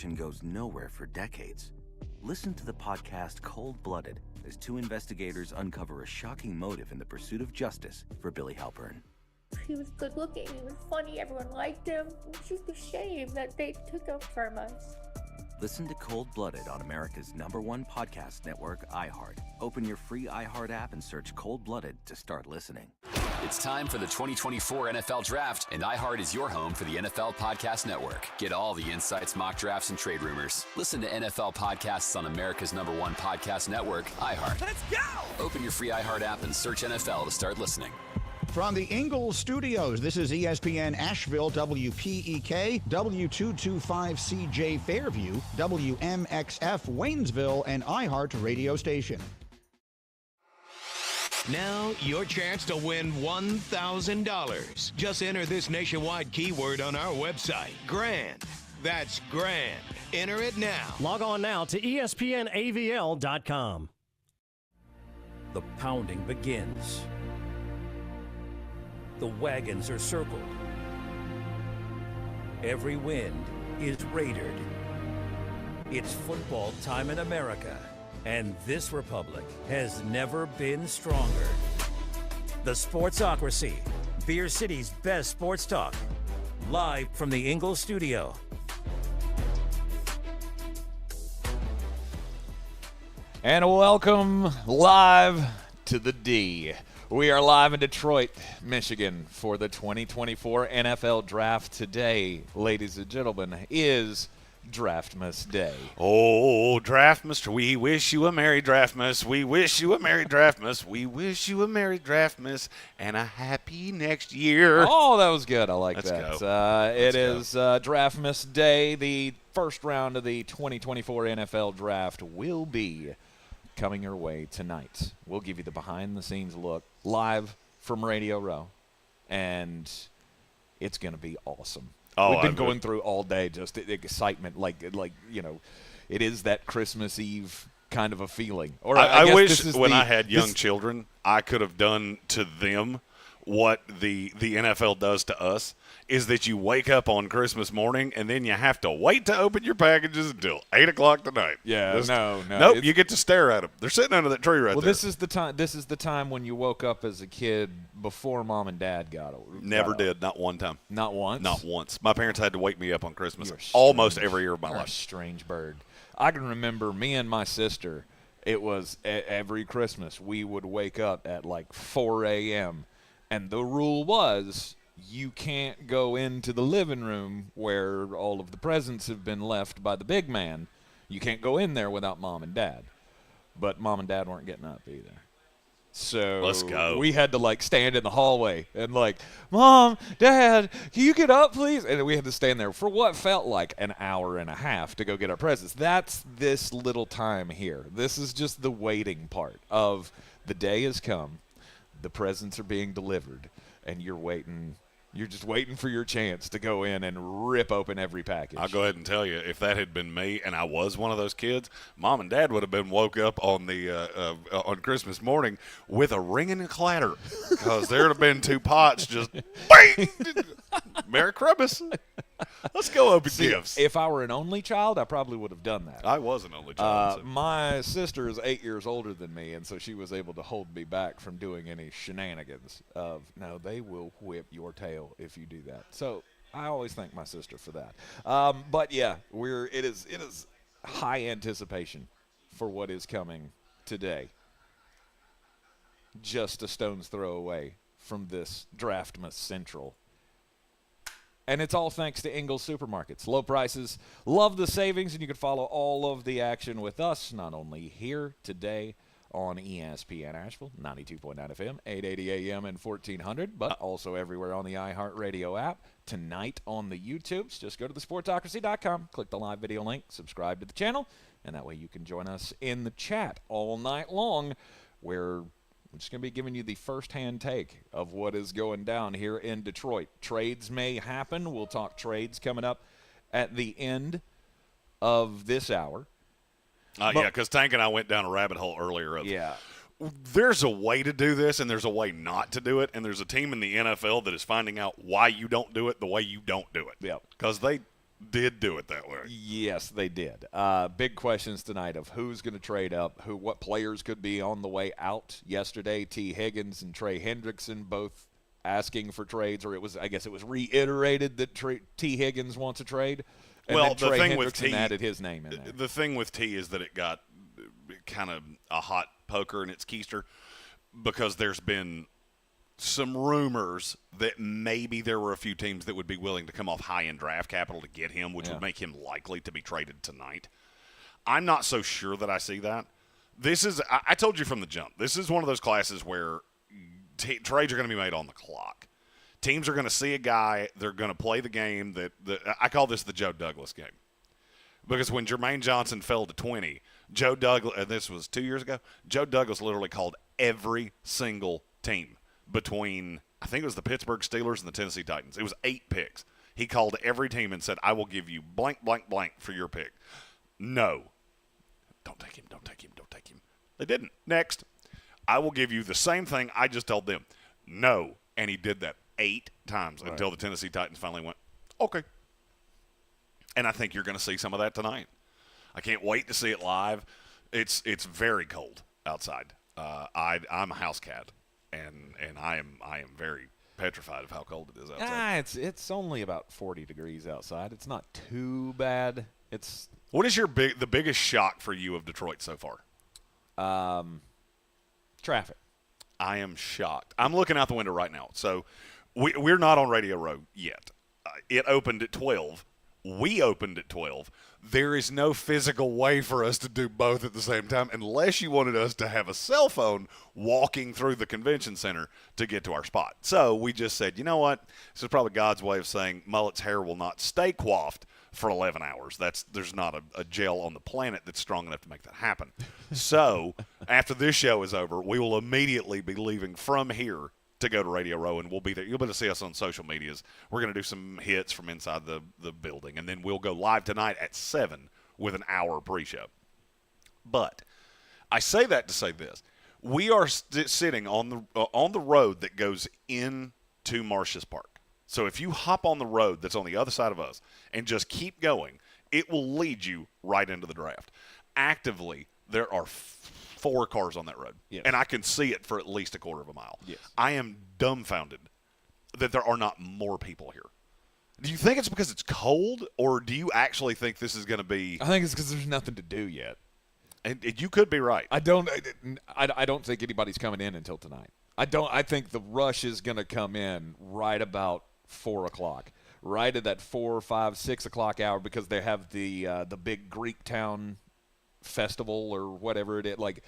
investigation goes nowhere for decades. Listen to the podcast Cold-Blooded as two investigators uncover a shocking motive in the pursuit of justice for Billy Halpern. He was good looking, he was funny, everyone liked him. It's just a shame that they took him from us. Listen to Cold-Blooded on America's #1 podcast network, iHeart. Open your free iHeart app and search Cold-Blooded to start listening. It's time for the 2024 NFL Draft, and iHeart is your home for the NFL Podcast Network. Get all the insights, mock drafts, and trade rumors. Listen to NFL podcasts on America's #1 podcast network, iHeart. Let's go! Open your free iHeart app and search NFL to start listening. From the Ingles studios, this is ESPN Asheville, WPEK, W225CJ Fairview, WMXF Waynesville, and iHeart radio station. Now, your chance to win $1,000. Just enter this nationwide keyword on our website, GRAND. That's GRAND. Enter it now. Log on now to ESPNAVL.com. The pounding begins. The wagons are circled. Every wind is raidered. It's football time in America, and this republic has never been stronger. The Sportsocracy, Beer City's best sports talk, live from the Ingles studio. And welcome live to the D. We are live in Detroit, Michigan for the 2024 NFL Draft. Today, ladies and gentlemen, is Draftmas Day. Oh, Draftmas, we wish you a Merry Draftmas. We wish you a Merry Draftmas. We wish you a Merry Draftmas and a happy next year. Oh, that was good. I like Let's that. go. It is Draftmas Day. The first round of the 2024 NFL Draft will be coming your way tonight. We'll give you the behind-the-scenes look live from Radio Row, and it's going to be awesome. Oh, We've been going through all day just excitement, like you know, it is that Christmas Eve kind of a feeling. Or I wish when I had young children, I could have done to them what the NFL does to us, is that you wake up on Christmas morning and then you have to wait to open your packages until 8 o'clock tonight. Yeah, no. Nope, you get to stare at them. They're sitting under that tree right there. Well, this is the time when you woke up as a kid before mom and dad got old. Never did, not one time. Not once? Not once. My parents had to wake me up on Christmas almost every year of my You're life. a strange bird. I can remember me and my sister, it was every Christmas, we would wake up at like 4 a.m., and the rule was you can't go into the living room where all of the presents have been left by the big man. You can't go in there without mom and dad. But mom and dad weren't getting up either. So let's go. We had to like stand in the hallway and like, Mom, Dad, can you get up, please? And we had to stand there for what felt like an hour and a half to go get our presents. That's this little time here. This is just the waiting part of the day has come. The presents are being delivered, and you're waiting. You're just waiting for your chance to go in and rip open every package. I'll go ahead and tell you, if that had been me and I was one of those kids, Mom and Dad would have been woke up on the on Christmas morning with a ringing and clatter, because there would have been two pots just bang! Merry Christmas. Let's go open gifts. If I were an only child, I probably would have done that. I was an only child. My sister is 8 years older than me, and so she was able to hold me back from doing any shenanigans of, no, they will whip your tail if you do that. So I always thank my sister for that. But yeah, it is high anticipation for what is coming today. Just a stone's throw away from this Draftmas Central. And it's all thanks to Ingles Supermarkets. Low prices, love the savings, and you can follow all of the action with us, not only here today on ESPN Asheville, 92.9 FM, 880 AM, and 1400, but also everywhere on the iHeart Radio app. Tonight on the YouTubes, just go to thesportsocracy.com, click the live video link, subscribe to the channel, and that way you can join us in the chat all night long, where I'm just going to be giving you the first-hand take of what is going down here in Detroit. Trades may happen. We'll talk trades coming up at the end of this hour. Yeah, because Tank and I went down a rabbit hole earlier of yeah. There's a way to do this, and there's a way not to do it, and there's a team in the NFL that is finding out why you don't do it the way you don't do it. Yep. Because they did do it that way. Yes, they did. Big questions tonight of who's going to trade up, what players could be on the way out. Yesterday, T. Higgins and Trey Hendrickson both asking for trades, or I guess it was reiterated that T. Higgins wants a trade. And Well, then Trey the thing Hendrickson with T added his name in there. The thing with T is that it got kind of a hot poker in its keister because there's been some rumors that maybe there were a few teams that would be willing to come off high-end draft capital to get him, which would make him likely to be traded tonight. I'm not so sure that I see that. I told you from the jump, this is one of those classes where trades are going to be made on the clock. Teams are going to see a guy, they're going to play the game that I call this the Joe Douglas game. Because when Jermaine Johnson fell to 20, Joe Douglas, and this was 2 years ago, Joe Douglas literally called every single team between, I think it was the Pittsburgh Steelers and the Tennessee Titans. It was 8 picks. He called every team and said, I will give you blank, blank, blank for your pick. No. Don't take him, don't take him, don't take him. They didn't. Next. I will give you the same thing I just told them. No. And he did that 8 times until the Tennessee Titans finally went, okay. And I think you're going to see some of that tonight. I can't wait to see it live. It's very cold outside. I'm a house cat. And I am very petrified of how cold it is outside. It's only about 40 degrees outside. It's not too bad. What is the biggest shock for you of Detroit so far? Traffic. I am shocked. I'm looking out the window right now. So we're not on Radio Row yet. It opened at 12. We opened at 12. There is no physical way for us to do both at the same time unless you wanted us to have a cell phone walking through the convention center to get to our spot. So we just said, you know what? This is probably God's way of saying Mullet's hair will not stay coiffed for 11 hours. There's not a gel on the planet that's strong enough to make that happen. So after this show is over, we will immediately be leaving from here to go to Radio Row, and we'll be there. You'll be able to see us on social medias. We're going to do some hits from inside the building, and then we'll go live tonight at 7 with an hour pre-show. But I say that to say this. We are sitting on the road that goes into Marcius Park. So if you hop on the road that's on the other side of us and just keep going, it will lead you right into the draft. Actively, there are 4 cars on that road, and I can see it for at least a quarter of a mile. Yes. I am dumbfounded that there are not more people here. Do you think it's because it's cold, or do you actually think this is going to be? I think it's because there's nothing to do yet. And you could be right. I don't think anybody's coming in until tonight. I think the rush is going to come in right about 4 o'clock, right at that 4, 5, 6 o'clock hour, because they have the big Greek town festival or whatever it is. Like,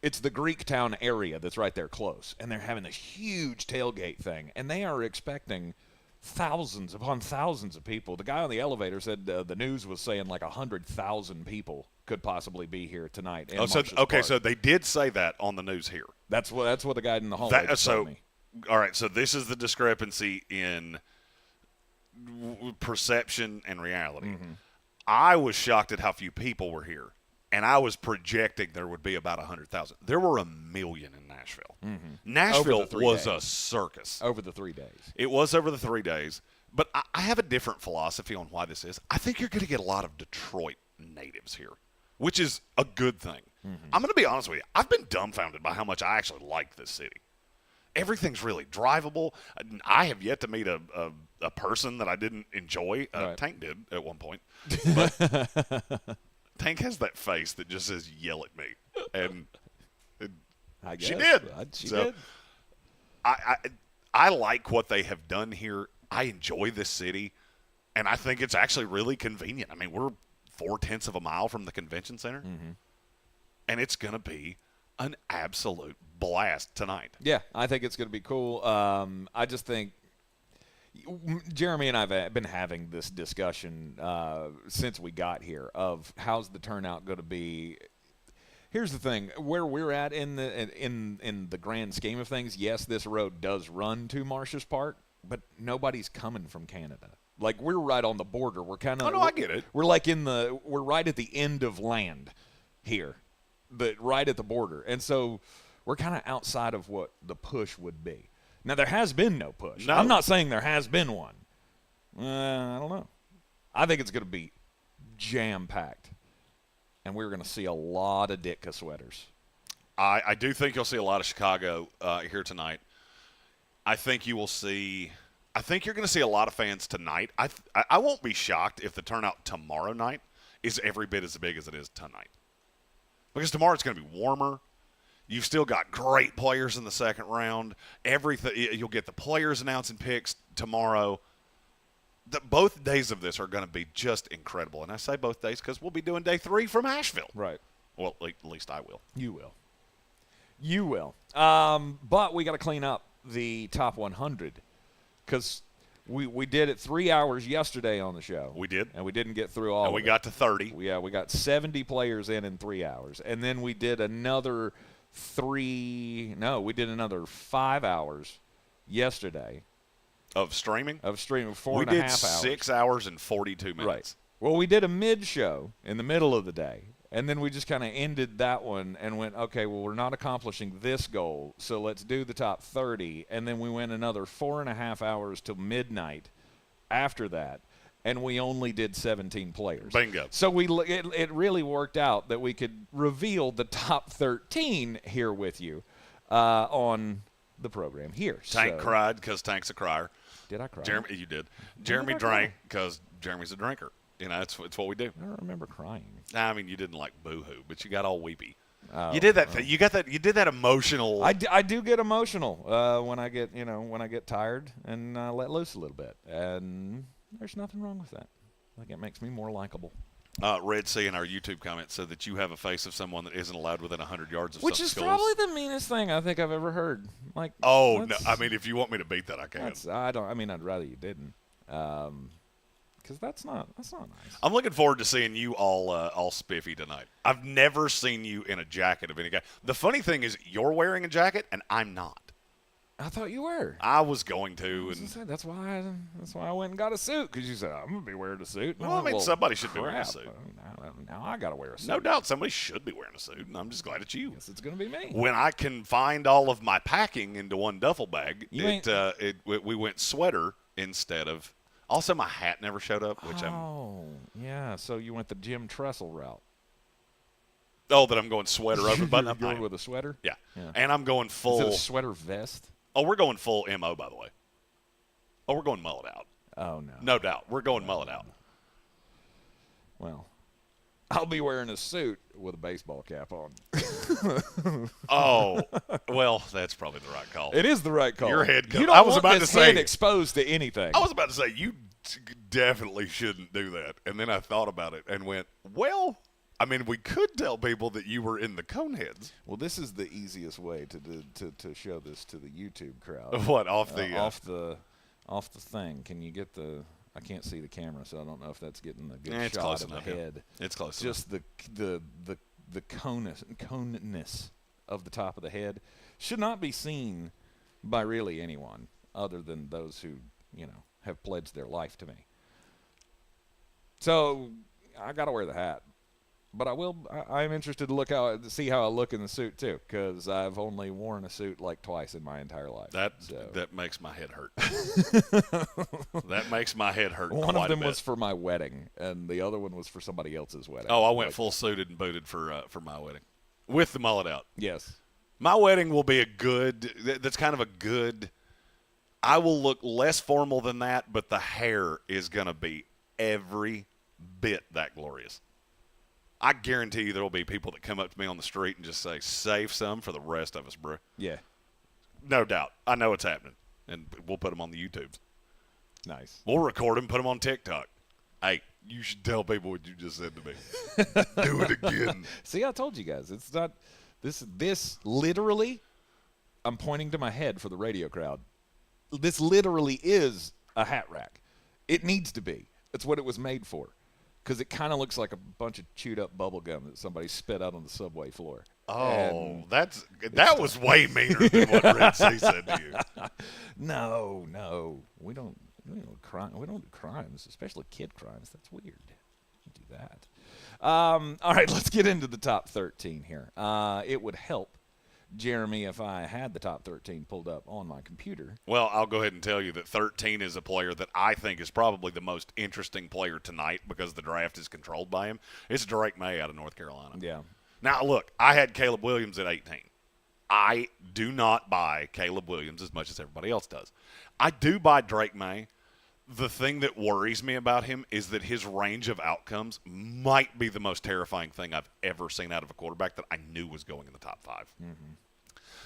it's the Greek town area that's right there close, and they're having this huge tailgate thing, and they are expecting thousands upon thousands of people. The guy on the elevator said the news was saying like 100,000 people could possibly be here tonight. So they did say that on the news here. That's what the guy in the hallway told me. All right, so this is the discrepancy in perception and reality. Mm-hmm. I was shocked at how few people were here, and I was projecting there would be about 100,000. There were 1 million in Nashville. Mm-hmm. Nashville was a circus. Over the 3 days. It was over the 3 days, but I have a different philosophy on why this is. I think you're going to get a lot of Detroit natives here, which is a good thing. Mm-hmm. I'm going to be honest with you. I've been dumbfounded by how much I actually like this city. Everything's really drivable. I have yet to meet a person that I didn't enjoy. Right. Tank did at one point. But Tank has that face that just says, yell at me. And I guess. she did. She did. I like what they have done here. I enjoy this city. And I think it's actually really convenient. I mean, we're 0.4 of a mile from the convention center. Mm-hmm. And it's going to be an absolute blast tonight. Yeah, I think it's going to be cool. I just think Jeremy and I have been having this discussion since we got here of how's the turnout going to be. Here's the thing: where we're at in the grand scheme of things, yes, this road does run to Marcius Park, but nobody's coming from Canada. Like, we're right on the border. We're kind of. Oh no, I get it. We're like we're right at the end of land here, but right at the border, and so we're kind of outside of what the push would be. Now, there has been no push. No. I'm not saying there has been one. I don't know. I think it's going to be jam-packed, and we're going to see a lot of Ditka sweaters. I do think you'll see a lot of Chicago here tonight. I think you will see – I think you're going to see a lot of fans tonight. I won't be shocked if the turnout tomorrow night is every bit as big as it is tonight. Because tomorrow it's going to be warmer. You've still got great players in the second round. Everything you'll get the players announcing picks tomorrow. Both days of this are going to be just incredible. And I say both days because we'll be doing day 3 from Asheville. Right. Well, at least I will. You will. You will. But we got to clean up the top 100 because we did it 3 hours yesterday on the show. We did. And we didn't get through all of it. And we got to 30. Yeah, we got 70 players in 3 hours. And then we did another 5 hours yesterday. Of streaming? Of streaming, 4.5 hours. We did 6 hours and 42 minutes. Right. Well, we did a mid-show in the middle of the day, and then we just kind of ended that one and went, okay, well, we're not accomplishing this goal, so let's do the top 30. And then we went another 4.5 hours till midnight after that, and we only did 17 players. Bingo. So it really worked out that we could reveal the top 13 here with you on the program here. Tank cried because Tank's a crier. Did I cry? Jeremy, you did. Jeremy drank because Jeremy's a drinker. You know, it's what we do. I don't remember crying. I mean, you didn't like boo-hoo, but you got all weepy. Oh, you did that thing. You did that emotional. I do get emotional when I get tired and let loose a little bit, and there's nothing wrong with that. I think it makes me more likable. Red C in our YouTube comment said that you have a face of someone that isn't allowed within 100 yards of which some is schools. Probably the meanest thing I think I've ever heard. Like, oh no, I mean, if you want me to beat that, I can. I'd rather you didn't, because that's not nice. I'm looking forward to seeing you all spiffy tonight. I've never seen you in a jacket of any kind. The funny thing is, you're wearing a jacket and I'm not. I thought you were. I was going to, and that's why I went and got a suit, because you said I'm gonna be wearing a suit. Well, I mean, somebody should be wearing a suit. Now I gotta wear a suit. No doubt, somebody should be wearing a suit, and I'm just glad it's you. Yes, it's gonna be me. When I can find all of my packing into one duffel bag, we went sweater instead of. Also, my hat never showed up, which yeah. So you went the Jim Tressel route. Oh, that I'm going sweater over button up. You're going with a sweater. Yeah, and I'm going full. Is it a sweater vest? Oh, we're going full MO, by the way. Oh, we're going mullet out. Oh, no. No doubt. We're going mullet out. Well, I'll be wearing a suit with a baseball cap on. Oh, well, that's probably the right call. It is the right call. Your head goes. You don't want this head exposed to anything. I was about to say, you definitely shouldn't do that. And then I thought about it and went, well, I mean, we could tell people that you were in the Coneheads. Well, this is the easiest way to show this to the YouTube crowd. What, off the thing? Can you get the? I can't see the camera, so I don't know if that's getting a good shot of the head. It's close. Just enough. the coneness of the top of the head should not be seen by really anyone other than those who have pledged their life to me. So I got to wear the hat. But I'm interested to see how I look in the suit, too, because I've only worn a suit like twice in my entire life. That makes my head hurt. That makes my head hurt. One of them was for my wedding, and the other one was for somebody else's wedding. Oh, I went full suited and booted for my wedding. With the mullet out. Yes. My wedding will be that's kind of a good, I will look less formal than that, but the hair is going to be every bit that glorious. I guarantee you there will be people that come up to me on the street and just say, save some for the rest of us, bro. Yeah. No doubt. I know it's happening. And we'll put them on the YouTubes. Nice. We'll record them, put them on TikTok. Hey, you should tell people what you just said to me. Do it again. See, I told you guys. It's not this literally, I'm pointing to my head for the radio crowd. This literally is a hat rack. It needs to be. It's what it was made for. Because it kind of looks like a bunch of chewed up bubble gum that somebody spit out on the subway floor. Oh, that was way meaner than what Red C said to you. No, we don't do crimes, especially kid crimes. That's weird. We do that. All right, let's get into the top 13 here. It would help Jeremy, if I had the top 13 pulled up on my computer. Well, I'll go ahead and tell you that 13 is a player that I think is probably the most interesting player tonight because the draft is controlled by him. It's Drake May out of North Carolina. Yeah. Now, look, I had Caleb Williams at 18. I do not buy Caleb Williams as much as everybody else does. I do buy Drake May. The thing that worries me about him is that his range of outcomes might be the most terrifying thing I've ever seen out of a quarterback that I knew was going in the top 5. Mm-hmm.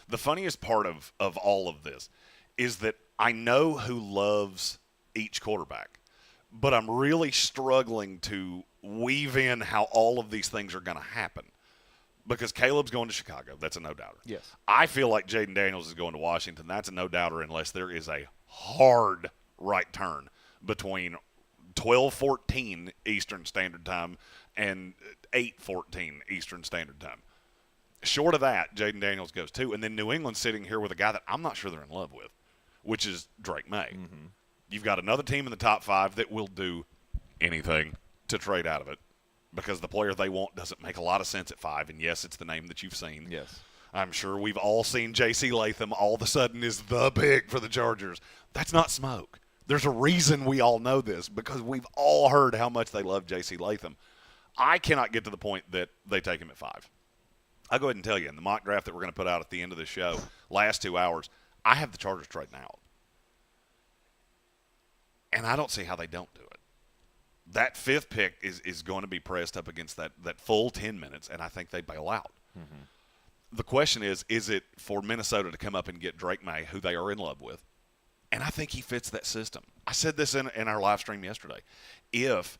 The funniest part of all of this is that I know who loves each quarterback, but I'm really struggling to weave in how all of these things are going to happen. Because Caleb's going to Chicago. That's a no-doubter. Yes. I feel like Jaden Daniels is going to Washington. That's a no-doubter unless there is a hard right turn between 12:14 Eastern Standard Time and 8:14 Eastern Standard Time. Short of that, Jaden Daniels goes too. And then New England's sitting here with a guy that I'm not sure they're in love with, which is Drake May. Mm-hmm. You've got another team in the top 5 that will do anything to trade out of it because the player they want doesn't make a lot of sense at 5. And, yes, it's the name that you've seen. Yes. I'm sure we've all seen J.C. Latham all of a sudden is the pick for the Chargers. That's not smoke. There's a reason we all know this because we've all heard how much they love J.C. Latham. I cannot get to the point that they take him at 5. I'll go ahead and tell you, in the mock draft that we're going to put out at the end of the show, last 2 hours, I have the Chargers trading out. And I don't see how they don't do it. That 5th pick is going to be pressed up against that full 10 minutes, and I think they bail out. Mm-hmm. The question is it for Minnesota to come up and get Drake May, who they are in love with? And I think he fits that system. I said this in our live stream yesterday. If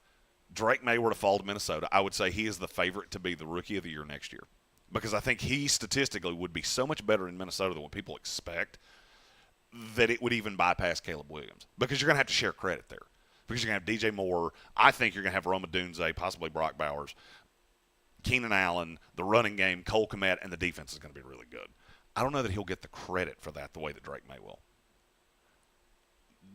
Drake May were to fall to Minnesota, I would say he is the favorite to be the Rookie of the Year next year. Because I think he statistically would be so much better in Minnesota than what people expect that it would even bypass Caleb Williams. Because you're going to have to share credit there. Because you're going to have DJ Moore. I think you're going to have Roma Dunze, possibly Brock Bowers, Keenan Allen, the running game, Cole Kmet, and the defense is going to be really good. I don't know that he'll get the credit for that the way that Drake May will.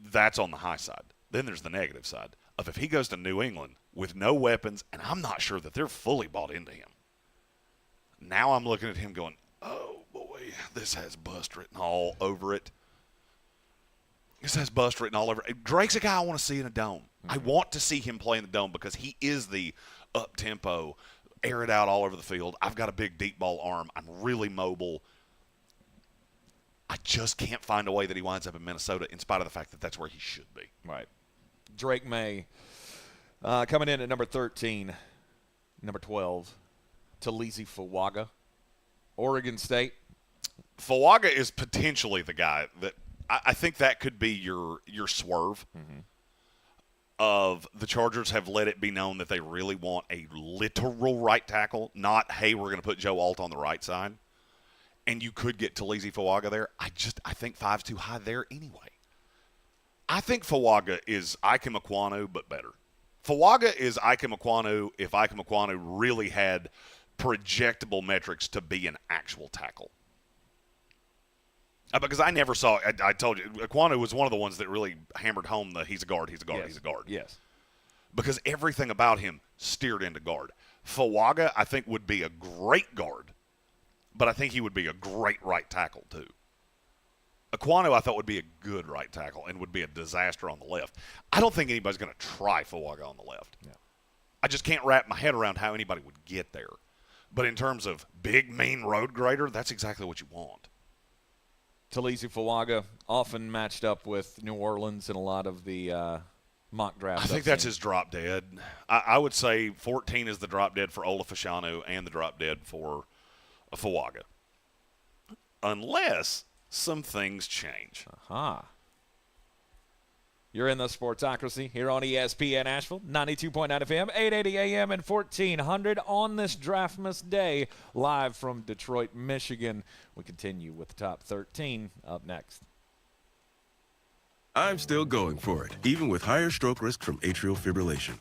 That's on the high side. Then there's the negative side of if he goes to New England with no weapons, and I'm not sure that they're fully bought into him. Now I'm looking at him going, oh, boy, this has bust written all over it. This has bust written all over it. Drake's a guy I want to see in a dome. Mm-hmm. I want to see him play in the dome because he is the up-tempo, air it out all over the field. I've got a big deep ball arm. I'm really mobile. I just can't find a way that he winds up in Minnesota in spite of the fact that that's where he should be. Right. Drake May coming in at number 13, number 12, Talisi Fuaga, Oregon State. Fuaga is potentially the guy that I think that could be your swerve of the Chargers have let it be known that they really want a literal right tackle, not, hey, we're going to put Joe Alt on the right side. And you could get Talisi Fuaga there. I think 5's too high there anyway. I think Fuaga is Ike Ekwonu, but better. Fuaga is Ike Ekwonu if Ike Ekwonu really had projectable metrics to be an actual tackle. Because I never saw – I told you, Ekwonu was one of the ones that really hammered home the he's a guard, he's a guard, yes. He's a guard. Yes. Because everything about him steered into guard. Fuaga, I think, would be a great guard, but I think he would be a great right tackle too. Ekwonu, I thought, would be a good right tackle and would be a disaster on the left. I don't think anybody's going to try Fuaga on the left. Yeah. I just can't wrap my head around how anybody would get there. But in terms of big, mean road grader, that's exactly what you want. Talisi Fuaga often matched up with New Orleans in a lot of the mock drafts. I think that's his drop dead. I would say 14 is the drop dead for Ola Fashanu and the drop dead for Fuaga. Unless some things change. Aha. You're in the Sportsocracy here on ESPN Asheville, 92.9 FM, 880 AM, and 1400 on this Draftmas Day, live from Detroit, Michigan. We continue with the top 13 up next. I'm still going for it, even with higher stroke risk from atrial fibrillation.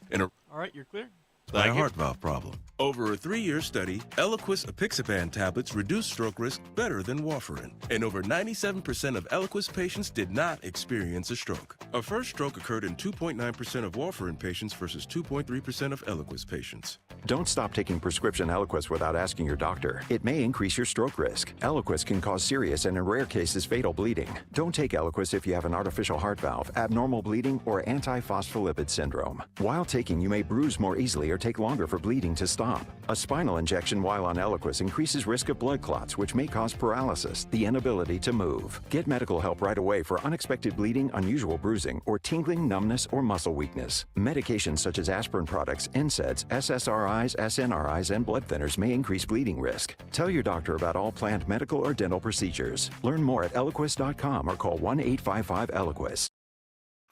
All right, you're clear. By a heart valve problem. Over a 3-year study, Eliquis apixaban tablets reduced stroke risk better than warfarin. And over 97% of Eliquis patients did not experience a stroke. A first stroke occurred in 2.9% of warfarin patients versus 2.3% of Eliquis patients. Don't stop taking prescription Eliquis without asking your doctor. It may increase your stroke risk. Eliquis can cause serious and in rare cases fatal bleeding. Don't take Eliquis if you have an artificial heart valve, abnormal bleeding, or antiphospholipid syndrome. While taking, you may bruise more easily or take longer for bleeding to stop. A spinal injection while on Eliquis increases risk of blood clots, which may cause paralysis, the inability to move. Get medical help right away for unexpected bleeding, unusual bruising, or tingling, numbness, or muscle weakness. Medications such as aspirin products, NSAIDs, SSRIs, SNRIs, and blood thinners may increase bleeding risk. Tell your doctor about all planned medical or dental procedures. Learn more at Eliquis.com or call 1-855-ELIQUIS.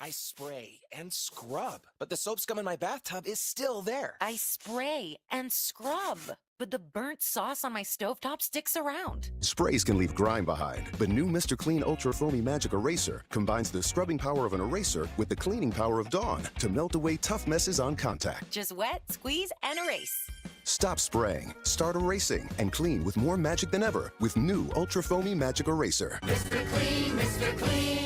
I spray and scrub, but the soap scum in my bathtub is still there. I spray and scrub, but the burnt sauce on my stovetop sticks around. Sprays can leave grime behind, but new Mr. Clean Ultra Foamy Magic Eraser combines the scrubbing power of an eraser with the cleaning power of Dawn to melt away tough messes on contact. Just wet, squeeze, and erase. Stop spraying, start erasing, and clean with more magic than ever with new Ultra Foamy Magic Eraser. Mr. Clean, Mr. Clean.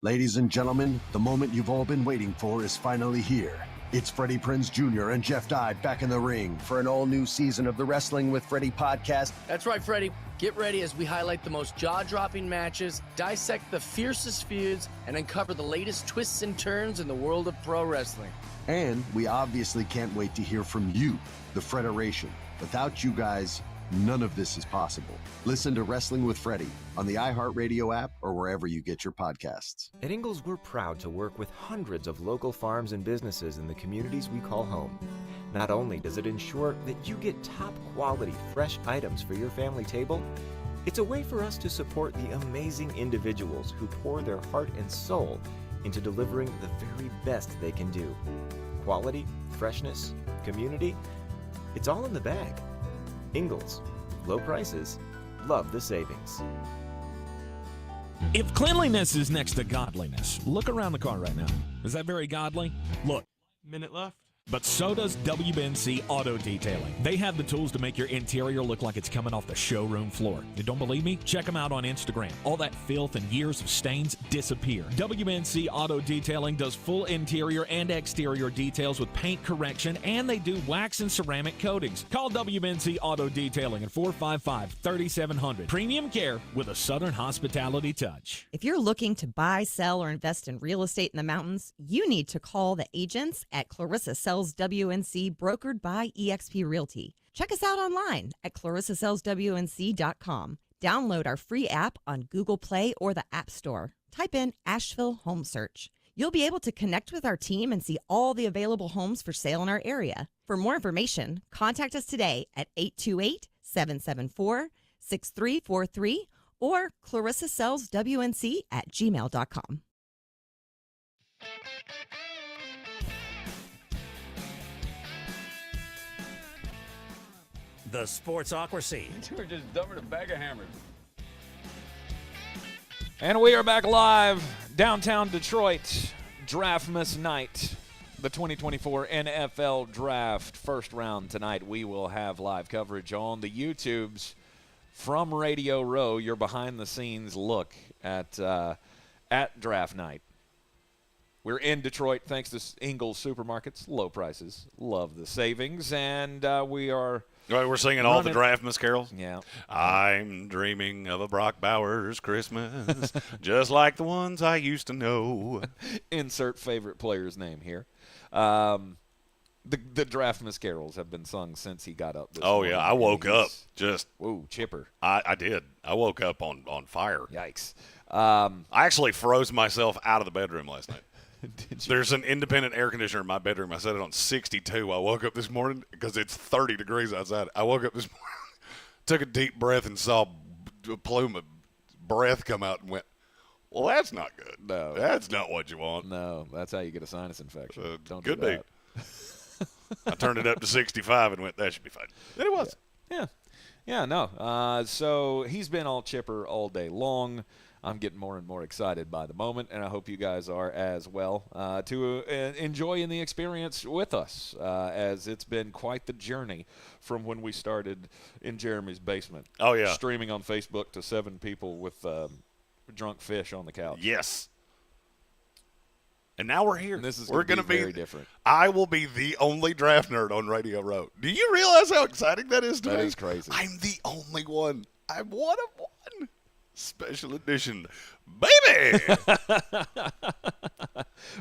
Ladies and gentlemen, the moment you've all been waiting for is finally here. It's Freddie Prinze Jr. and Jeff Dye back in the ring for an all-new season of the Wrestling with Freddie podcast. That's right, Freddie. Get ready as we highlight the most jaw-dropping matches, dissect the fiercest feuds, and uncover the latest twists and turns in the world of pro wrestling. And we obviously can't wait to hear from you, the Federation. Without you guys, none of this is possible. Listen to Wrestling with Freddie on the iHeartRadio app or wherever you get your podcasts. At Ingles, we're proud to work with hundreds of local farms and businesses in the communities we call home. Not only does it ensure that you get top-quality, fresh items for your family table, it's a way for us to support the amazing individuals who pour their heart and soul into delivering the very best they can do. Quality, freshness, community, it's all in the bag. Ingles, low prices, love the savings. If cleanliness is next to godliness, look around the car right now. Is that very godly? Look. Minute left. But so does WBNC Auto Detailing. They have the tools to make your interior look like it's coming off the showroom floor. You don't believe me? Check them out on Instagram. All that filth and years of stains disappear. WBNC Auto Detailing does full interior and exterior details with paint correction, and they do wax and ceramic coatings. Call WBNC Auto Detailing at 455-3700. Premium care with a Southern hospitality touch. If you're looking to buy, sell, or invest in real estate in the mountains, you need to call the agents at Clarissa Sells WNC, brokered by eXp Realty. Check us out online at clarissasellswnc.com. Download our free app on Google Play or the App Store. Type in Asheville Home Search. You'll be able to connect with our team and see all the available homes for sale in our area. For more information, contact us today at 828-774-6343 or clarissasellswnc@gmail.com. The Sportsocracy. We're just dumber than a bag of hammers. And we are back live downtown Detroit, Draftmas night, the 2024 NFL Draft first round tonight. We will have live coverage on the YouTubes from Radio Row, your behind-the-scenes look at draft night. We're in Detroit thanks to Ingles Supermarkets, low prices, love the savings, and we are. Right, we're singing all the Draftmas carols. Yeah. I'm dreaming of a Brock Bowers Christmas, just like the ones I used to know. Insert favorite player's name here. The Draftmas carols have been sung since he got up this morning. Yeah, I woke up just. Whoa, chipper. I did. I woke up on fire. Yikes. I actually froze myself out of the bedroom last night. There's an independent air conditioner in my bedroom. I set it on 62. I woke up this morning because it's 30 degrees outside. I woke up this morning, took a deep breath, and saw a plume of breath come out and went, well, that's not good. No. That's not what you want. No, that's how you get a sinus infection. Don't could do that. be. I turned it up to 65 and went, that should be fine. And it was. Yeah, no. So he's been all chipper all day long. I'm getting more and more excited by the moment, and I hope you guys are as well, to enjoy in the experience with us, as it's been quite the journey from when we started in Jeremy's basement. Oh, yeah. Streaming on Facebook to 7 people with drunk fish on the couch. Yes. And now we're here. And this is we're going to be very different. I will be the only draft nerd on Radio Row. Do you realize how exciting that is to me? That is crazy. I'm the only one. I'm one of one. Special edition. Baby!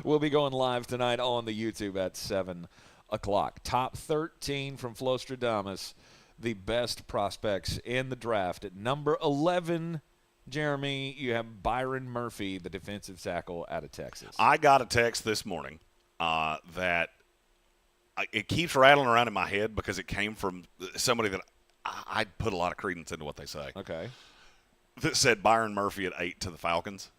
We'll be going live tonight on the YouTube at 7 o'clock. Top 13 from Flostradamus, the best prospects in the draft. At number 11, Jeremy, you have Byron Murphy, the defensive tackle out of Texas. I got a text this morning that it keeps rattling around in my head because it came from somebody that I put a lot of credence into what they say. Okay. That said Byron Murphy at 8 to the Falcons.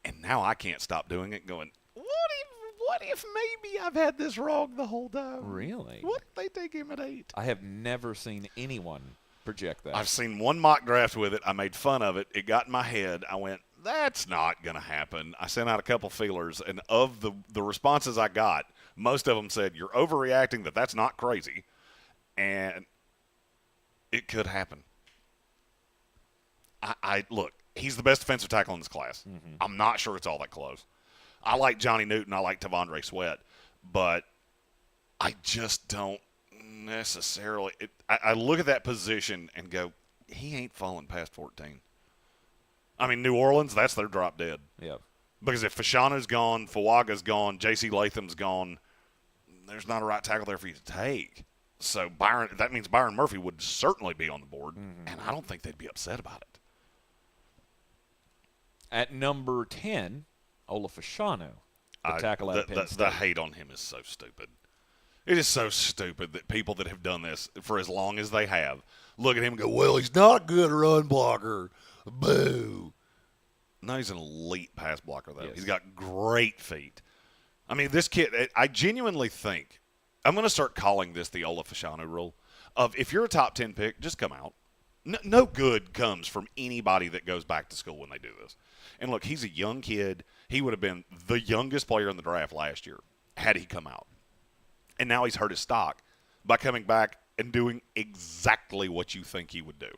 And now I can't stop doing it going, what if maybe I've had this wrong the whole time? Really? What if they take him at 8? I have never seen anyone project that. I've seen one mock draft with it. I made fun of it. It got in my head. I went, that's not going to happen. I sent out a couple feelers, and of the responses I got, most of them said, you're overreacting, that's not crazy. And it could happen. I look, he's the best defensive tackle in this class. Mm-hmm. I'm not sure it's all that close. I like Johnny Newton. I like Tavondre Sweat. But I just don't necessarily I look at that position and go, he ain't falling past 14. I mean, New Orleans, that's their drop dead. Yeah. Because if Fashana's gone, Fawaga's gone, J.C. Latham's gone, there's not a right tackle there for you to take. So that means Byron Murphy would certainly be on the board, and I don't think they'd be upset about it. At number 10, Ola Fashanu, the tackle out of Penn State. The hate on him is so stupid. It is so stupid that people that have done this for as long as they have look at him and go, well, he's not a good run blocker. Boo. No, he's an elite pass blocker, though. Yes. He's got great feet. I mean, this kid, I genuinely think, I'm going to start calling this the Ola Fashanu rule of if you're a top 10 pick, just come out. No good comes from anybody that goes back to school when they do this. And look, he's a young kid. He would have been the youngest player in the draft last year had he come out. And now he's hurt his stock by coming back and doing exactly what you think he would do,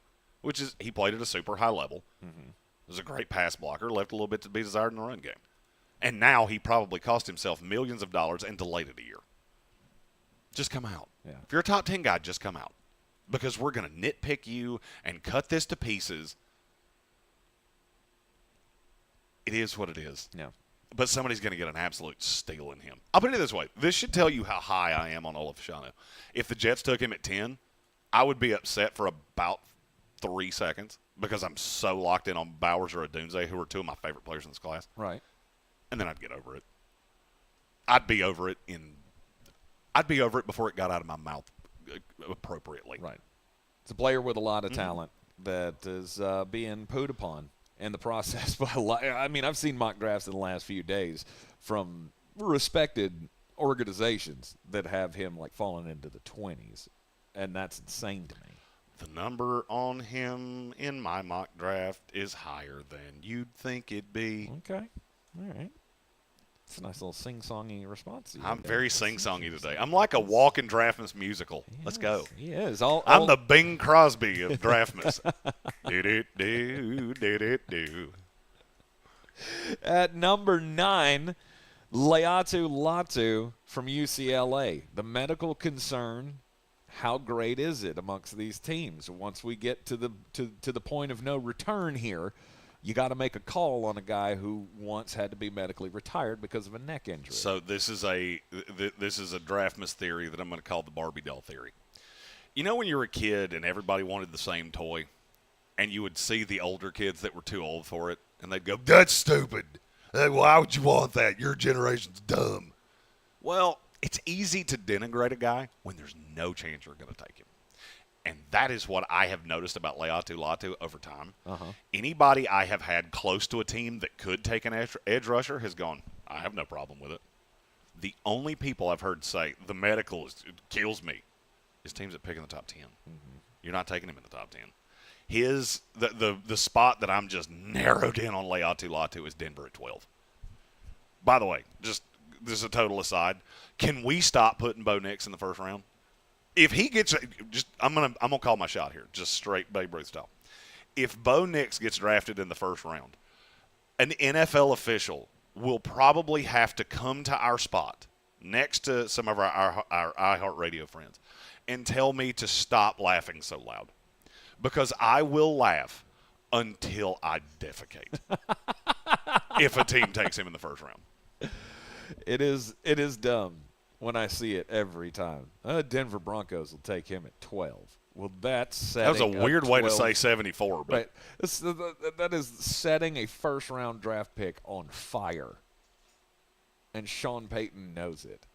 which is he played at a super high level. Mm-hmm. Was a great pass blocker, left a little bit to be desired in the run game. And now he probably cost himself millions of dollars and delayed it a year. Just come out. Yeah. If you're a top 10 guy, just come out. Because we're going to nitpick you and cut this to pieces. It is what it is. Yeah. But somebody's going to get an absolute steal in him. I'll put it this way. This should tell you how high I am on Ola Fashanu. If the Jets took him at 10, I would be upset for about 3 seconds because I'm so locked in on Bowers or Odunze, who are two of my favorite players in this class. Right. And then I'd get over it. I'd be over it before it got out of my mouth appropriately. Right. It's a player with a lot of talent that is being pooed upon in the process by a lot. I mean, I've seen mock drafts in the last few days from respected organizations that have him like falling into the 20s, and that's insane to me. The number on him in my mock draft is higher than you'd think it'd be. Okay. All right. It's a nice little sing-songy response. I'm very sing-songy today. I'm like a walking Draftmas musical. Let's go. He is. I'm the Bing Crosby of Draftmas. Do-do-do. At number 9, Leatu Latu from UCLA. The medical concern, how great is it amongst these teams? Once we get to the point of no return here, you got to make a call on a guy who once had to be medically retired because of a neck injury. So this is a Draftmas theory that I'm going to call the Barbie doll theory. You know when you were a kid and everybody wanted the same toy, and you would see the older kids that were too old for it, and they'd go, "That's stupid. Why would you want that? Your generation's dumb." Well, it's easy to denigrate a guy when there's no chance you're going to take him. And that is what I have noticed about Leatu Latu over time. Uh-huh. Anybody I have had close to a team that could take an edge rusher has gone, I have no problem with it. The only people I've heard say, the medical kills me, is teams that pick in the top 10. Mm-hmm. You're not taking him in the top 10. The spot that I'm just narrowed in on Leatu Latu is Denver at 12. By the way, just this is a total aside. Can we stop putting Bo Nix in the first round? If he gets I'm gonna call my shot here, just straight Babe Ruth style. If Bo Nix gets drafted in the first round, an NFL official will probably have to come to our spot next to some of our iHeartRadio friends and tell me to stop laughing so loud, because I will laugh until I defecate if a team takes him in the first round. It is dumb when I see it every time. Denver Broncos will take him at 12. Well, that was a weird way to say 74. But right. That is setting a first-round draft pick on fire. And Sean Payton knows it.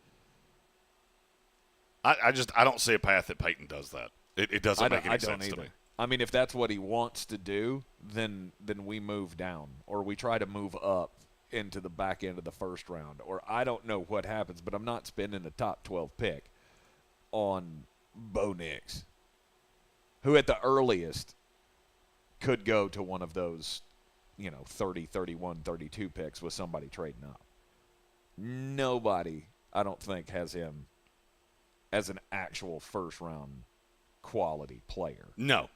I don't see a path that Payton does that. It doesn't make any sense to me. I mean, if that's what he wants to do, then we move down, or we try to move up into the back end of the first round, or I don't know what happens, but I'm not spending a top 12 pick on Bo Nix, who at the earliest could go to one of those, 30, 31, 32 picks with somebody trading up. Nobody, I don't think, has him as an actual first-round quality player. No.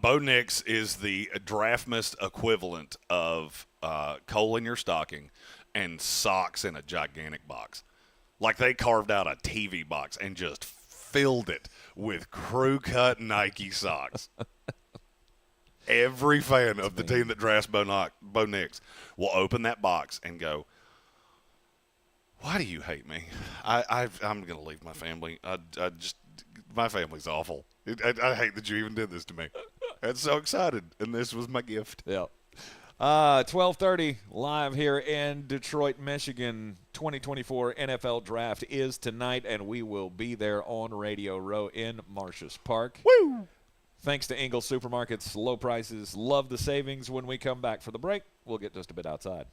Bo Nix is the draftmas equivalent of coal in your stocking and socks in a gigantic box. Like they carved out a TV box and just filled it with crew-cut Nike socks. Every fan of the team that drafts Bo Nix will open that box and go, why do you hate me? I'm going to leave my family. My family's awful. I hate that you even did this to me. I'm so excited, and this was my gift. Yeah. 12:30 live here in Detroit, Michigan. 2024 NFL Draft is tonight, and we will be there on Radio Row in Marcius Park. Woo! Thanks to Ingles Supermarkets. Low prices. Love the savings. When we come back for the break, we'll get just a bit outside.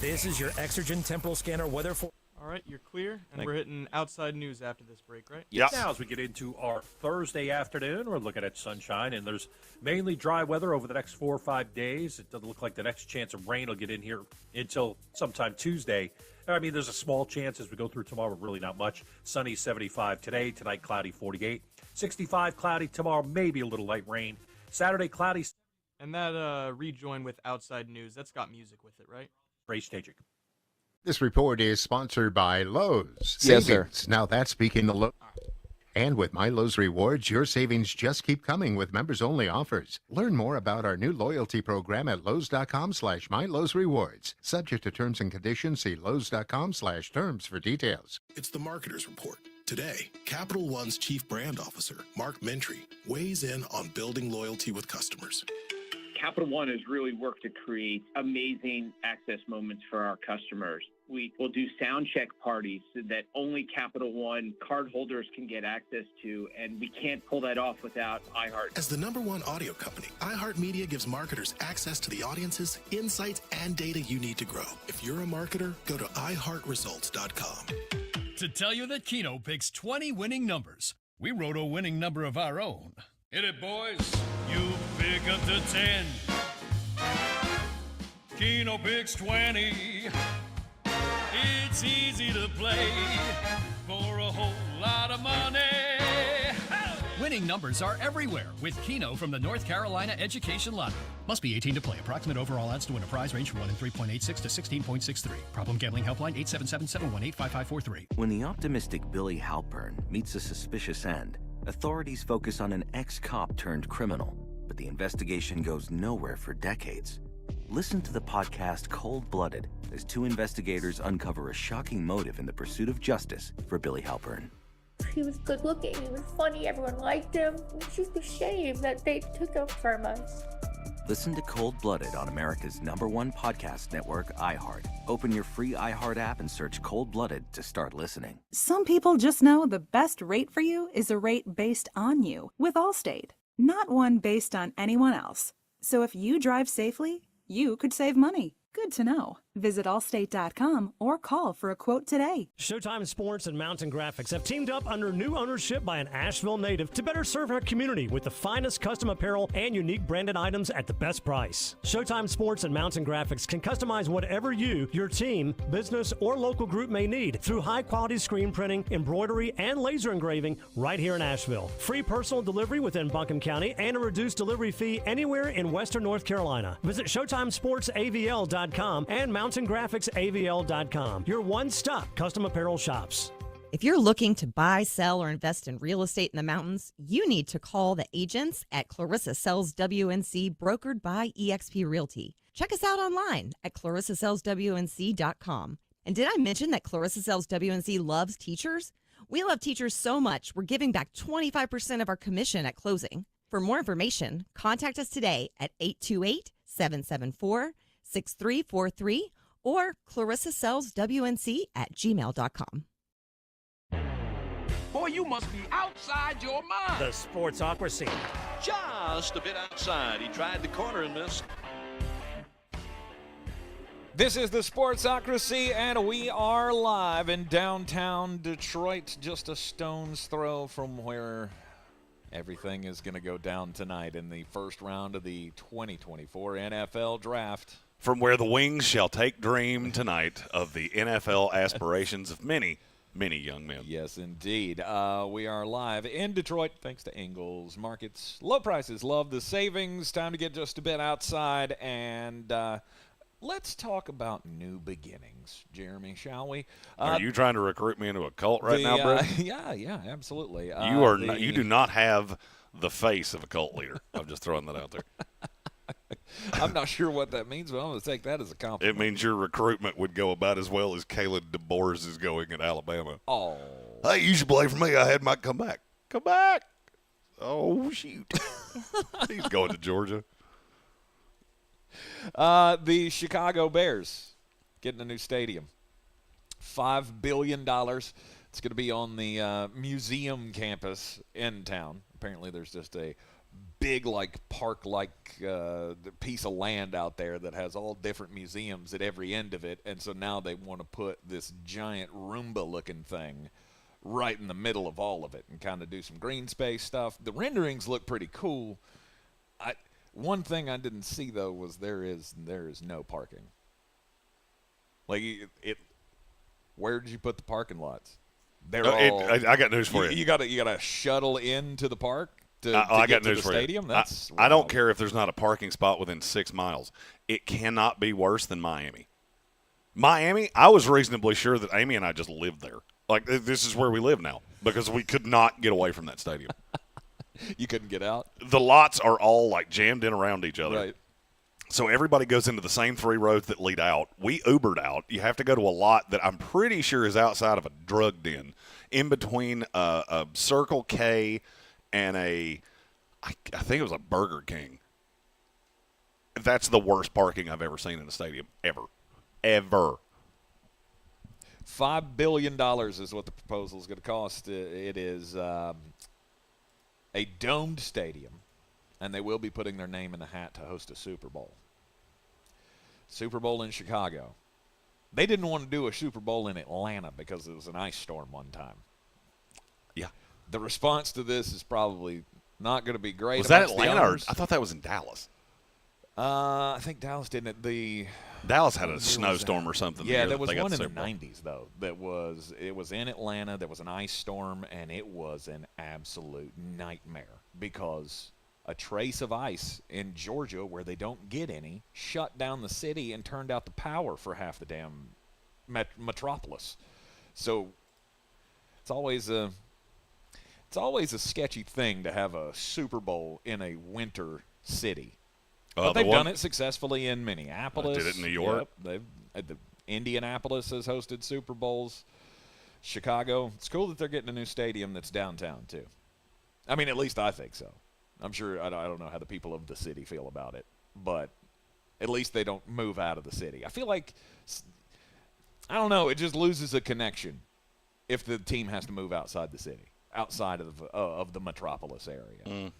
This is your Exergen Temporal Scanner weather for. All right, you're clear, and we're hitting outside news after this break, right? Yes. Now, as we get into our Thursday afternoon, we're looking at sunshine, and there's mainly dry weather over the next 4 or 5 days. It doesn't look like the next chance of rain will get in here until sometime Tuesday. I mean, there's a small chance as we go through tomorrow, really not much. Sunny, 75 today. Tonight, cloudy, 48. 65, cloudy. Tomorrow, maybe a little light rain. Saturday, cloudy. And that rejoin with outside news, that's got music with it, right? Ray Stajic. This report is sponsored by Lowe's. Yes, Savings. sir. Now that's speaking the Lowe's. And with My Lowe's Rewards, your savings just keep coming with members-only offers. Learn more about our new loyalty program at Lowes.com/MyLowe'sRewards. Subject to terms and conditions, see Lowes.com/terms for details. It's the Marketer's Report. Today, Capital One's Chief Brand Officer, Mark Mentry, weighs in on building loyalty with customers. Capital One has really worked to create amazing access moments for our customers. We will do sound check parties that only Capital One cardholders can get access to, and we can't pull that off without iHeart. As the #1 audio company, iHeartMedia gives marketers access to the audiences, insights, and data you need to grow. If you're a marketer, go to iHeartResults.com. To tell you that Keno picks 20 winning numbers, we wrote a winning number of our own. Hit it, boys. You pick up to 10. Keno picks 20. It's easy to play for a whole lot of money. Winning numbers are everywhere with Keno from the North Carolina Education Lottery. Must be 18 to play. Approximate overall odds to win a prize range from 1 in 3.86 to 16.63. Problem gambling helpline 877-718-5543. When the optimistic Billy Halpern meets a suspicious end, authorities focus on an ex-cop turned criminal, but the investigation goes nowhere for decades. Listen to the podcast Cold-Blooded as two investigators uncover a shocking motive in the pursuit of justice for Billy Halpern. He was good looking, he was funny, everyone liked him. It's just a shame that they took him from us. Listen to Cold-Blooded on America's #1 podcast network, iHeart. Open your free iHeart app and search Cold-Blooded to start listening. Some people just know the best rate for you is a rate based on you with Allstate, not one based on anyone else. So if you drive safely, you could save money. Good to know. Visit allstate.com or call for a quote today. Showtime Sports and Mountain Graphics have teamed up under new ownership by an Asheville native to better serve our community with the finest custom apparel and unique branded items at the best price. Showtime Sports and Mountain Graphics can customize whatever you, your team, business, or local group may need through high-quality screen printing, embroidery, and laser engraving right here in Asheville. Free personal delivery within Buncombe County and a reduced delivery fee anywhere in Western North Carolina. Visit ShowtimeSportsAVL.com and MountainGraphicsAVL.com, your one-stop custom apparel shops. If you're looking to buy, sell, or invest in real estate in the mountains, you need to call the agents at Clarissa Sells WNC, brokered by eXp Realty. Check us out online at ClarissaSellsWNC.com. And did I mention that Clarissa Sells WNC loves teachers? We love teachers so much, we're giving back 25% of our commission at closing. For more information, contact us today at 828-774-6343 or ClarissaSellsWNC@gmail.com. Boy, you must be outside your mind. The Sportsocracy. Just a bit outside. He tried the corner and missed. This is the Sportsocracy, and we are live in downtown Detroit, just a stone's throw from where everything is going to go down tonight in the first round of the 2024 NFL Draft. From where the Wings shall take dream tonight of the NFL aspirations of many, many young men. Yes, indeed. We are live in Detroit thanks to Ingles. Markets, low prices, love the savings. Time to get just a bit outside, and let's talk about new beginnings, Jeremy, shall we? Are you trying to recruit me into a cult right now, Brett? Yeah, absolutely. You do not have the face of a cult leader. I'm just throwing that out there. I'm not sure what that means, but I'm going to take that as a compliment. It means your recruitment would go about as well as Caleb DeBoers is going at Alabama. Oh. Hey, you should play for me. I had Mike come back. Come back. Oh, shoot. He's going to Georgia. The Chicago Bears getting a new stadium. $5 billion. It's going to be on the museum campus in town. Apparently there's just a big, park-like piece of land out there that has all different museums at every end of it. And so now they want to put this giant Roomba-looking thing right in the middle of all of it and kind of do some green space stuff. The renderings look pretty cool. One thing I didn't see, though, was there is no parking. Where did you put the parking lots? I got news for you. You got to shuttle into the park to I get got to news the for stadium. You. That's I don't care if there's not a parking spot within 6 miles. It cannot be worse than Miami. Miami, I was reasonably sure that Amy and I just lived there. This is where we live now because we could not get away from that stadium. You couldn't get out? The lots are all jammed in around each other. Right. So everybody goes into the same 3 roads that lead out. We Ubered out. You have to go to a lot that I'm pretty sure is outside of a drug den, in between a Circle K and I think it was a Burger King. That's the worst parking I've ever seen in a stadium, ever. Ever. $5 billion is what the proposal is going to cost. It is a domed stadium, and they will be putting their name in the hat to host a Super Bowl. Super Bowl in Chicago. They didn't want to do a Super Bowl in Atlanta because it was an ice storm one time. Yeah. The response to this is probably not going to be great. Was that Atlanta? Or I thought that was in Dallas. I think Dallas didn't. Dallas had a snowstorm or something. Yeah, there was one in the 90s, though. It was in Atlanta. There was an ice storm, and it was an absolute nightmare because a trace of ice in Georgia, where they don't get any, shut down the city and turned out the power for half the damn metropolis. So it's always a sketchy thing to have a Super Bowl in a winter city. But they've done it successfully in Minneapolis. Did it in New York. Yep, Indianapolis has hosted Super Bowls. Chicago. It's cool that they're getting a new stadium that's downtown, too. I mean, at least I think so. I'm sure I don't know how the people of the city feel about it, but at least they don't move out of the city. I feel like, I don't know, it just loses a connection if the team has to move outside the city, outside of the metropolis area.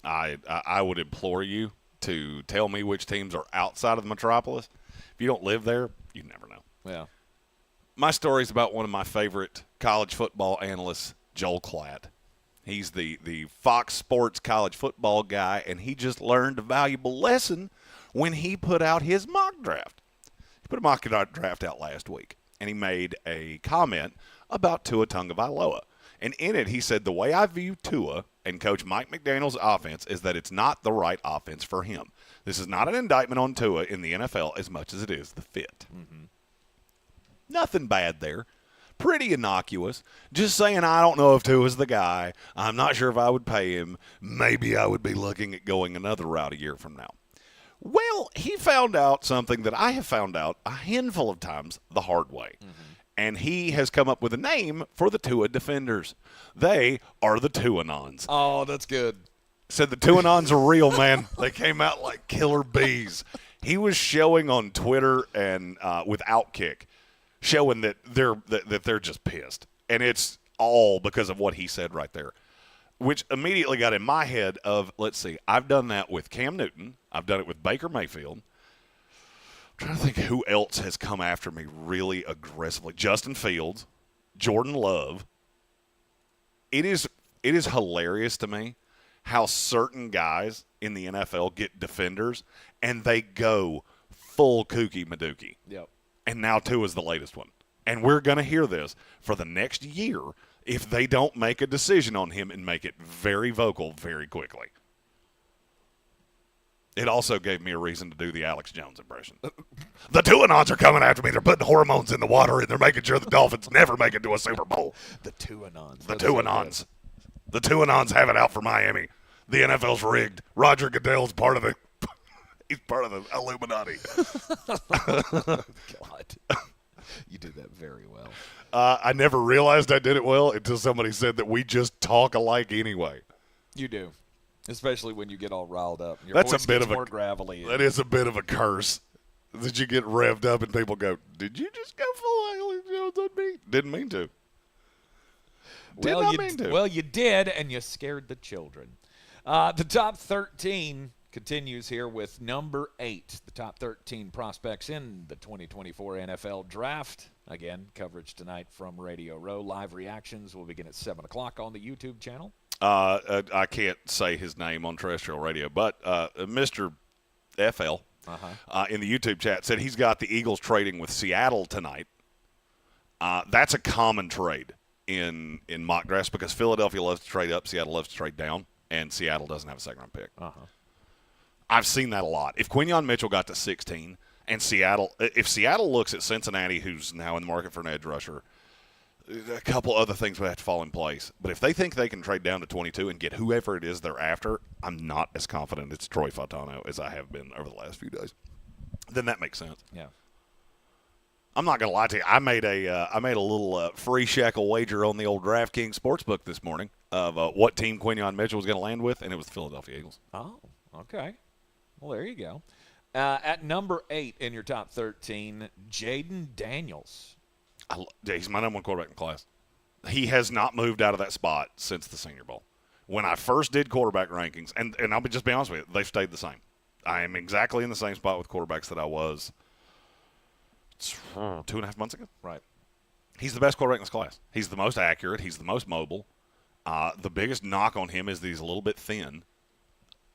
I would implore you to tell me which teams are outside of the metropolis. If you don't live there, You never know. Yeah. My story is about one of my favorite college football analysts, Joel Klatt. He's the Fox Sports college football guy, and he just learned a valuable lesson when he put out his mock draft. He put a mock draft out last week, and he made a comment about Tua Tagovailoa. And in it, he said, the way I view Tua and Coach Mike McDaniel's offense is that it's not the right offense for him. This is not an indictment on Tua in the NFL as much as it is the fit. Mm-hmm. Nothing bad there. Pretty innocuous. Just saying I don't know if Tua's the guy. I'm not sure if I would pay him. Maybe I would be looking at going another route a year from now. Well, he found out something that I have found out a handful of times the hard way. Mm-hmm. And he has come up with a name for the Tua defenders. They are the Tuanons. Oh, that's good. Said the Tuanons are real, man. They came out like killer bees. He was showing on Twitter and with Outkick, showing that they're just pissed. And it's all because of what he said right there, which immediately got in my head of, let's see, I've done that with Cam Newton. I've done it with Baker Mayfield. I'm trying to think who else has come after me really aggressively. Justin Fields, Jordan Love. It is hilarious to me how certain guys in the NFL get defenders and they go full kooky Madookie. Yep. And now Tua's the latest one. And we're going to hear this for the next year if they don't make a decision on him and make it very vocal very quickly. It also gave me a reason to do the Alex Jones impression. The Tuanons are coming after me. They're putting hormones in the water, and they're making sure the Dolphins never make it to a Super Bowl. The Tuanons. The Tuanons. The Tuanons have it out for Miami. The NFL's rigged. Roger Goodell's part of the he's part of the Illuminati. God. You do that very well. I never realized I did it well until somebody said that we just talk alike anyway. You do. Especially when you get all riled up. Your That's voice a bit gets of more a gravelly. That is a bit of a curse. That you get revved up and people go, "Did you just go full Alex Jones on me?" Didn't mean to. Well, you did, and you scared the children. The top 13 continues here with number 8. The top 13 prospects in the 2024 NFL Draft. Again, coverage tonight from Radio Row. Live reactions will begin at 7 o'clock on the YouTube channel. I can't say his name on terrestrial radio, but Mr. FL in the YouTube chat said he's got the Eagles trading with Seattle tonight. That's a common trade in mock drafts because Philadelphia loves to trade up, Seattle loves to trade down, and Seattle doesn't have a second-round pick. I've seen that a lot. If Quinyon Mitchell got to 16 and if Seattle looks at Cincinnati, who's now in the market for an edge rusher, a couple other things would have to fall in place. But if they think they can trade down to 22 and get whoever it is they're after, I'm not as confident it's Troy Fautano as I have been over the last few days. Then that makes sense. Yeah. I'm not going to lie to you. I made a little free shekel wager on the old DraftKings Sportsbook this morning of what team Quinyon Mitchell was going to land with, and it was the Philadelphia Eagles. Oh, okay. Well, there you go. At number 8 in your top 13, Jaden Daniels. He's my number one quarterback in class. He has not moved out of that spot since the Senior Bowl. When I first did quarterback rankings, and I'll just be honest with you, they've stayed the same. I am exactly in the same spot with quarterbacks that I was 2.5 months ago. Right. He's the best quarterback in this class. He's the most accurate. He's the most mobile. The biggest knock on him is that he's a little bit thin.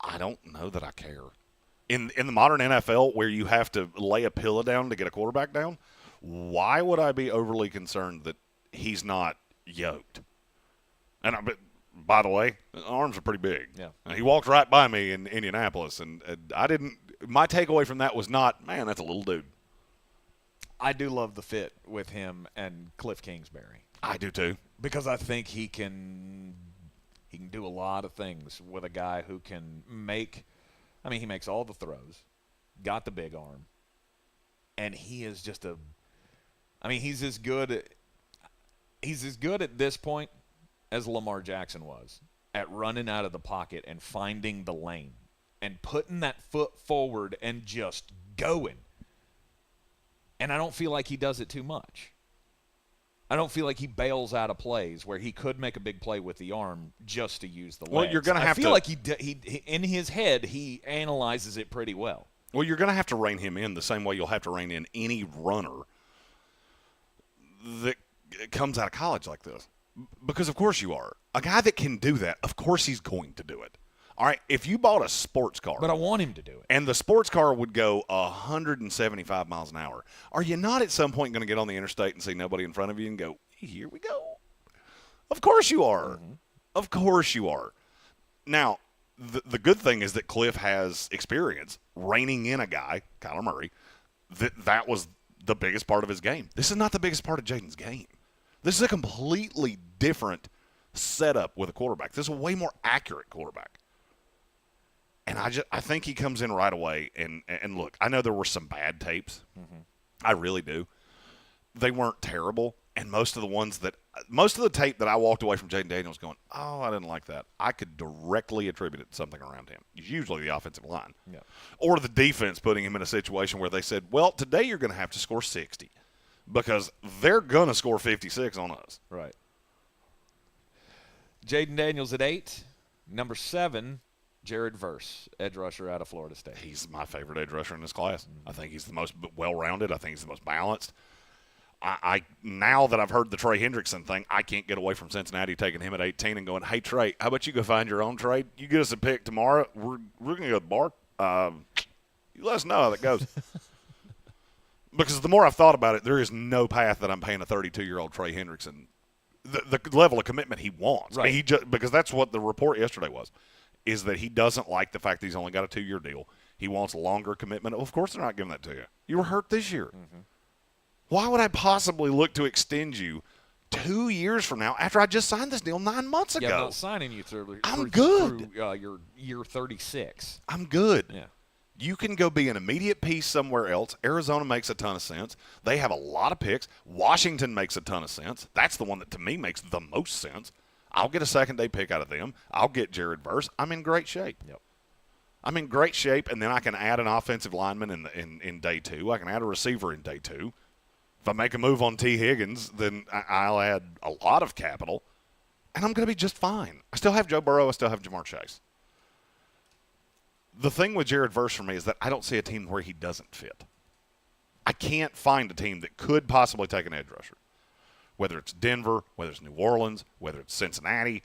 I don't know that I care. In the modern NFL, where you have to lay a pillow down to get a quarterback down, why would I be overly concerned that he's not yoked? And by the way, his arms are pretty big. Yeah. He walked right by me in Indianapolis, and I didn't. My takeaway from that was not, man, that's a little dude. I do love the fit with him and Cliff Kingsbury. I do too, because I think he can do a lot of things with a guy who can make. I mean, he makes all the throws, got the big arm, and he is just a. I mean, he's as good at this point as Lamar Jackson was at running out of the pocket and finding the lane and putting that foot forward and just going. And I don't feel like he does it too much. I don't feel like he bails out of plays where he could make a big play with the arm just to use the legs. Well, you're going to have to. I feel like he in his head, he analyzes it pretty well. Well, you're going to have to rein him in the same way you'll have to rein in any runner that comes out of college like this. Because, of course, you are. A guy that can do that, of course he's going to do it. All right, if you bought a sports car. But I want him to do it. And the sports car would go 175 miles an hour. Are you not at some point going to get on the interstate and see nobody in front of you and go, here we go? Of course you are. Mm-hmm. Of course you are. Now, the good thing is that Cliff has experience reining in a guy, Kyler Murray, that was the biggest part of his game. This is not the biggest part of Jaden's game. This is a completely different setup with a quarterback. This is a way more accurate quarterback. And I think he comes in right away. And look, I know there were some bad tapes. Mm-hmm. I really do. They weren't terrible. And most of the tape that I walked away from Jaden Daniels going, oh, I didn't like that, I could directly attribute it to something around him. Usually the offensive line. Yeah. Or the defense putting him in a situation where they said, well, today you're going to have to score 60 because they're going to score 56 on us. Right. Jaden Daniels at 8. Number 7, Jared Verse, edge rusher out of Florida State. He's my favorite edge rusher in this class. Mm-hmm. I think he's the most well-rounded. I think he's the most balanced. I now that I've heard the Trey Hendrickson thing, I can't get away from Cincinnati taking him at 18 and going, hey, Trey, how about you go find your own trade? You get us a pick tomorrow. We're going to go to the bar. You let us know how that goes. Because the more I've thought about it, there is no path that I'm paying a 32-year-old Trey Hendrickson the level of commitment he wants. Right. I mean, because that's what the report yesterday was, is that he doesn't like the fact that he's only got a 2-year deal. He wants a longer commitment. Of course they're not giving that to you. You were hurt this year. Mm-hmm. Why would I possibly look to extend you 2 years from now after I just signed this deal 9 months ago? Yeah, I'm not signing you through your year 36. I'm good. Yeah. You can go be an immediate piece somewhere else. Arizona makes a ton of sense. They have a lot of picks. Washington makes a ton of sense. That's the one that, to me, makes the most sense. I'll get a second-day pick out of them. I'll get Jared Verse. I'm in great shape. Yep. I'm in great shape, and then I can add an offensive lineman in day 2. I can add a receiver in day 2. If I make a move on T. Higgins, then I'll add a lot of capital, and I'm going to be just fine. I still have Joe Burrow. I still have Jamar Chase. The thing with Jared Verse for me is that I don't see a team where he doesn't fit. I can't find a team that could possibly take an edge rusher, whether it's Denver, whether it's New Orleans, whether it's Cincinnati,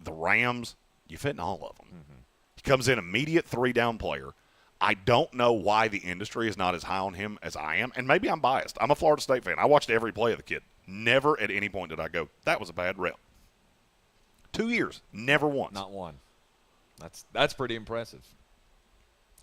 the Rams. You fit in all of them. Mm-hmm. He comes in immediate 3-down player. I don't know why the industry is not as high on him as I am, and maybe I'm biased. I'm a Florida State fan. I watched every play of the kid. Never at any point did I go, that was a bad rep. 2 years, never once. Not one. That's pretty impressive,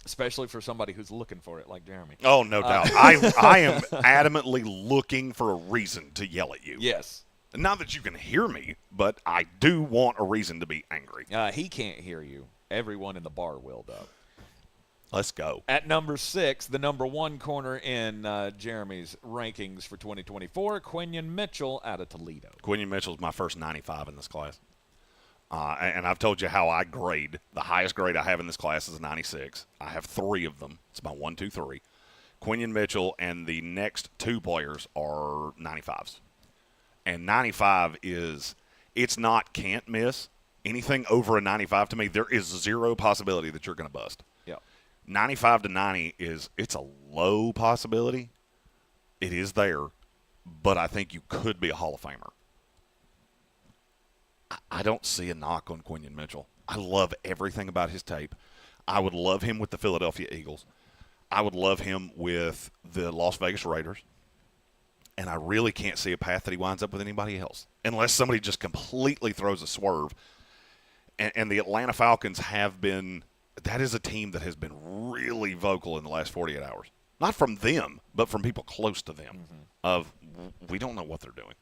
especially for somebody who's looking for it like Jeremy. Oh, no doubt. I am adamantly looking for a reason to yell at you. Yes. Not that you can hear me, but I do want a reason to be angry. He can't hear you. Everyone in the bar will, though. Let's go. At number 6, the number 1 corner in Jeremy's rankings for 2024, Quinion Mitchell out of Toledo. Quinion Mitchell is my first 95 in this class. And I've told you how I grade. The highest grade I have in this class is a 96. I have 3 of them. It's about 1, 2, 3. Quinion Mitchell and the next 2 players are 95s. And 95 is, it's not can't miss. Anything over a 95 to me, there is 0 possibility that you're going to bust. Yeah. 95 to 90 it's a low possibility. It is there, but I think you could be a Hall of Famer. I don't see a knock on Quinion Mitchell. I love everything about his tape. I would love him with the Philadelphia Eagles. I would love him with the Las Vegas Raiders. And I really can't see a path that he winds up with anybody else, unless somebody just completely throws a swerve. And the Atlanta Falcons have been – that is a team that has been really vocal in the last 48 hours. Not from them, but from people close to them of we don't know what they're doing.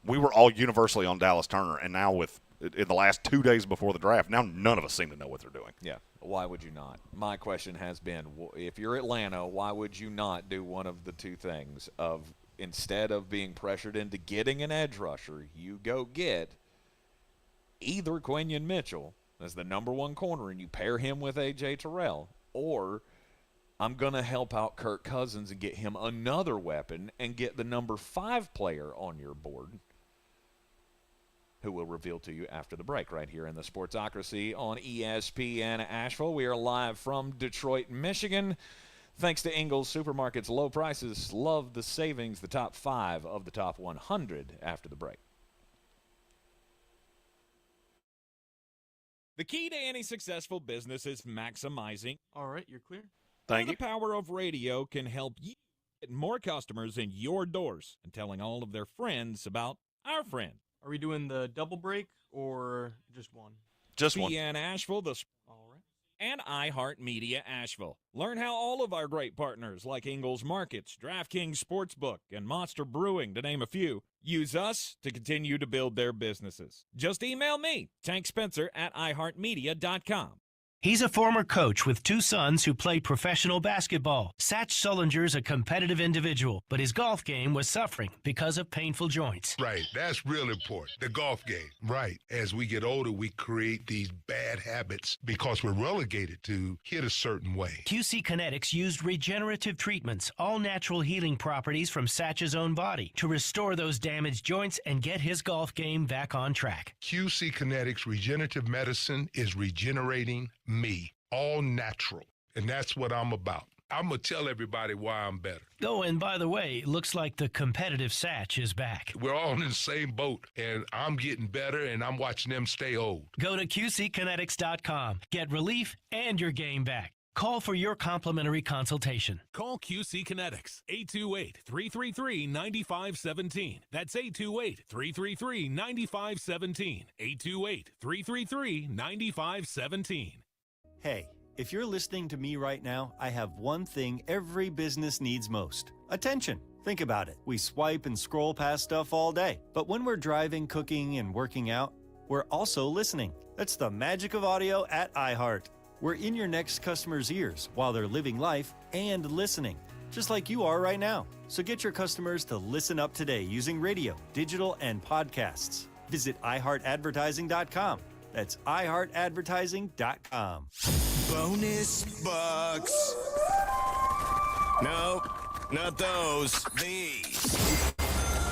We were all universally on Dallas Turner, and now in the last 2 days before the draft, now none of us seem to know what they're doing. Yeah, why would you not? My question has been, if you're Atlanta, why would you not do one of the 2 things of instead of being pressured into getting an edge rusher, you go get either Quinion Mitchell as the number 1 corner and you pair him with A.J. Terrell, or I'm going to help out Kirk Cousins and get him another weapon and get the number 5 player on your board, who we'll reveal to you after the break right here in the Sportsocracy on ESPN Asheville. We are live from Detroit, Michigan. Thanks to Ingles Supermarkets, low prices, love the savings, the top 5 of the top 100 after the break. The key to any successful business is maximizing. All right, you're clear. Thank you. The power of radio can help you get more customers in your doors and telling all of their friends about our friend. Are we doing the double break or just one? Just one. ESPN Asheville, All right. and iHeartMedia Asheville. Learn how all of our great partners like Ingles Markets, DraftKings Sportsbook, and Monster Brewing, to name a few, use us to continue to build their businesses. Just email me, Tank Spencer at iHeartMedia.com. He's a former coach with 2 sons who played professional basketball. Satch Sullinger's a competitive individual, but his golf game was suffering because of painful joints. Right, that's real important, the golf game. Right, as we get older, we create these bad habits because we're relegated to hit a certain way. QC Kinetics used regenerative treatments, all natural healing properties from Satch's own body, to restore those damaged joints and get his golf game back on track. QC Kinetics regenerative medicine is regenerating me, all natural, and that's what I'm about. I'm going to tell everybody why I'm better. Oh, and by the way, looks like the competitive Satch is back. We're all in the same boat, and I'm getting better, and I'm watching them stay old. Go to QCkinetics.com. Get relief and your game back. Call for your complimentary consultation. Call QC Kinetics, 828-333-9517. That's 828-333-9517. 828-333-9517. Hey, if you're listening to me right now, I have one thing every business needs most: attention. Think about it. We swipe and scroll past stuff all day. But when we're driving, cooking, and working out, we're also listening. That's the magic of audio at iHeart. We're in your next customer's ears while they're living life and listening, just like you are right now. So get your customers to listen up today using radio, digital, and podcasts. Visit iHeartAdvertising.com. That's iHeartAdvertising.com. Bonus bucks. No, not those. These.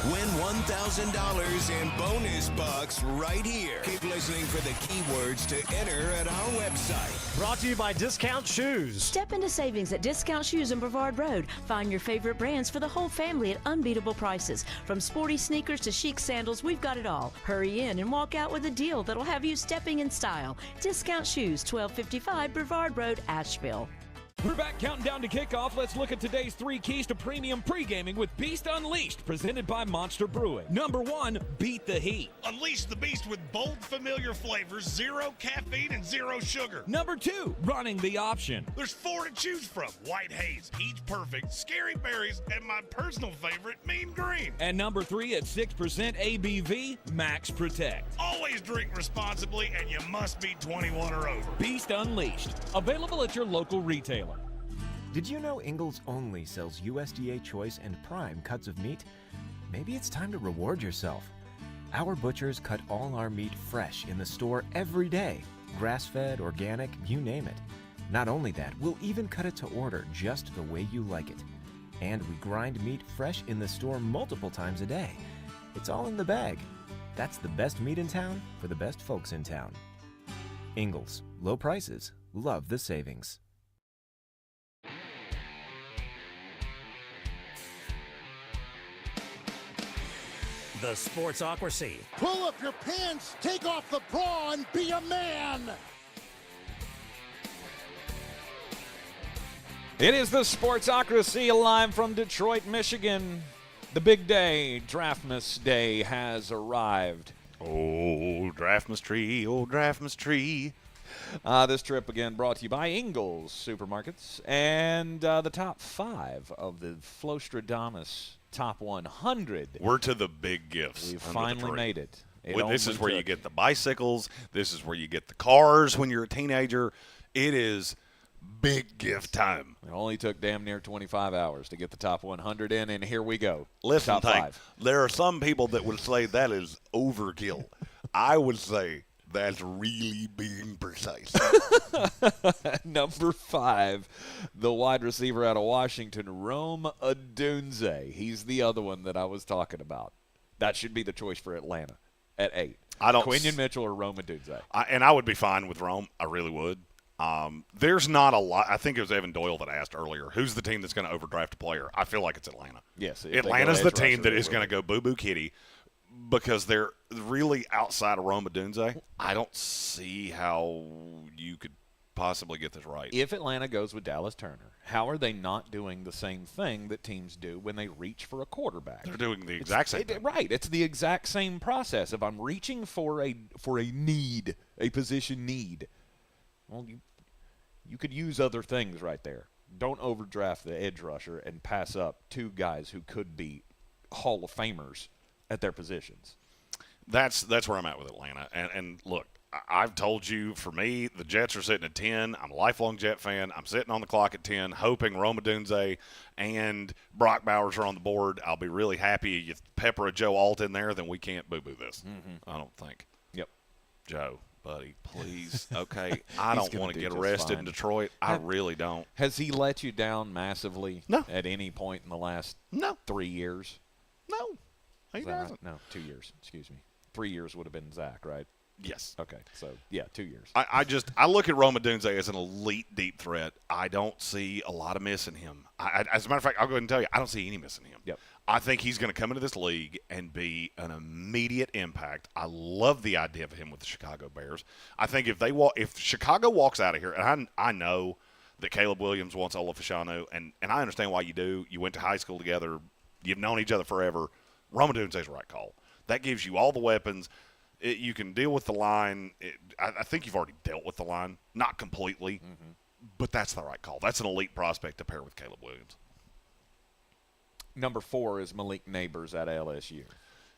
Win $1,000 in bonus bucks right here. Keep listening for the keywords to enter at our website. Brought to you by Discount Shoes. Step into savings at Discount Shoes in Brevard Road. Find your favorite brands for the whole family at unbeatable prices. From sporty sneakers to chic sandals, we've got it all. Hurry in and walk out with a deal that'll have you stepping in style. Discount Shoes, 1255 Brevard Road, Asheville. We're back counting down to kickoff. Let's look at today's 3 keys to premium pre-gaming with Beast Unleashed, presented by Monster Brewing. Number 1, beat the heat. Unleash the beast with bold, familiar flavors, 0 caffeine and 0 sugar. Number 2, running the option. There's 4 to choose from: White Haze, Peach Perfect, Scary Berries, and my personal favorite, Mean Green. And number 3, at 6% ABV, Max Protect. Always drink responsibly, and you must be 21 or over. Beast Unleashed, available at your local retailer. Did you know Ingles only sells USDA Choice and Prime cuts of meat? Maybe it's time to reward yourself. Our butchers cut all our meat fresh in the store every day. Grass-fed, organic, you name it. Not only that, we'll even cut it to order just the way you like it. And we grind meat fresh in the store multiple times a day. It's all in the bag. That's the best meat in town for the best folks in town. Ingles, low prices, love the savings. The Sportsocracy. Pull up your pants, take off the bra, and be a man! It is the Sportsocracy live from Detroit, Michigan. The big day, Draftmas Day, has arrived. Oh, Draftmas tree, oh, Draftmas tree. This trip, again, brought to you by Ingles Supermarkets and the top 5 of the Flostradamus Top 100. We're to the big gifts. We've finally made it. This is where you get the bicycles. This is where you get the cars when you're a teenager. It is big gift time. It only took damn near 25 hours to get the top 100 in, and here we go. Listen, top 5. There are some people that would say that is overkill. I would say that's really being precise. Number 5, the wide receiver out of Washington, Rome Odunze. He's the other one that I was talking about. That should be the choice for Atlanta. at 8. I don't. Quinion Mitchell or Rome Odunze. And I would be fine with Rome. I really would. There's not a lot. I think it was Evan Doyle that asked earlier, who's the team that's going to overdraft a player? I feel like it's Atlanta. Yes. Atlanta's the team that is going to go boo-boo kitty because they're really outside of Rome Odunze. I don't see how you could possibly get this right. If Atlanta goes with Dallas Turner, how are they not doing the same thing that teams do when they reach for a quarterback? They're doing the exact same thing. Right. It's the exact same process. If I'm reaching for a need, a position need, well, you could use other things right there. Don't overdraft the edge rusher and pass up 2 guys who could be Hall of Famers at their positions. That's where I'm at with Atlanta. And look, I've told you, for me, the Jets are sitting at 10. I'm a lifelong Jet fan. I'm sitting on the clock at 10, hoping Rome Odunze and Brock Bowers are on the board. I'll be really happy. You pepper a Joe Alt in there, then we can't boo-boo this. I don't think. Yep. Joe, buddy, please. Okay, I don't want to get arrested in Detroit. I really don't. Has he let you down massively at any point in the last 3 years? No. He doesn't. Right? No, 2 years. Excuse me. 3 years would have been Zach, right? Yes. Okay, so, 2 years. I look at Rome Odunze as an elite deep threat. I don't see a lot of missing him. As a matter of fact, I'll go ahead and tell you, I don't see any missing him. Yep. I think he's going to come into this league and be an immediate impact. I love the idea of him with the Chicago Bears. I think if Chicago walks out of here, and I know that Caleb Williams wants Ola Fashanu, and I understand why you do. You went to high school together. You've known each other forever. Rome Odunze is the right call. That gives you all the weapons. You can deal with the line. I think you've already dealt with the line. Not completely, but that's the right call. That's an elite prospect to pair with Caleb Williams. Number 4 is Malik Neighbors at LSU.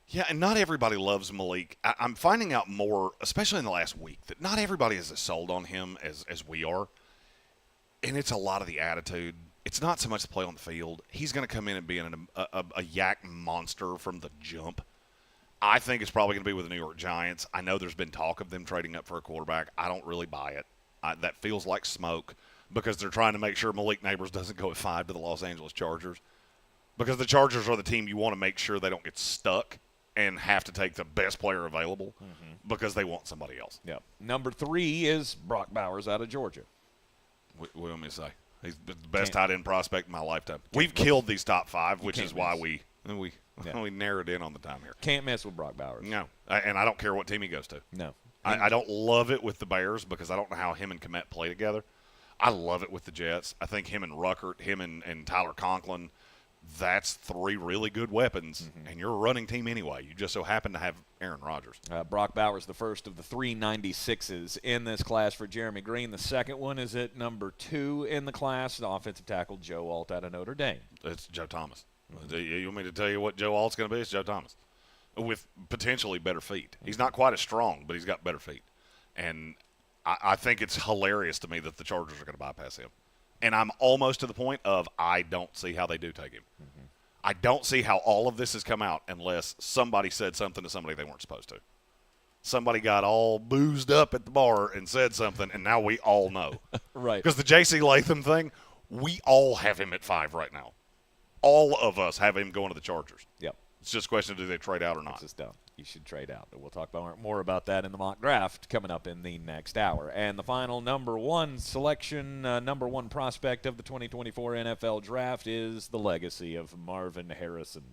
Yeah, and not everybody loves Malik. I'm finding out more, especially in the last week, that not everybody is as sold on him as we are. And it's a lot of the attitude. It's not so much the play on the field. He's going to come in and be a yak monster from the jump. I think it's probably going to be with the New York Giants. I know there's been talk of them trading up for a quarterback. I don't really buy it. That feels like smoke because they're trying to make sure Malik Neighbors doesn't go at 5 to the Los Angeles Chargers. Because the Chargers are the team you want to make sure they don't get stuck and have to take the best player available because they want somebody else. Yep. Number 3 is Brock Bowers out of Georgia. What do you want me to say? He's the best tight end prospect in my lifetime. We've killed these top 5, which is why we narrowed in on the time here. Can't mess with Brock Bowers. No, and I don't care what team he goes to. No. I don't love it with the Bears because I don't know how him and Kmet play together. I love it with the Jets. I think him and Ruckert, him and Tyler Conklin, that's 3 really good weapons, and you're a running team anyway. You just so happen to have Aaron Rodgers. Brock Bowers, the first of the 3 96s in this class for Jeremy Greene. The second one is at number 2 in the class, the offensive tackle Joe Alt out of Notre Dame. It's Joe Thomas. You want me to tell you what Joe Alt's going to be? It's Joe Thomas with potentially better feet. He's not quite as strong, but he's got better feet. And I think it's hilarious to me that the Chargers are going to bypass him. And I'm almost to the point of I don't see how they do take him. I don't see how all of this has come out unless somebody said something to somebody they weren't supposed to. Somebody got all boozed up at the bar and said something, and now we all know. Right. Because the J.C. Latham thing, we all have him at 5 right now. All of us have him going to the Chargers. Yep. It's just a question of do they trade out or not. It's just dumb. You should trade out. We'll talk more about that in the mock draft coming up in the next hour. And the final number 1 selection, number 1 prospect of the 2024 NFL Draft is the legacy of Marvin Harrison.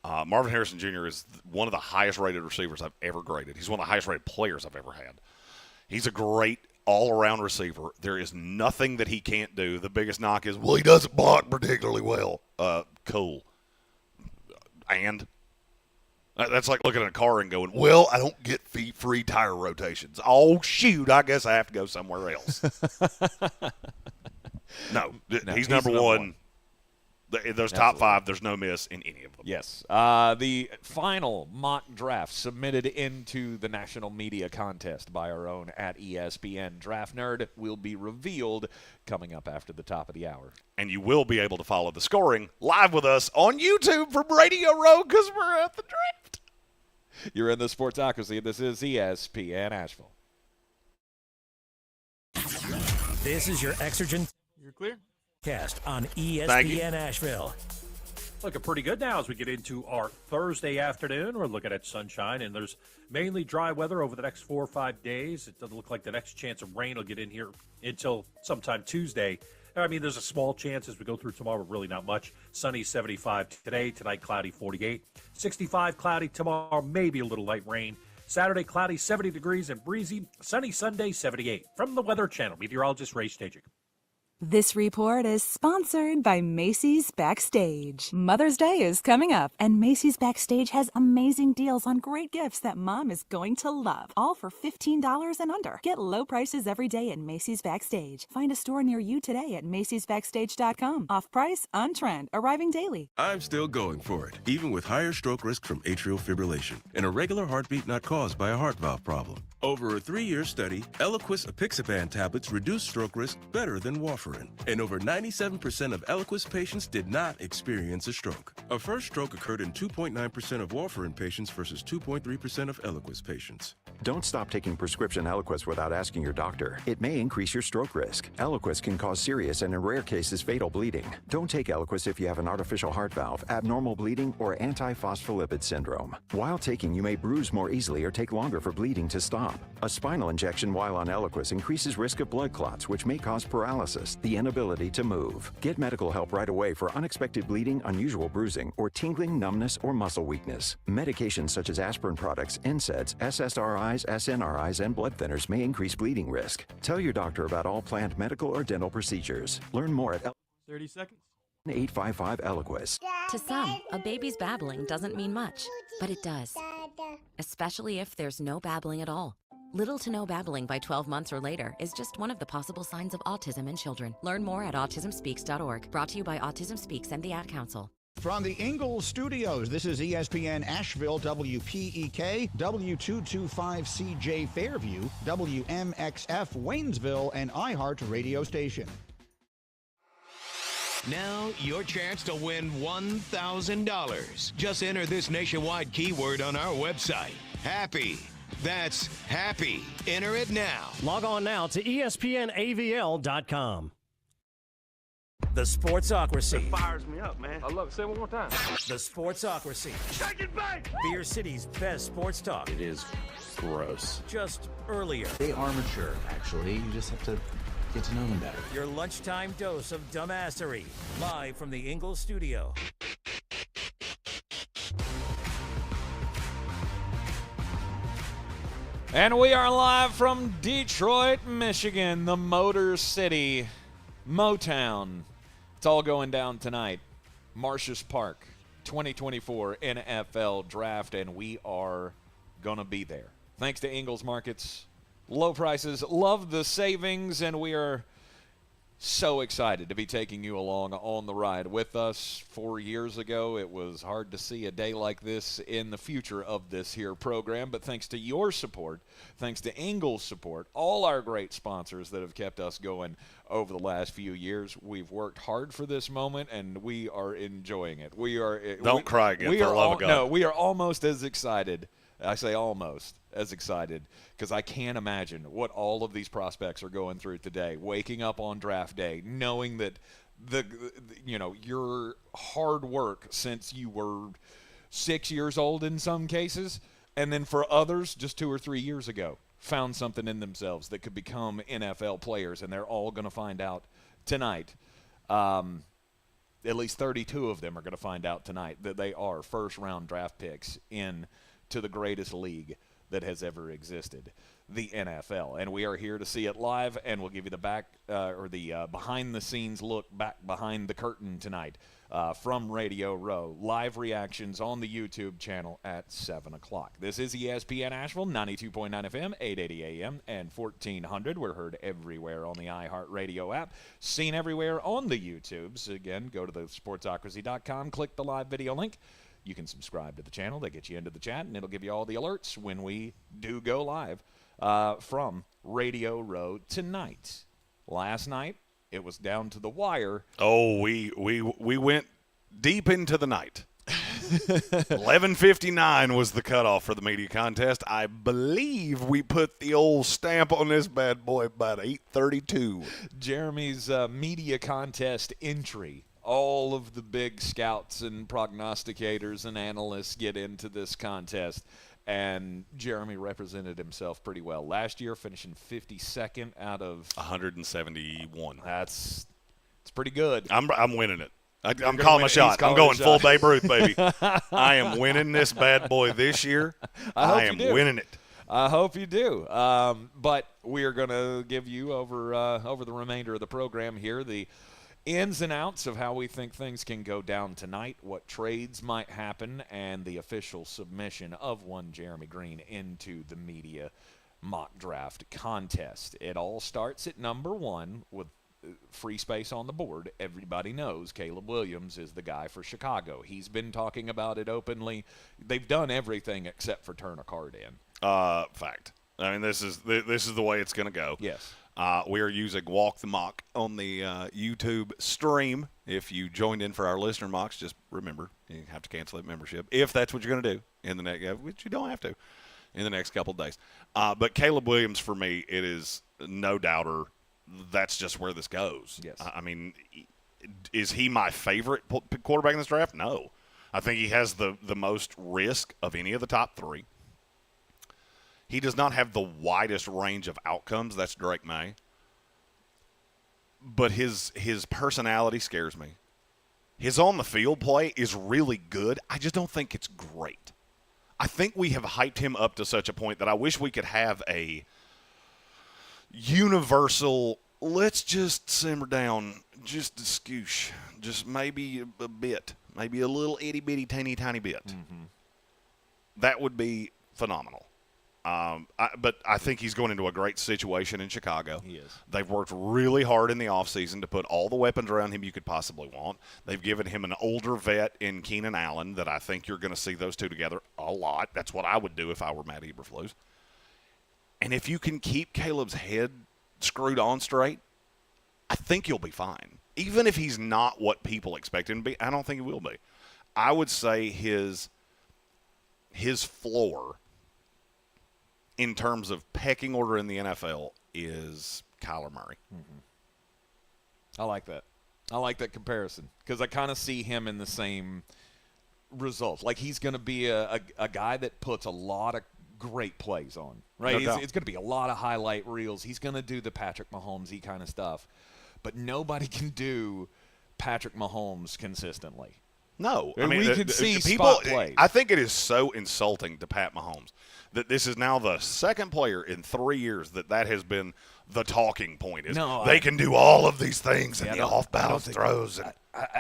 Marvin Harrison Jr. is one of the highest-rated receivers I've ever graded. He's one of the highest-rated players I've ever had. He's a great all-around receiver. There is nothing that he can't do. The biggest knock is, well, he doesn't block particularly well. Cool. And that's like looking at a car and going, well, I don't get free tire rotations. Oh, shoot, I guess I have to go somewhere else. No, he's number 1. Those top 5, there's no miss in any of them. Yes. The final mock draft submitted into the national media contest by our own at ESPN Draft Nerd will be revealed coming up after the top of the hour. And you will be able to follow the scoring live with us on YouTube from Radio Row because we're at the draft. You're in the Sportsocracy. This is ESPN Asheville. This is your Exergen. You're clear. Cast on ESPN Asheville. Looking pretty good now as we get into our Thursday afternoon. We're looking at sunshine, and there's mainly dry weather over the next 4 or 5 days. It doesn't look like the next chance of rain will get in here until sometime Tuesday. I mean, there's a small chance as we go through tomorrow, but really not much. Sunny, 75 today. Tonight, cloudy, 48. 65, cloudy. Tomorrow, maybe a little light rain. Saturday, cloudy, 70 degrees and breezy. Sunny Sunday, 78. From the Weather Channel, meteorologist Ray Stajic. This report is sponsored by Macy's Backstage. Mother's Day is coming up, and Macy's Backstage has amazing deals on great gifts that Mom is going to love, all for $15 and under. Get low prices every day at Macy's Backstage. Find a store near you today at macy'sbackstage.com. Off price, on trend, arriving daily. I'm still going for it, even with higher stroke risk from atrial fibrillation, an irregular heartbeat not caused by a heart valve problem. Over a 3-year study, Eliquis apixaban tablets reduced stroke risk better than warfarin, and over 97% of Eliquis patients did not experience a stroke. A first stroke occurred in 2.9% of warfarin patients versus 2.3% of Eliquis patients. Don't stop taking prescription Eliquis without asking your doctor. It may increase your stroke risk. Eliquis can cause serious and in rare cases fatal bleeding. Don't take Eliquis if you have an artificial heart valve, abnormal bleeding, or antiphospholipid syndrome. While taking, you may bruise more easily or take longer for bleeding to stop. A spinal injection while on Eliquis increases risk of blood clots, which may cause paralysis, the inability to move. Get medical help right away for unexpected bleeding, unusual bruising, or tingling, numbness, or muscle weakness. Medications such as aspirin products, NSAIDs, SSRIs, SNRIs, and blood thinners may increase bleeding risk. Tell your doctor about all planned medical or dental procedures. Learn more at 30 seconds. 855 Eliquis. To some, a baby's babbling doesn't mean much, but it does. Especially if there's no babbling at all. Little to no babbling by 12 months or later is just one of the possible signs of autism in children. Learn more at autismspeaks.org. Brought to you by Autism Speaks and the Ad Council. From the Ingles studios, this is ESPN Asheville, WPEK, W225CJ Fairview, WMXF Waynesville, and iHeart radio station. Now, your chance to win $1,000. Just enter this nationwide keyword on our website. Happy. That's happy. Enter it now. Log on now to ESPNAVL.com. The Sportsocracy. It fires me up, man. I love it. Say it one more time. The Sportsocracy. Shake it back! Beer City's best sports talk. It is gross. Just earlier. They are mature, actually. You just have to get to know them better. Your lunchtime dose of dumbassery. Live from the Ingles studio. And we are live from Detroit, Michigan, the Motor City, Motown. It's all going down tonight. Marcius Park, 2024 NFL Draft, and we are going to be there. Thanks to Ingles Markets. Low prices, love the savings, and we are so excited to be taking you along on the ride with us. 4 years ago, it was hard to see a day like this in the future of this here program, but thanks to your support, thanks to Ingles' support, all our great sponsors that have kept us going over the last few years, we've worked hard for this moment, and we are enjoying it. Don't cry again, for the love of God. No, we are almost as excited. I say almost as excited because I can't imagine what all of these prospects are going through today, waking up on draft day, knowing that your hard work since you were 6 years old in some cases, and then for others just 2 or 3 years ago, found something in themselves that could become NFL players, and they're all going to find out tonight. At least 32 of them are going to find out tonight that they are first-round draft picks to the greatest league that has ever existed, the NFL. And we are here to see it live, and we'll give you the behind-the-scenes look back behind the curtain tonight from Radio Row. Live reactions on the YouTube channel at 7 o'clock. This is ESPN Asheville, 92.9 FM, 880 AM, and 1400. We're heard everywhere on the iHeartRadio app, seen everywhere on the YouTubes. Again, go to the sportsocracy.com, click the live video link. You can subscribe to the channel. They get you into the chat, and it'll give you all the alerts when we do go live from Radio Row tonight. Last night, it was down to the wire. Oh, we went deep into the night. 11:59 was the cutoff for the media contest. I believe we put the old stamp on this bad boy about 8:32. Jeremy's media contest entry all of the big scouts and prognosticators and analysts get into this contest, and Jeremy represented himself pretty well. Last year, finishing 52nd out of 171. It's pretty good. I'm winning it. I'm calling my shot. I'm going full Babe Ruth, baby. I am winning this bad boy this year. I am winning it. I hope you do. But we are going to give you over the remainder of the program here the ins and outs of how we think things can go down tonight, what trades might happen, and the official submission of one Jeremy Greene into the media mock draft contest. It all starts at number 1 with free space on the board. Everybody knows Caleb Williams is the guy for Chicago. He's been talking about it openly. They've done everything except for turn a card in. Fact. I mean, this is the way it's going to go. Yes. We are using Walk the Mock on the YouTube stream. If you joined in for our listener mocks, just remember you have to cancel that membership if that's what you're going to do in the next, which you don't have to in the next couple of days. But Caleb Williams, for me, it is no doubter. That's just where this goes. Yes. I mean, is he my favorite quarterback in this draft? No. I think he has the most risk of any of the top 3. He does not have the widest range of outcomes. That's Drake May. But his personality scares me. His on-the-field play is really good. I just don't think it's great. I think we have hyped him up to such a point that I wish we could have a universal, let's just simmer down just a scoosh, just maybe a bit, maybe a little itty-bitty, tiny bit. Mm-hmm. That would be phenomenal. But I think he's going into a great situation in Chicago. He is. They've worked really hard in the offseason to put all the weapons around him you could possibly want. They've given him an older vet in Keenan Allen that I think you're going to see those two together a lot. That's what I would do if I were Matt Eberflus. And if you can keep Caleb's head screwed on straight, I think you'll be fine. Even if he's not what people expect him to be, I don't think he will be. I would say his floor in terms of pecking order in the NFL is Kyler Murray. Mm-hmm. I like that. I like that comparison because I kind of see him in the same result. Like he's going to be a guy that puts a lot of great plays on, right? No It's going to be a lot of highlight reels. He's going to do the Patrick Mahomes-y kind of stuff. But nobody can do Patrick Mahomes consistently. No. I mean, we can see people, spot plays. I think it is so insulting to Pat Mahomes that this is now the second player in 3 years that has been the talking point. They can do all of these things and the off-balance throws.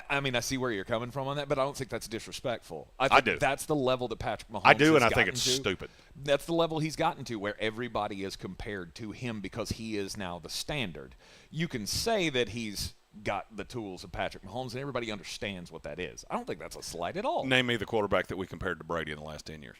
I mean, I see where you're coming from on that, but I don't think that's disrespectful. I do. That's the level that Patrick Mahomes I do, and has I think it's gotten to. stupid. That's the level he's gotten to where everybody is compared to him because he is now the standard. You can say that he's got the tools of Patrick Mahomes, and everybody understands what that is. I don't think that's a slight at all. Name me the quarterback that we compared to Brady in the last 10 years.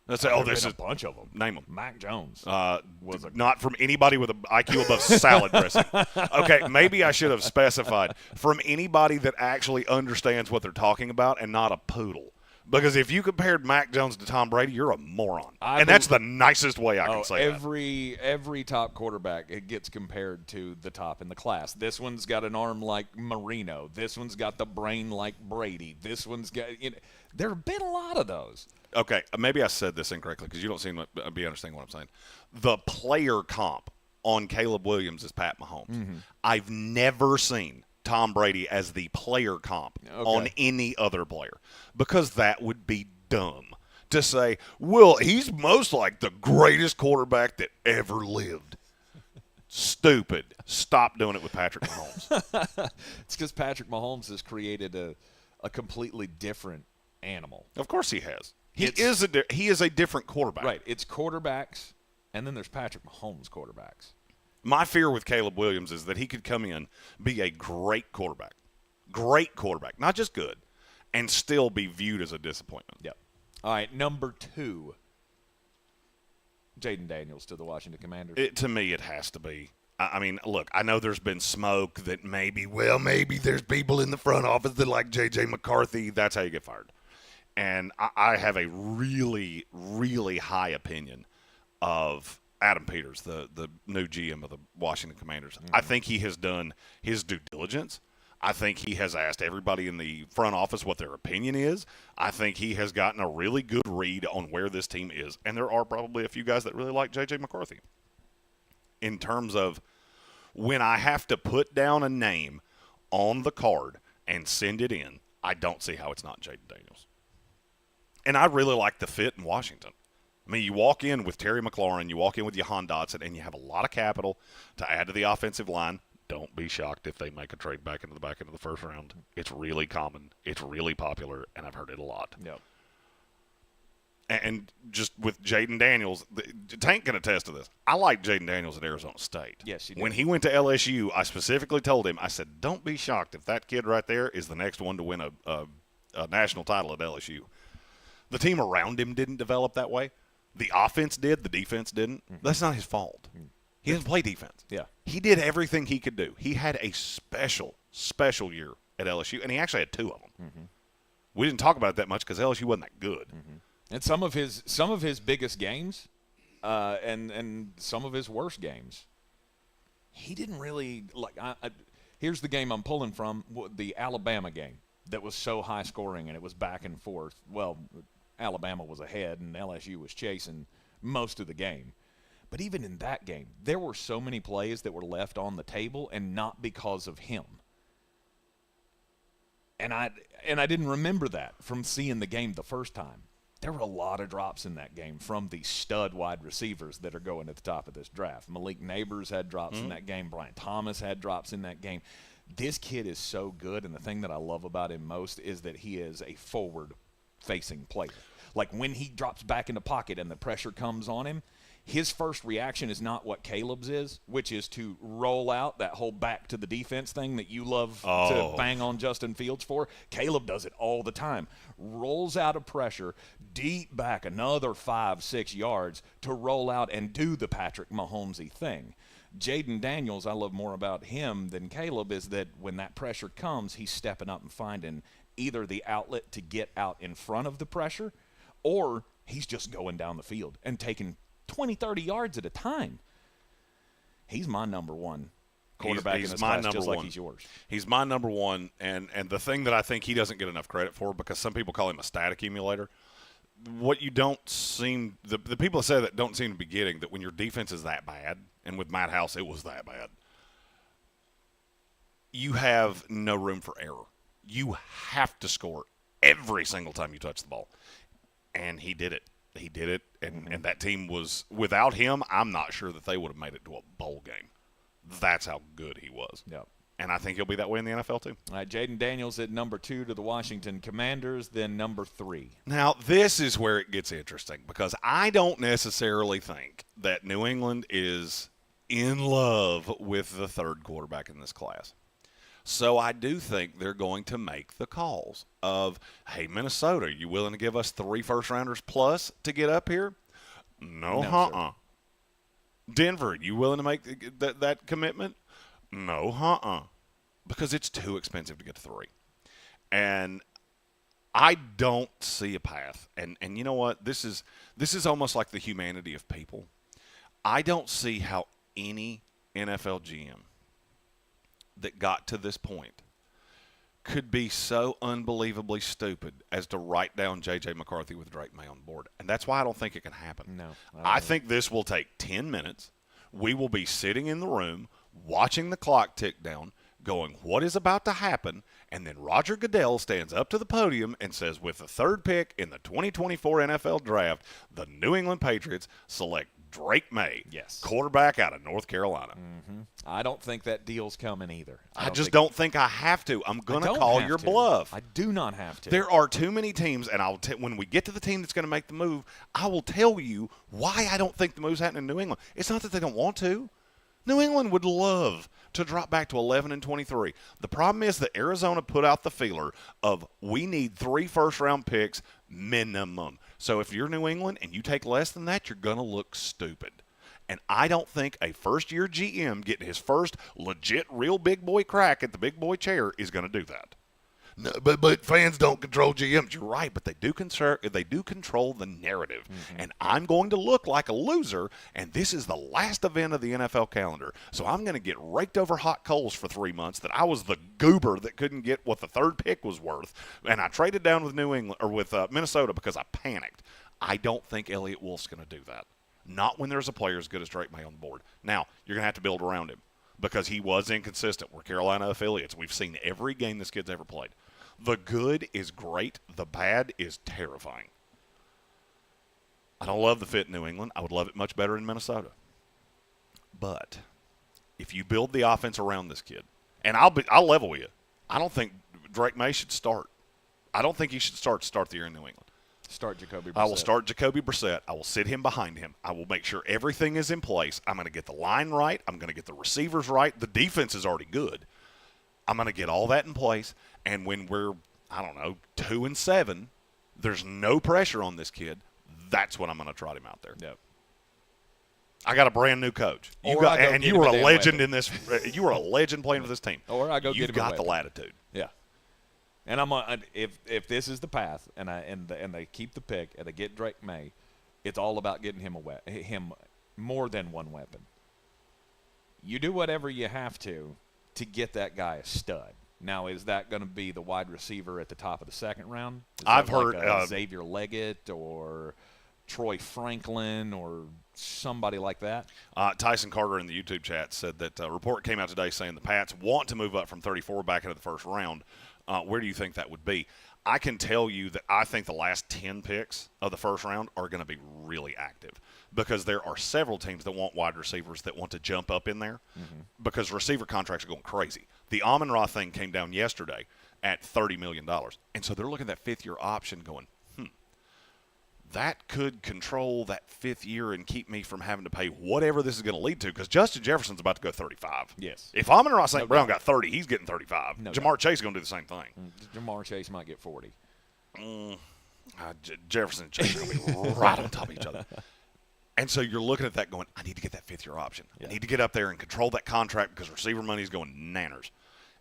Let's say, There's been a bunch of them. Name them. Mac Jones. Not from anybody with an IQ above salad dressing. Okay, maybe I should have specified. From anybody that actually understands what they're talking about and not a poodle. Because if you compared Mac Jones to Tom Brady, you're a moron. And that's the nicest way I can say that. Every top quarterback it gets compared to the top in the class. This one's got an arm like Marino. This one's got the brain like Brady. This one's got there have been a lot of those. Okay, maybe I said this incorrectly because you don't seem to be understanding what I'm saying. The player comp on Caleb Williams is Pat Mahomes. Mm-hmm. I've never seen Tom Brady as the player comp on any other player because that would be dumb to say, well, he's most like the greatest quarterback that ever lived. Stupid. Stop doing it with Patrick Mahomes. It's because Patrick Mahomes has created a completely different animal. Of course he has. He is a different quarterback. Right. It's quarterbacks, and then there's Patrick Mahomes quarterbacks. My fear with Caleb Williams is that he could come in, be a great quarterback, not just good, and still be viewed as a disappointment. Yep. All right, number 2, Jaden Daniels to the Washington Commanders. To me, it has to be. I mean, look, I know there's been smoke that maybe there's people in the front office that like J.J. McCarthy. That's how you get fired. And I have a really, really high opinion of Adam Peters, the new GM of the Washington Commanders. Mm-hmm. I think he has done his due diligence. I think he has asked everybody in the front office what their opinion is. I think he has gotten a really good read on where this team is. And there are probably a few guys that really like J.J. McCarthy. In terms of when I have to put down a name on the card and send it in, I don't see how it's not Jaden Daniels. And I really like the fit in Washington. I mean, you walk in with Terry McLaurin, you walk in with Jahan Dotson, and you have a lot of capital to add to the offensive line. Don't be shocked if they make a trade back into the back end of the first round. It's really common. It's really popular, and I've heard it a lot. Yep. And just with Jaden Daniels, Tank can attest to this. I like Jaden Daniels at Arizona State. Yes, you do. When he went to LSU, I specifically told him, I said, don't be shocked if that kid right there is the next one to win a national title at LSU. The team around him didn't develop that way. The offense did. The defense didn't. Mm-hmm. That's not his fault. Mm-hmm. He doesn't play defense. Yeah. He did everything he could do. He had a special year at LSU, and he actually had two of them. Mm-hmm. We didn't talk about it that much because LSU wasn't that good. Mm-hmm. And some of his biggest games, and some of his worst games, he didn't really like. Here's the game I'm pulling from: the Alabama game that was so high scoring and it was back and forth. Well, Alabama was ahead and LSU was chasing most of the game. But even in that game, there were so many plays that were left on the table, and not because of him. And I didn't remember that from seeing the game the first time. There were a lot of drops in that game from the stud wide receivers that are going at the top of this draft. Malik Neighbors had drops in that game. Brian Thomas had drops in that game. This kid is so good, and the thing that I love about him most is that he is a forward-facing player. Like when he drops back in the pocket and the pressure comes on him, his first reaction is not what Caleb's is, which is to roll out that whole back to the defense thing that you love to bang on Justin Fields for. Caleb does it all the time. Rolls out of pressure, deep back another 5-6 yards to roll out and do the Patrick Mahomesy thing. Jaden Daniels, I love more about him than Caleb is that when that pressure comes, he's stepping up and finding either the outlet to get out in front of the pressure, or he's just going down the field and taking 20, 30 yards at a time. He's my number one quarterback in this class, just like he's yours. He's my number one, and the thing that I think he doesn't get enough credit for, because some people call him a stat accumulator, what you don't seem – the people that say that don't seem to be getting that when your defense is that bad, and with Matt House it was that bad, you have no room for error. You have to score every single time you touch the ball. And he did it. He did it, and that team was – without him, I'm not sure that they would have made it to a bowl game. That's how good he was. Yep. And I think he'll be that way in the NFL too. All right, Jaden Daniels at number 2 to the Washington Commanders, then number 3. Now, this is where it gets interesting, because I don't necessarily think that New England is in love with the third quarterback in this class. So I do think they're going to make the calls of, hey, Minnesota, are you willing to give us 3 first-rounders plus to get up here? No. Denver, you willing to make that commitment? No, because it's too expensive to get to 3. And I don't see a path. And you know what? This is almost like the humanity of people. I don't see how any NFL GM that got to this point could be so unbelievably stupid as to write down J.J. McCarthy with Drake May on board. And that's why I don't think it can happen. No. I think this will take 10 minutes. We will be sitting in the room watching the clock tick down, going, what is about to happen? And then Roger Goodell stands up to the podium and says, with the 3rd pick in the 2024 NFL Draft, the New England Patriots select Drake May, quarterback out of North Carolina. Mm-hmm. I don't think that deal's coming either. I just don't think I have to. I'm going to call your bluff. I do not have to. There are too many teams, and when we get to the team that's going to make the move, I will tell you why I don't think the move's happening in New England. It's not that they don't want to. New England would love to drop back to 11-23. The problem is that Arizona put out the feeler of we need 3 first-round picks minimum. So if you're New England and you take less than that, you're going to look stupid. And I don't think a first-year GM getting his first legit real big boy crack at the big boy chair is going to do that. No, but fans don't control GMs. You're right, but they do control the narrative. And I'm going to look like a loser, and this is the last event of the NFL calendar. So I'm going to get raked over hot coals for 3 months that I was the goober that couldn't get what the third pick was worth, and I traded down with Minnesota because I panicked. I don't think Elliott Wolf's going to do that. Not when there's a player as good as Drake May on the board. Now, you're going to have to build around him because he was inconsistent. We're Carolina affiliates. We've seen every game this kid's ever played. The good is great. The bad is terrifying. I don't love the fit in New England. I would love it much better in Minnesota. But if you build the offense around this kid, and I'll level with you, I don't think Drake May should start. I don't think he should start the year in New England. Start Jacoby Brissett. I will start Jacoby Brissett. I will sit him behind him. I will make sure everything is in place. I'm going to get the line right. I'm going to get the receivers right. The defense is already good. I'm going to get all that in place. And when we're, 2-7, there's no pressure on this kid. That's when I'm going to trot him out there. Yep. I got a brand new coach. You were a legend in this. You were a legend playing for this team. Or I go get him. You've got the latitude. Yeah. And if this is the path, and they keep the pick and they get Drake May, it's all about getting him more than one weapon. You do whatever you have to get that guy a stud. Now, is that going to be the wide receiver at the top of the second round? I've heard Xavier Leggett or Troy Franklin or somebody like that. Tyson Carter in the YouTube chat said that a report came out today saying the Pats want to move up from 34 back into the first round. Where do you think that would be? I can tell you that I think the last 10 picks of the first round are going to be really active because there are several teams that want wide receivers that want to jump up in there because receiver contracts are going crazy. The Amon-Ra thing came down yesterday at $30 million. And so they're looking at that fifth-year option going, that could control that fifth year and keep me from having to pay whatever this is going to lead to because Justin Jefferson's about to go 35. Yes. If Amon-Ra St. Brown got 30, he's getting 35. Jamar Chase is going to do the same thing. Jamar Chase might get 40. Jefferson and Chase are going to be right on top of each other. And so you're looking at that going, I need to get that fifth-year option. Yeah. I need to get up there and control that contract because receiver money is going nanners.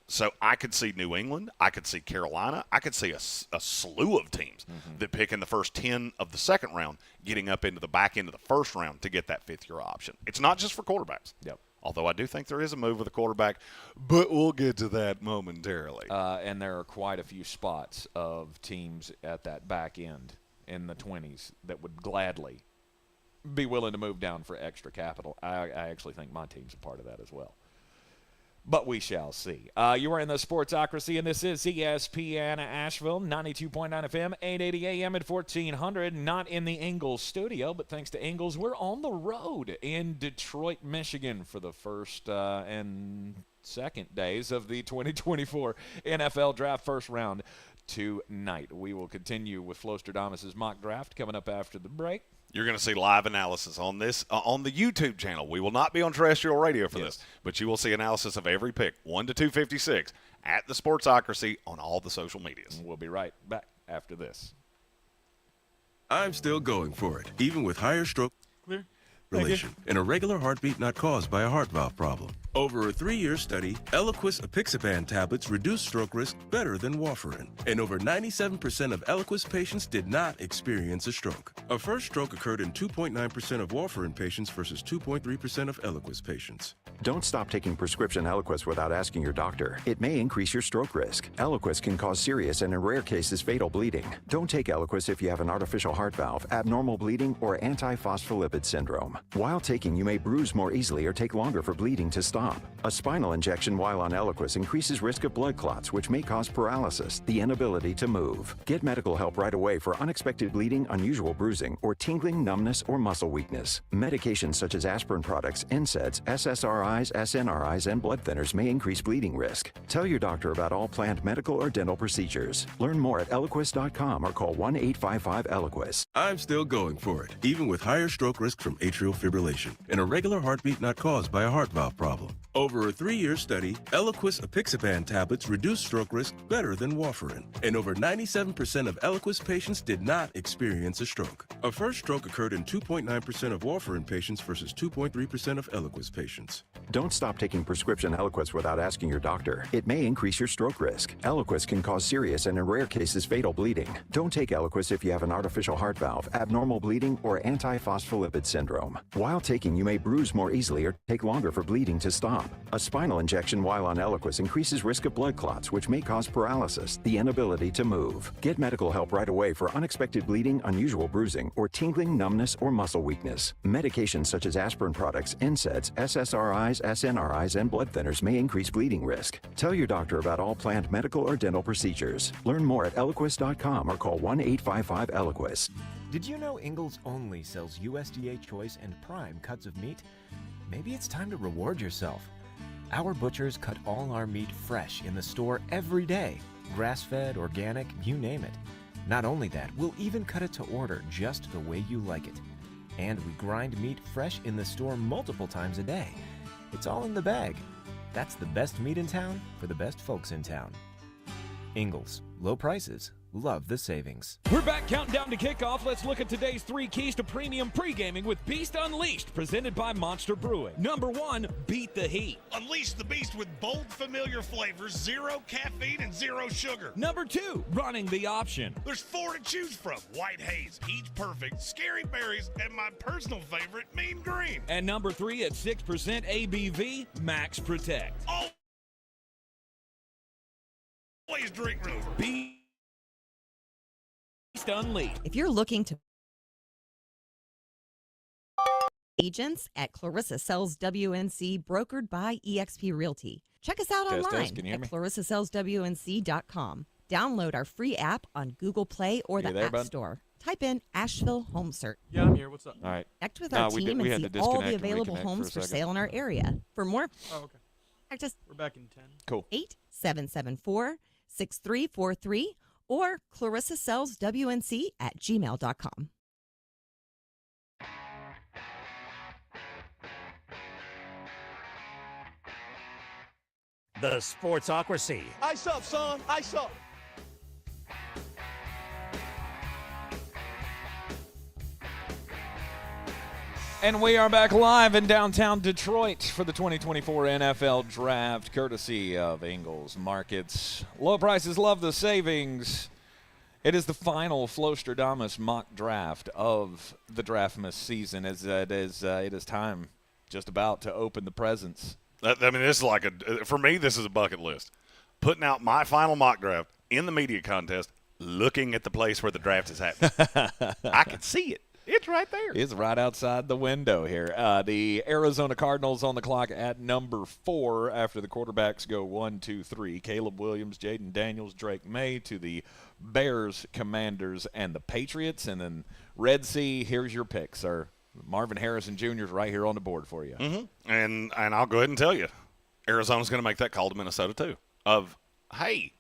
So I could see New England. I could see Carolina. I could see a slew of teams that pick in the first 10 of the second round, getting up into the back end of the first round to get that fifth-year option. It's not just for quarterbacks. Yep. Although I do think there is a move with a quarterback, but we'll get to that momentarily. And there are quite a few spots of teams at that back end in the 20s that would gladly be willing to move down for extra capital. I actually think my team's a part of that as well. But we shall see. You are in the Sportsocracy, and this is ESPN Asheville, 92.9 FM, 880 AM at 1400. Not in the Ingles studio, but thanks to Ingles, we're on the road in Detroit, Michigan for the first and second days of the 2024 NFL Draft first round tonight. We will continue with Flostradamus' mock draft coming up after the break. You're going to see live analysis on this on the YouTube channel. We will not be on terrestrial radio for this, but you will see analysis of every pick, 1 to 256, at the Sportsocracy on all the social medias. We'll be right back after this. I'm still going for it, even with higher stroke relation and a regular heartbeat not caused by a heart valve problem. Over a 3-year study, Eliquis apixaban tablets reduce stroke risk better than warfarin, and over 97% of Eliquis patients did not experience a stroke. A first stroke occurred in 2.9% of warfarin patients versus 2.3% of Eliquis patients. Don't stop taking prescription Eliquis without asking your doctor. It may increase your stroke risk. Eliquis can cause serious and in rare cases fatal bleeding. Don't take Eliquis if you have an artificial heart valve, abnormal bleeding, or antiphospholipid syndrome. While taking, you may bruise more easily or take longer for bleeding to stop. A spinal injection while on Eliquis increases risk of blood clots, which may cause paralysis, the inability to move. Get medical help right away for unexpected bleeding, unusual bruising, or tingling, numbness, or muscle weakness. Medications such as aspirin products, NSAIDs, SSRIs, SNRIs, and blood thinners may increase bleeding risk. Tell your doctor about all planned medical or dental procedures. Learn more at Eliquis.com or call 1-855-ELIQUIS. I'm still going for it, even with higher stroke risk from atrial atrial fibrillation, an irregular heartbeat not caused by a heart valve problem. Over a 3-year study, Eliquis apixaban tablets reduce stroke risk better than warfarin, and over 97% of Eliquis patients did not experience a stroke. A first stroke occurred in 2.9% of warfarin patients versus 2.3% of Eliquis patients. Don't stop taking prescription Eliquis without asking your doctor. It may increase your stroke risk. Eliquis can cause serious and in rare cases fatal bleeding. Don't take Eliquis if you have an artificial heart valve, abnormal bleeding, or antiphospholipid syndrome. While taking, you may bruise more easily or take longer for bleeding to stop. A spinal injection while on Eliquis increases risk of blood clots, which may cause paralysis, the inability to move. Get medical help right away for unexpected bleeding, unusual bruising, or tingling, numbness, or muscle weakness. Medications such as aspirin products, NSAIDs, SSRIs, SNRIs, and blood thinners may increase bleeding risk. Tell your doctor about all planned medical or dental procedures. Learn more at Eliquis.com or call 1-855-ELIQUIS. Did you know Ingles only sells USDA Choice and Prime cuts of meat? Maybe it's time to reward yourself. Our butchers cut all our meat fresh in the store every day. Grass-fed, organic, you name it. Not only that, we'll even cut it to order just the way you like it. And we grind meat fresh in the store multiple times a day. It's all in the bag. That's the best meat in town for the best folks in town. Ingles, low prices, love the savings. We're back counting down to kickoff. Let's look at today's 3 keys to premium pre-gaming with Beast Unleashed, presented by Monster Brewing. Number 1, beat the heat. Unleash the beast with bold, familiar flavors, 0 caffeine and 0 sugar. Number 2, running the option. There's 4 to choose from: White Haze, Peach Perfect, Scary Berries, and my personal favorite, Mean Green. And number 3, at 6% ABV, Max Protect. Always drink room. Beast Unleashed. If you're looking to agents at Clarissa Sells WNC, brokered by eXp Realty. Check us out online at clarissasellswnc.com. Download our free app on Google Play or the App Store. Type in Asheville Home Search. Yeah, I'm here. What's up? All right. Connect with our team and see all the available homes for sale in our area. For more, We're back in 10. Cool. 877-4-6343 or clarissasellswnc@gmail.com. The Sportsocracy. Ice up, son. Ice up. And we are back live in downtown Detroit for the 2024 NFL Draft, courtesy of Ingles Markets. Low prices, love the savings. It is the final Flostradamus mock draft of the Draftmas season, as it is time just about to open the presents. I mean, this is like for me, this is a bucket list. Putting out my final mock draft in the media contest, looking at the place where the draft is happening. I can see it. It's right there. It's right outside the window here. The Arizona Cardinals on the clock at number 4 after the quarterbacks go 1, 2, 3. Caleb Williams, Jaden Daniels, Drake May to the Bears, Commanders, and the Patriots. And then Red Sea, here's your pick, sir. Marvin Harrison Jr. is right here on the board for you. Mm-hmm. And I'll go ahead and tell you, Arizona's going to make that call to Minnesota too. Of, hey,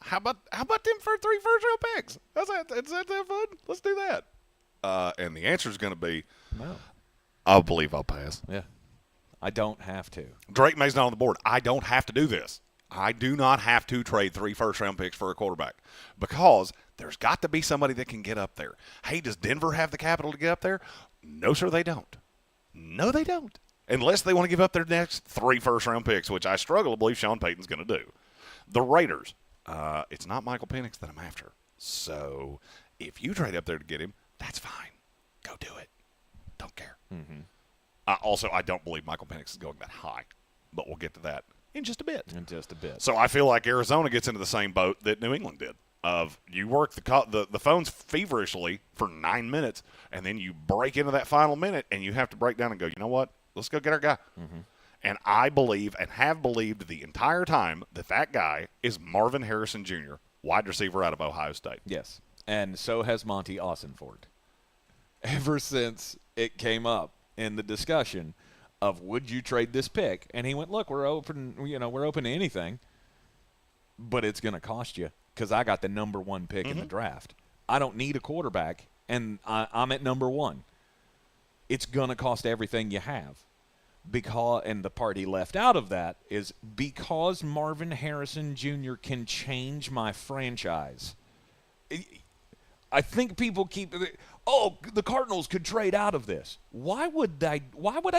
how about them for 3 first-round picks? Is that fun? Let's do that. And the answer is going to be, no. I believe I'll pass. Yeah. I don't have to. Drake May's not on the board. I don't have to do this. I do not have to trade 3 first-round picks for a quarterback because there's got to be somebody that can get up there. Hey, does Denver have the capital to get up there? No, sir, they don't. No, they don't. Unless they want to give up their next 3 first-round picks, which I struggle to believe Sean Payton's going to do. The Raiders, it's not Michael Penix that I'm after. So if you trade up there to get him, that's fine. Go do it. Don't care. Mm-hmm. Also, I don't believe Michael Penix is going that high, but we'll get to that in just a bit. So I feel like Arizona gets into the same boat that New England did. Of you work the phones feverishly for 9 minutes, and then you break into that final minute, and you have to break down and go, you know what? Let's go get our guy. Mm-hmm. And I believe and have believed the entire time that guy is Marvin Harrison Jr., wide receiver out of Ohio State. Yes. And so has Monty Austinford. Ever since it came up in the discussion of would you trade this pick, and he went, look, we're open to anything, but it's going to cost you because I got the number 1 pick in the draft. I don't need a quarterback, and I'm at number 1. it's going to cost everything you have. And the part he left out of that is because Marvin Harrison Jr. can change my franchise. I think people keep, the Cardinals could trade out of this. Why would I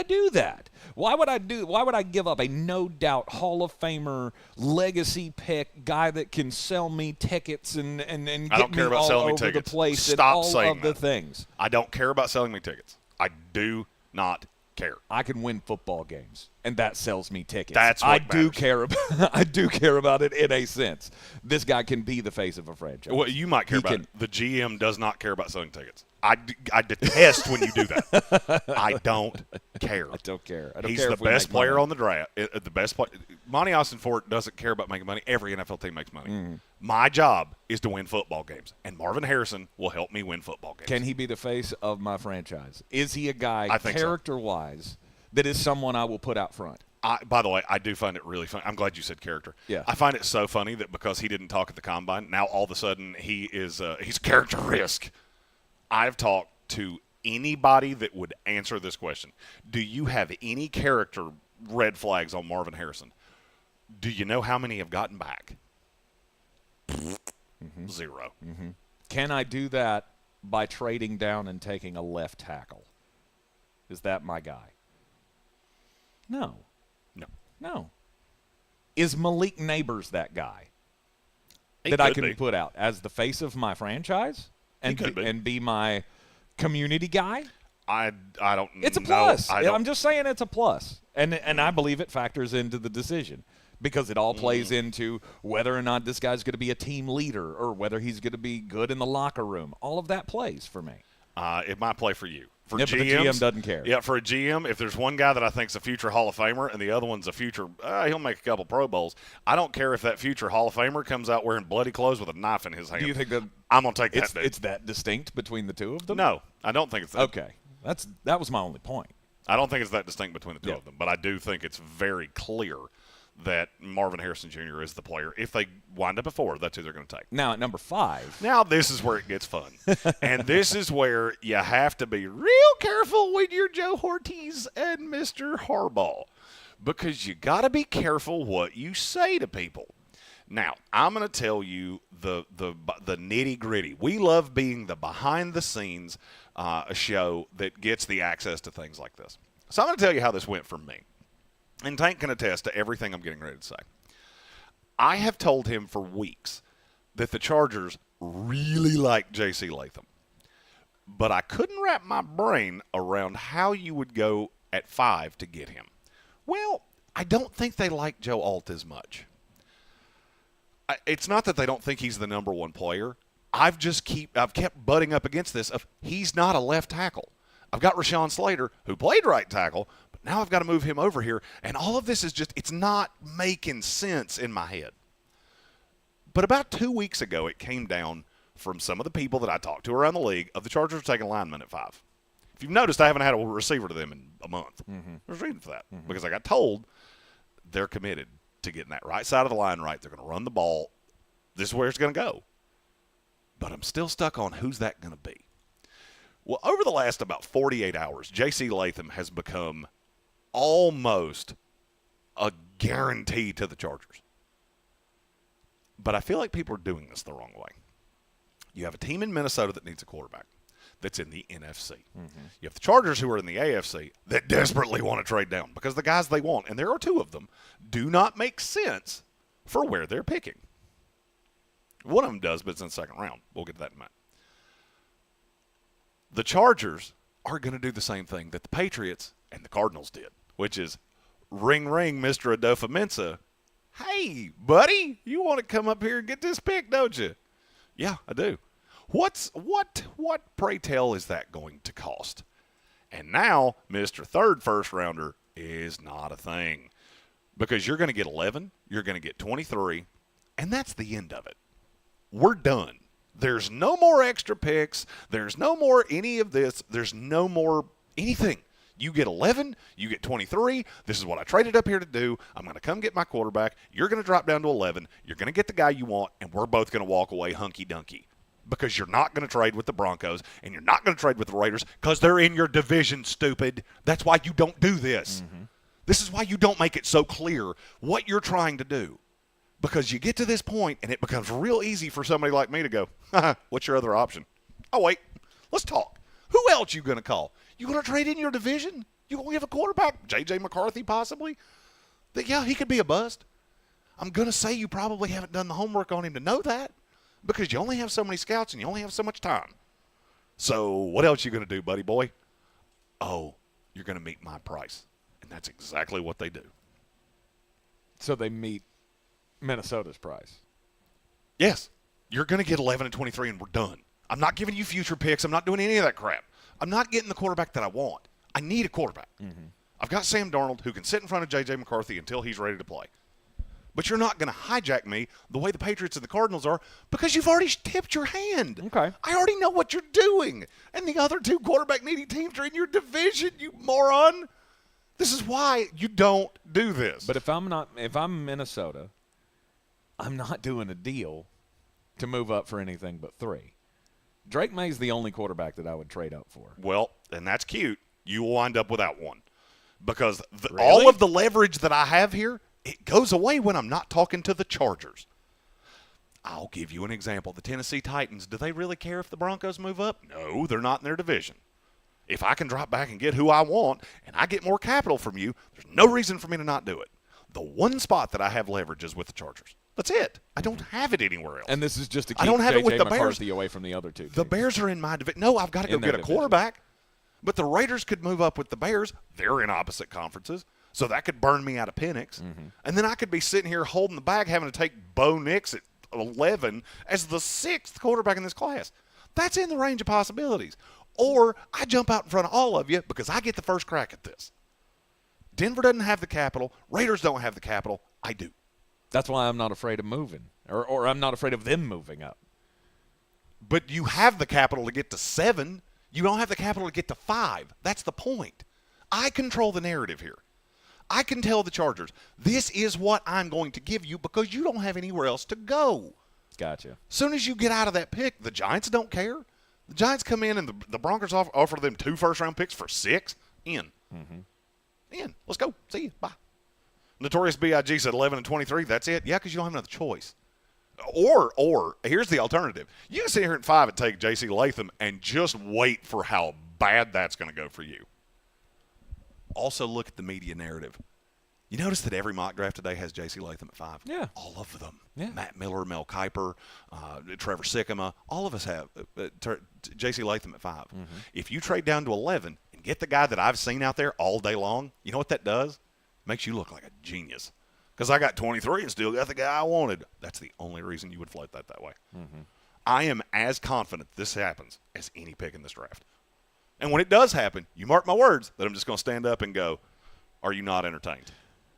do that? Why would I give up a no doubt Hall of Famer legacy pick guy that can sell me tickets and get me all over the place? Stop and saying all of the that. things. I don't care about selling me tickets. I do not care. I can win football games, and that sells me tickets. That's what I do care about. I do care about it in a sense. This guy can be the face of a franchise. Well, you might care about it. The GM does not care about selling tickets. I detest when you do that. I don't care. I don't care. He's the best player on the draft. The best player. Monty Austin-Fort doesn't care about making money. Every NFL team makes money. Mm-hmm. My job is to win football games, and Marvin Harrison will help me win football games. Can he be the face of my franchise? Is he a guy, I think character-wise, that is someone I will put out front? By the way, I do find it really funny. I'm glad you said character. Yeah. I find it so funny that because he didn't talk at the Combine, now all of a sudden he's character risk. I've talked to anybody that would answer this question. Do you have any character red flags on Marvin Harrison? Do you know how many have gotten back? Mm-hmm. 0. Mm-hmm. Can I do that by trading down and taking a left tackle? Is that my guy? No. No. Is Malik Neighbors that guy that I can put out as the face of my franchise and be my community guy? I don't. It's a plus. I'm just saying it's a plus, and I believe it factors into the decision because it all plays into whether or not this guy's going to be a team leader or whether he's going to be good in the locker room. All of that plays for me. It might play for you. For but the GM doesn't care. Yeah, for a GM, if there's one guy that I think is a future Hall of Famer and the other one's a future, he'll make a couple Pro Bowls. I don't care if that future Hall of Famer comes out wearing bloody clothes with a knife in his hand. Do you think that I'm going to take that dude. It's that distinct between the two of them? No, I don't think it's that. Okay. That was my only point. I don't think it's that distinct between the two of them, but I do think it's very clear that Marvin Harrison Jr. is the player. If they wind up at 4, that's who they're going to take. Now, at number 5. Now, this is where it gets fun. And this is where you have to be real careful when you're Joe Ortiz and Mr. Harbaugh, because you got to be careful what you say to people. Now, I'm going to tell you the nitty-gritty. We love being the behind-the-scenes show that gets the access to things like this. So I'm going to tell you how this went for me. And Tank can attest to everything I'm getting ready to say. I have told him for weeks that the Chargers really like J.C. Latham. But I couldn't wrap my brain around how you would go at 5 to get him. Well, I don't think they like Joe Alt as much. It's not that they don't think he's the number one player. I've kept butting up against this of he's not a left tackle. I've got Rashawn Slater, who played right tackle, but now I've got to move him over here. And all of this is just, it's not making sense in my head. But about 2 weeks ago, it came down from some of the people that I talked to around the league of the Chargers taking a lineman at 5. If you've noticed, I haven't had a receiver to them in a month. Mm-hmm. There's a reason for that. Mm-hmm. Because I got told they're committed to getting that right side of the line right. They're going to run the ball. This is where it's going to go. But I'm still stuck on who's that going to be. Well, over the last about 48 hours, J.C. Latham has become almost a guarantee to the Chargers. But I feel like people are doing this the wrong way. You have a team in Minnesota that needs a quarterback that's in the NFC. Mm-hmm. You have the Chargers who are in the AFC that desperately want to trade down because the guys they want, and there are 2 of them, do not make sense for where they're picking. One of them does, but it's in the second round. We'll get to that in a minute. The Chargers are going to do the same thing that the Patriots and the Cardinals did, which is ring, ring, Mr. Adolfo-Mensa. Hey, buddy, you want to come up here and get this pick, don't you? Yeah, I do. What, pray tell, is that going to cost? And now, Mr. Third first rounder is not a thing because you're going to get 11, you're going to get 23, and that's the end of it. We're done. There's no more extra picks. There's no more any of this. There's no more anything. You get 11. You get 23. This is what I traded up here to do. I'm going to come get my quarterback. You're going to drop down to 11. You're going to get the guy you want, and we're both going to walk away hunky-dunky. because you're not going to trade with the Broncos and you're not going to trade with the Raiders because they're in your division, stupid. That's why you don't do this. This is why you don't make it so clear what you're trying to do. Because you get to this point and it becomes real easy for somebody like me to go, what's your other option? Oh, wait, let's talk. Who else you going to call? You going to trade in your division? You going to give a quarterback? J.J. McCarthy possibly? Yeah, he could be a bust. I'm going to say you probably haven't done the homework on him to know that because you only have so many scouts and you only have so much time. So what else you going to do, buddy boy? Oh, you're going to meet my price. And that's exactly what they do. So they meet Minnesota's price. Yes. You're going to get 11 and 23 and we're done. I'm not giving you future picks. I'm not doing any of that crap. I'm not getting the quarterback that I want. I need a quarterback. I've got Sam Darnold who can sit in front of J.J. McCarthy until he's ready to play. But you're not going to hijack me the way the Patriots and the Cardinals are because you've already tipped your hand. Okay. I already know what you're doing. And the other two quarterback-needing teams are in your division, you moron. This is why you don't do this. But if I'm Minnesota, I'm not doing a deal to move up for anything but 3. Drake May's the only quarterback that I would trade up for. Well, and that's cute. You will wind up without one. Because all of the leverage that I have here, it goes away when I'm not talking to the Chargers. I'll give you an example. The Tennessee Titans, do they really care if the Broncos move up? No, they're not in their division. If I can drop back and get who I want and I get more capital from you, there's no reason for me to not do it. The one spot that I have leverage is with the Chargers. That's it. I don't have it anywhere else. And this is just to keep I don't have it with J.J. the McCarthy Bears. away from the other two teams. The Bears are in my division. No, I've got to go get a quarterback. But the Raiders could move up with the Bears. They're in opposite conferences. So that could burn me out of Penix. And then I could be sitting here holding the bag having to take Bo Nix at 11 as the 6th quarterback in this class. That's in the range of possibilities. Or I jump out in front of all of you because I get the first crack at this. Denver doesn't have the capital. Raiders don't have the capital. I do. That's why I'm not afraid of moving. Or I'm not afraid of them moving up. But you have the capital to get to 7. You don't have the capital to get to 5. That's the point. I control the narrative here. I can tell the Chargers, this is what I'm going to give you because you don't have anywhere else to go. Gotcha. As soon as you get out of that pick, the Giants don't care. The Giants come in and the Broncos offer them 2 first-round picks for 6. In. In. Let's go. See you. Bye. Notorious B.I.G. said 11 and 23. That's it. Yeah, because you don't have another choice. Or here's the alternative. You can sit here at 5 and take J.C. Latham and just wait for how bad that's going to go for you. Also look at the media narrative. You notice that every mock draft today has J.C. Latham at 5? Yeah. All of them. Yeah. Matt Miller, Mel Kiper, Trevor Sikkema, all of us have J.C. Latham at 5. If you trade down to 11 and get the guy that I've seen out there all day long, you know what that does? Makes you look like a genius. Because I got 23 and still got the guy I wanted. That's the only reason you would float that way. I am as confident this happens as any pick in this draft. And when it does happen, you mark my words that I'm just going to stand up and go, are you not entertained?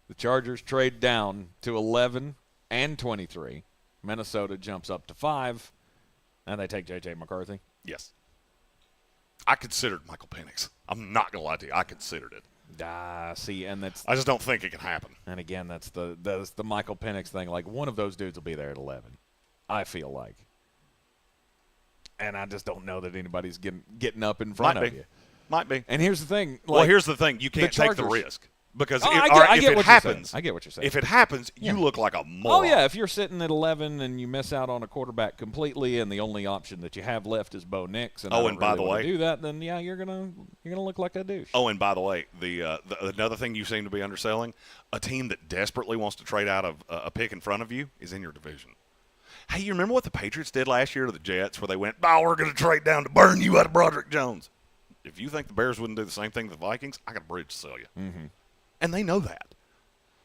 The Chargers trade down to 11 and 23. Minnesota jumps up to 5, and they take J.J. McCarthy. Yes. I considered Michael Penix. I'm not going to lie to you. I considered it. See, and that's. I just don't think it can happen. And again, that's the Michael Penix thing. Like, one of those dudes will be there at 11. I feel like. And I just don't know that anybody's getting up in front of you. Might be. And here's the thing. Well, here's the thing. You can't take the risk. Because if it happens, I get what you're saying. If it happens, you look like a moron. Oh, yeah. If you're sitting at 11 and you miss out on a quarterback completely and the only option that you have left is Bo Nix, and by the way, do that, then, yeah, you're gonna look like a douche. Oh, and by the way, the another thing you seem to be underselling, a team that desperately wants to trade out of a pick in front of you is in your division. Hey, you remember what the Patriots did last year to the Jets where they went, we're going to trade down to burn you out of Broderick Jones? If you think the Bears wouldn't do the same thing to the Vikings, I got a bridge to sell you. And they know that.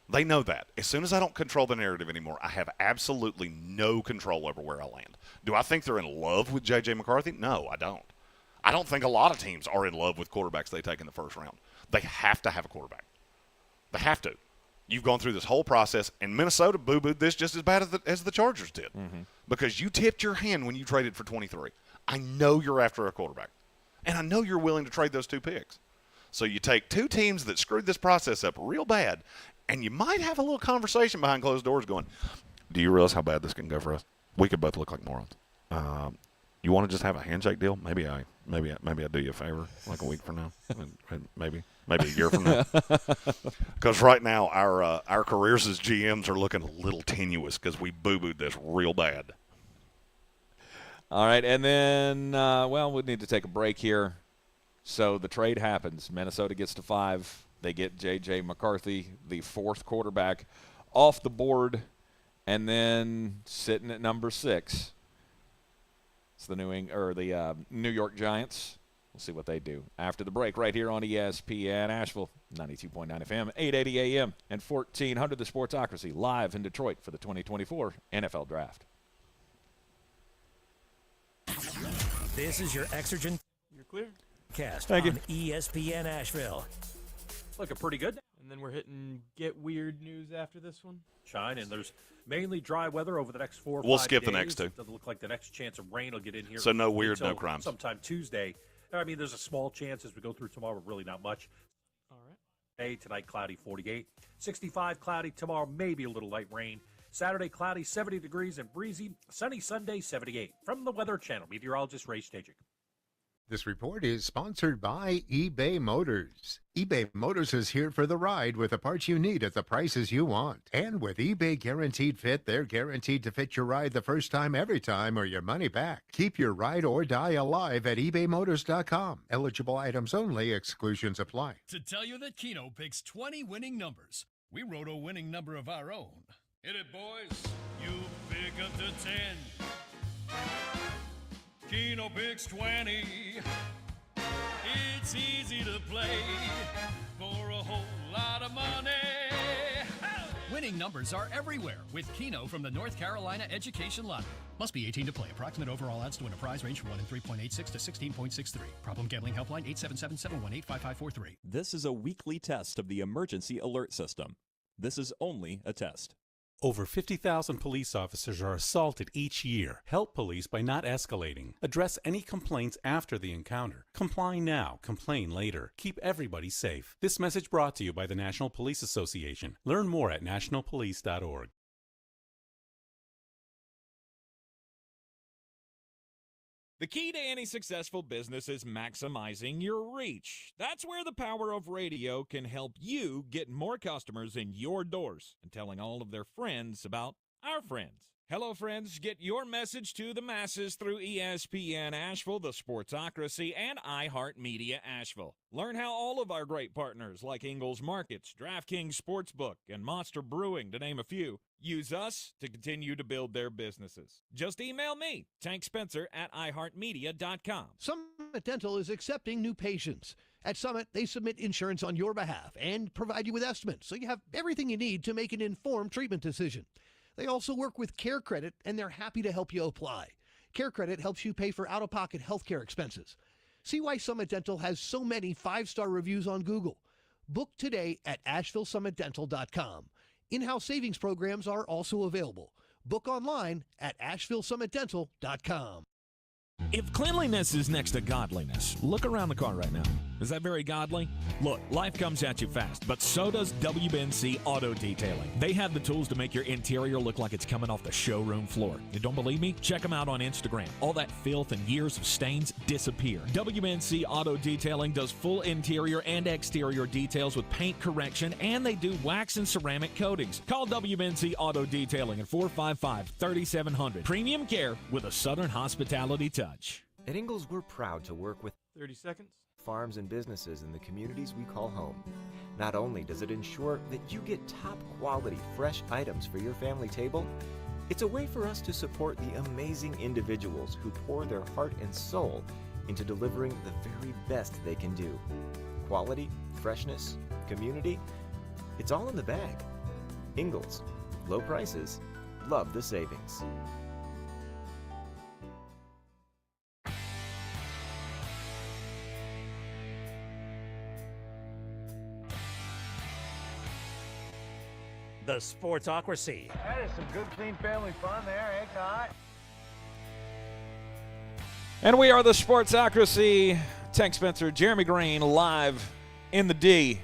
They know that. As soon as I don't control the narrative anymore, I have absolutely no control over where I land. Do I think they're in love with J.J. McCarthy? No, I don't. I don't think a lot of teams are in love with quarterbacks they take in the first round. They have to have a quarterback. They have to. You've gone through this whole process, and Minnesota boo-booed this just as bad as the Chargers did because you tipped your hand when you traded for 23. I know you're after a quarterback, and I know you're willing to trade those 2 picks. So you take 2 teams that screwed this process up real bad, and you might have a little conversation behind closed doors going, do you realize how bad this can go for us? We could both look like morons. You want to just have a handshake deal? Maybe I do you a favor, like a week from now, and maybe a year from now. Because right now our careers as GMs are looking a little tenuous because we boo-booed this real bad. All right, and then we need to take a break here. So the trade happens. Minnesota gets to 5. They get J.J. McCarthy, the 4th quarterback, off the board, and then sitting at number 6. It's the New York Giants. We'll see what they do after the break right here on ESPN Asheville, 92.9 FM, 880 AM, and 1400 The Sportsocracy, live in Detroit for the 2024 NFL Draft. This is your Exergen. You're clear. Cast Thank on ESPN Asheville. Looking pretty good. And then we're hitting Get Weird News after this one. Shine, and there's mainly dry weather over the next 4 or 5 days. We'll skip the next two. It doesn't look like the next chance of rain will get in here. So no weird, no crimes. Sometime Tuesday. I mean, there's a small chance as we go through tomorrow, but really not much. All right. Hey, tonight cloudy, 48. 65 cloudy. Tomorrow maybe a little light rain. Saturday cloudy, 70 degrees and breezy. Sunny Sunday, 78. From the Weather Channel, meteorologist Ray Stajic. This report is sponsored by eBay Motors. eBay Motors is here for the ride with the parts you need at the prices you want. And with eBay Guaranteed Fit, they're guaranteed to fit your ride the first time, every time, or your money back. Keep your ride or die alive at ebaymotors.com. Eligible items only. Exclusions apply. To tell you that Keno picks 20 winning numbers, we wrote a winning number of our own. Hit it, boys. You pick up to 10. Keno picks 20. It's easy to play for a whole lot of money. Winning numbers are everywhere with Keno from the North Carolina Education Lottery. Must be 18 to play. Approximate overall odds to win a prize range from 1 in 3.86 to 16.63. Problem gambling helpline 877-718-5543. This is a weekly test of the emergency alert system. This is only a test. Over 50,000 police officers are assaulted each year. Help police by not escalating. Address any complaints after the encounter. Comply now, complain later. Keep everybody safe. This message brought to you by the National Police Association. Learn more at nationalpolice.org. The key to any successful business is maximizing your reach. That's where the power of radio can help you get more customers in your doors and telling all of their friends about our friends. Hello, friends. Get your message to the masses through ESPN Asheville, the Sportsocracy, and iHeartMedia Asheville. Learn how all of our great partners like Ingles Markets, DraftKings Sportsbook, and Monster Brewing, to name a few, use us to continue to build their businesses. Just email me, Tank Spencer at iHeartMedia.com. Summit Dental is accepting new patients. At Summit, they submit insurance on your behalf and provide you with estimates, so you have everything you need to make an informed treatment decision. They also work with Care Credit, and they're happy to help you apply. Care Credit helps you pay for out-of-pocket healthcare expenses. See why Summit Dental has so many 5-star reviews on Google. Book today at AshevilleSummitDental.com. In-house savings programs are also available. Book online at AshevilleSummitDental.com. If cleanliness is next to godliness, look around the car right now. Is that very godly? Look, life comes at you fast, but so does WBNC Auto Detailing. They have the tools to make your interior look like it's coming off the showroom floor. You don't believe me? Check them out on Instagram. All that filth and years of stains disappear. WBNC Auto Detailing does full interior and exterior details with paint correction, and they do wax and ceramic coatings. Call WBNC Auto Detailing at 455-3700. Premium care with a Southern hospitality touch. At Ingles, we're proud to work with 30 seconds. farms and businesses in the communities we call home. Not only does it ensure that you get top quality fresh items for your family table, it's a way for us to support the amazing individuals who pour their heart and soul into delivering the very best they can do. Quality, freshness, community, it's all in the bag. Ingles, low prices, love the savings. The Sportsocracy. That is some good, clean family fun there, eh, Kai? And we are the Sportsocracy. Tank Spencer, Jeremy Greene, live in the D.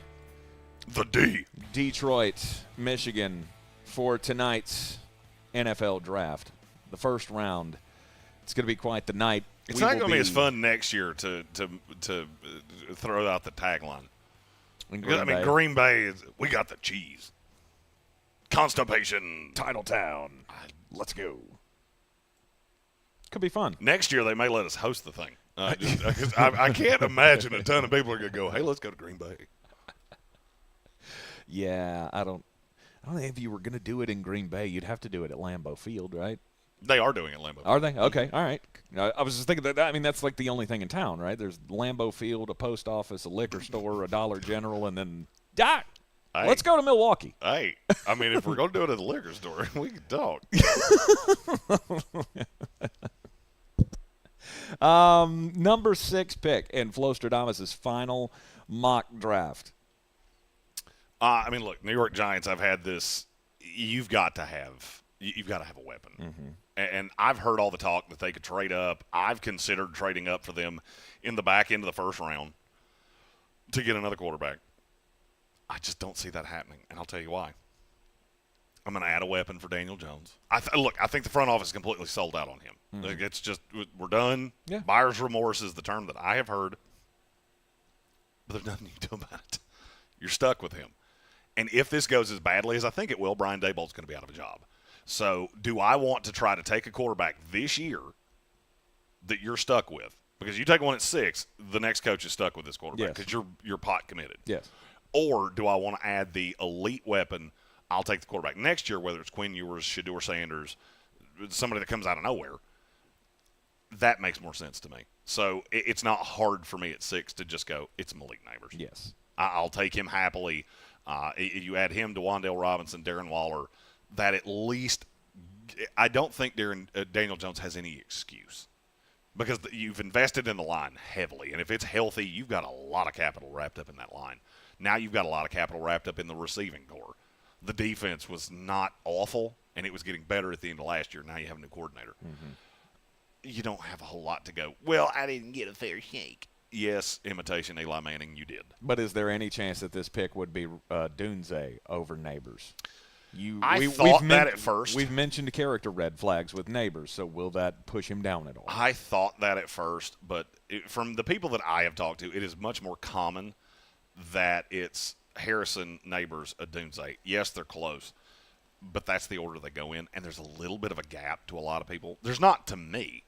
The D. Detroit, Michigan, for tonight's NFL Draft. The first round It's going to be quite the night. It's not going to be as fun next year to throw out the tagline. Green Bay, we got the cheese. Constipation. Titletown. Let's go. Could be fun. Next year, they may let us host the thing. I can't imagine a ton of people are going to go, hey, let's go to Green Bay. Yeah, I don't think if you were going to do it in Green Bay, you'd have to do it at Lambeau Field, right? They are doing it at Lambeau Field. Are they? Okay, all right. I was just thinking that, I mean, that's like the only thing in town, right? There's Lambeau Field, a post office, a liquor store, a Dollar General, and then, let's go to Milwaukee. Hey, I mean, if we're going to do it at the liquor store, we can talk. Number 6 pick in Flostradamus' final mock draft. I mean, look, New York Giants, I've had this. You've got to have a weapon. Mm-hmm. And I've heard all the talk that they could trade up. I've considered trading up for them in the back end of the first round to get another quarterback. I just don't see that happening, and I'll tell you why. I'm going to add a weapon for Daniel Jones. I think the front office is completely sold out on him. Mm-hmm. Like, it's just, we're done. Yeah. Buyer's remorse is the term that I have heard, but there's nothing you can do about it. You're stuck with him. And if this goes as badly as I think it will, Brian Daboll's going to be out of a job. So do I want to try to take a quarterback this year that you're stuck with? Because you take one at 6, the next coach is stuck with this quarterback because you're pot committed. Yes. Or do I want to add the elite weapon? I'll take the quarterback next year, whether it's Quinn Ewers, Shedeur Sanders, somebody that comes out of nowhere. That makes more sense to me. So it's not hard for me at 6 to just go, it's Malik Neighbors. Yes. I'll take him happily. You add him to Wan'Dale Robinson, Darren Waller, that at least I don't think Daniel Jones has any excuse because you've invested in the line heavily. And if it's healthy, you've got a lot of capital wrapped up in that line. Now you've got a lot of capital wrapped up in the receiving core. The defense was not awful, and it was getting better at the end of last year. Now you have a new coordinator. Mm-hmm. You don't have a whole lot to go, well, I didn't get a fair shake. Yes, imitation Eli Manning, you did. But is there any chance that this pick would be Dunze over Neighbors? I thought that at first. We've mentioned character red flags with Neighbors, so will that push him down at all? I thought that at first, but from the people that I have talked to, it is much more common that it's Harrison, Neighbors, Dunze. Yes, they're close, but that's the order they go in, and there's a little bit of a gap to a lot of people. There's not to me,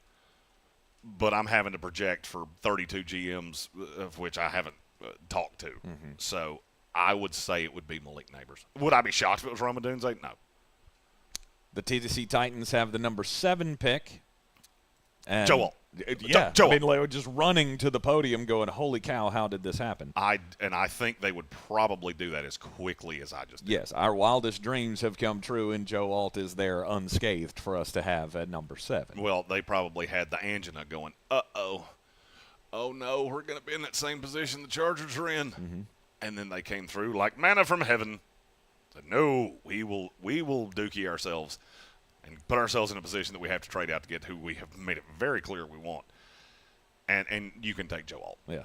but I'm having to project for 32 GMs, of which I haven't talked to. Mm-hmm. So I would say it would be Malik Neighbors. Would I be shocked if it was Roma Dunze? No. The Tennessee Titans have the number 7 pick. And Joel. Yeah. Joel. I mean, they were just running to the podium going, holy cow, how did this happen? I think they would probably do that as quickly as I just did. Yes, our wildest dreams have come true, and Joe Alt is there unscathed for us to have at number 7. Well, they probably had the angina going, uh-oh. Oh, no, we're going to be in that same position the Chargers are in. Mm-hmm. And then they came through like manna from heaven. Said, no, we will dookie ourselves and put ourselves in a position that we have to trade out to get who we have made it very clear we want. And you can take Joe Alt. Yeah.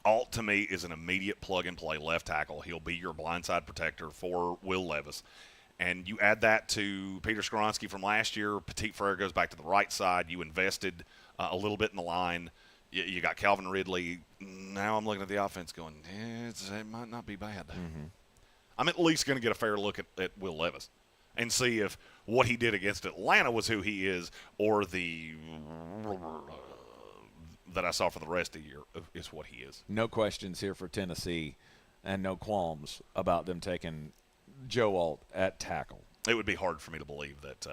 Alt, to me, is an immediate plug-and-play left tackle. He'll be your blindside protector for Will Levis. And you add that to Peter Skoronski from last year. Petit Frere goes back to the right side. You invested a little bit in the line. You got Calvin Ridley. Now I'm looking at the offense going, it might not be bad. Mm-hmm. I'm at least going to get a fair look at Will Levis and see if what he did against Atlanta was who he is or the that I saw for the rest of the year is what he is. No questions here for Tennessee and no qualms about them taking Joe Alt at tackle. It would be hard for me to believe that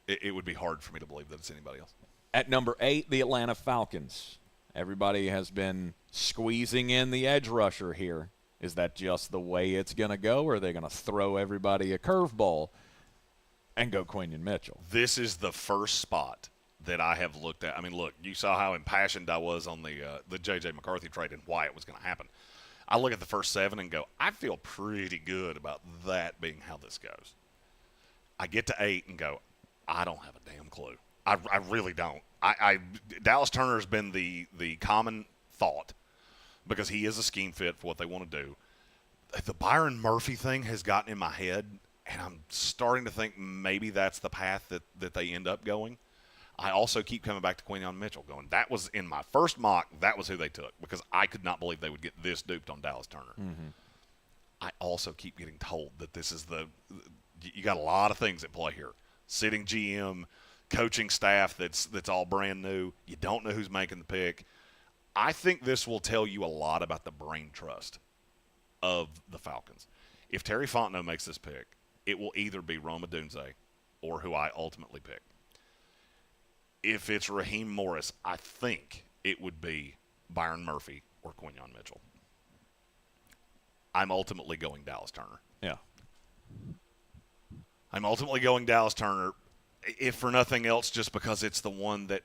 it would be hard for me to believe that it's anybody else. At number 8, the Atlanta Falcons. Everybody has been squeezing in the edge rusher here. Is that just the way it's going to go, or are they going to throw everybody a curveball and go Quinion Mitchell? This is the first spot that I have looked at. I mean, look, you saw how impassioned I was on the J.J. McCarthy trade and why it was going to happen. I look at the first 7 and go, I feel pretty good about that being how this goes. I get to 8 and go, I don't have a damn clue. I really don't. Dallas Turner has been the common thought because he is a scheme fit for what they want to do. The Byron Murphy thing has gotten in my head, and I'm starting to think maybe that's the path that they end up going. I also keep coming back to Quinyon Mitchell going, that was in my first mock, that was who they took because I could not believe they would get this duped on Dallas Turner. Mm-hmm. I also keep getting told that this is you got a lot of things at play here. Sitting GM, coaching staff that's all brand new. You don't know who's making the pick. I think this will tell you a lot about the brain trust of the Falcons. If Terry Fontenot makes this pick, it will either be Rome Odunze or who I ultimately pick. If it's Raheem Morris, I think it would be Byron Murphy or Quinyon Mitchell. I'm ultimately going Dallas Turner. Yeah. I'm ultimately going Dallas Turner, if for nothing else, just because it's the one that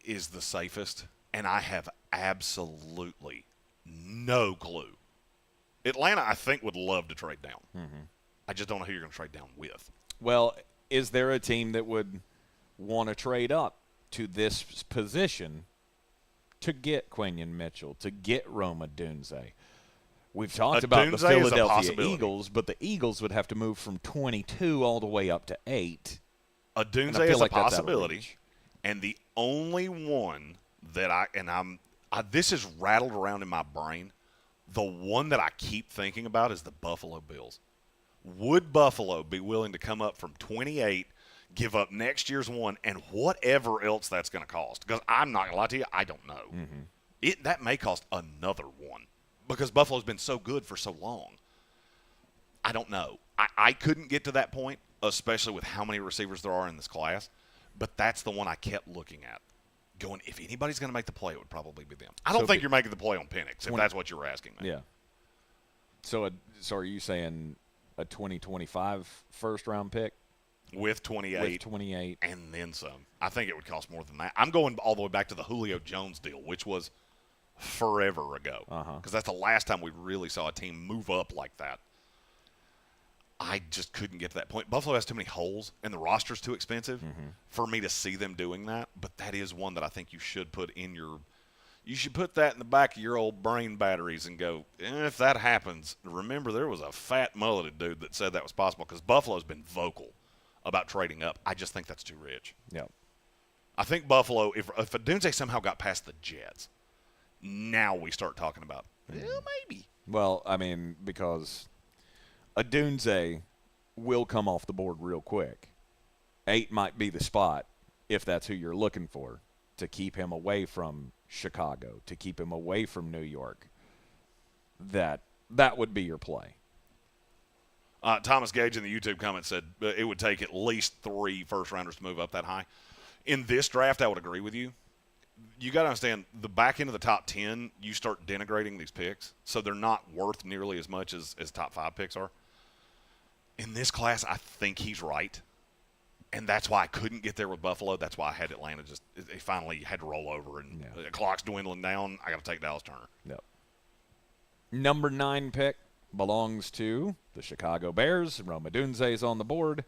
is the safest, and I have absolutely no clue. Atlanta, I think, would love to trade down. Mm-hmm. I just don't know who you're going to trade down with. Well, is there a team that would want to trade up to this position to get Quinyon Mitchell, to get Rome Odunze? We've talked about the Philadelphia Eagles, but the Eagles would have to move from 22 all the way up to 8. Odunze is a possibility, and the only one that this is rattled around in my brain. The one that I keep thinking about is the Buffalo Bills. Would Buffalo be willing to come up from 28, give up next year's one, and whatever else that's going to cost? Because I'm not going to lie to you, I don't know. Mm-hmm. That may cost another one because Buffalo's been so good for so long. I don't know. I couldn't get to that point, especially with how many receivers there are in this class, but that's the one I kept looking at. Going, if anybody's going to make the play, it would probably be them. I don't think you're making the play on Penix, if that's what you were asking me. Yeah. So are you saying a 2025 first-round pick? With 28. With 28. And then some. I think it would cost more than that. I'm going all the way back to the Julio Jones deal, which was forever ago. Because that's the last time we really saw a team move up like that. I just couldn't get to that point. Buffalo has too many holes, and the roster's too expensive for me to see them doing that. But that is one that I think you should put in your – you should put that in the back of your old brain batteries and go, if that happens, remember there was a fat mulleted dude that said that was possible because Buffalo's been vocal about trading up. I just think that's too rich. Yep. I think Buffalo, if Odunze somehow got past the Jets, now we start talking about, maybe. Well, I mean, because – Odunze will come off the board real quick. 8 might be the spot, if that's who you're looking for, to keep him away from Chicago, to keep him away from New York. That would be your play. Thomas Gage in the YouTube comment said it would take at least 3 first-rounders to move up that high. In this draft, I would agree with you. You got to understand, the back end of the top 10, you start denigrating these picks, so they're not worth nearly as much as top 5 picks are. In this class, I think he's right, and that's why I couldn't get there with Buffalo. That's why I had Atlanta they finally had to roll over, and the clock's dwindling down. I got to take Dallas Turner. Yep. Number 9 pick belongs to the Chicago Bears. Rome Odunze's on the board.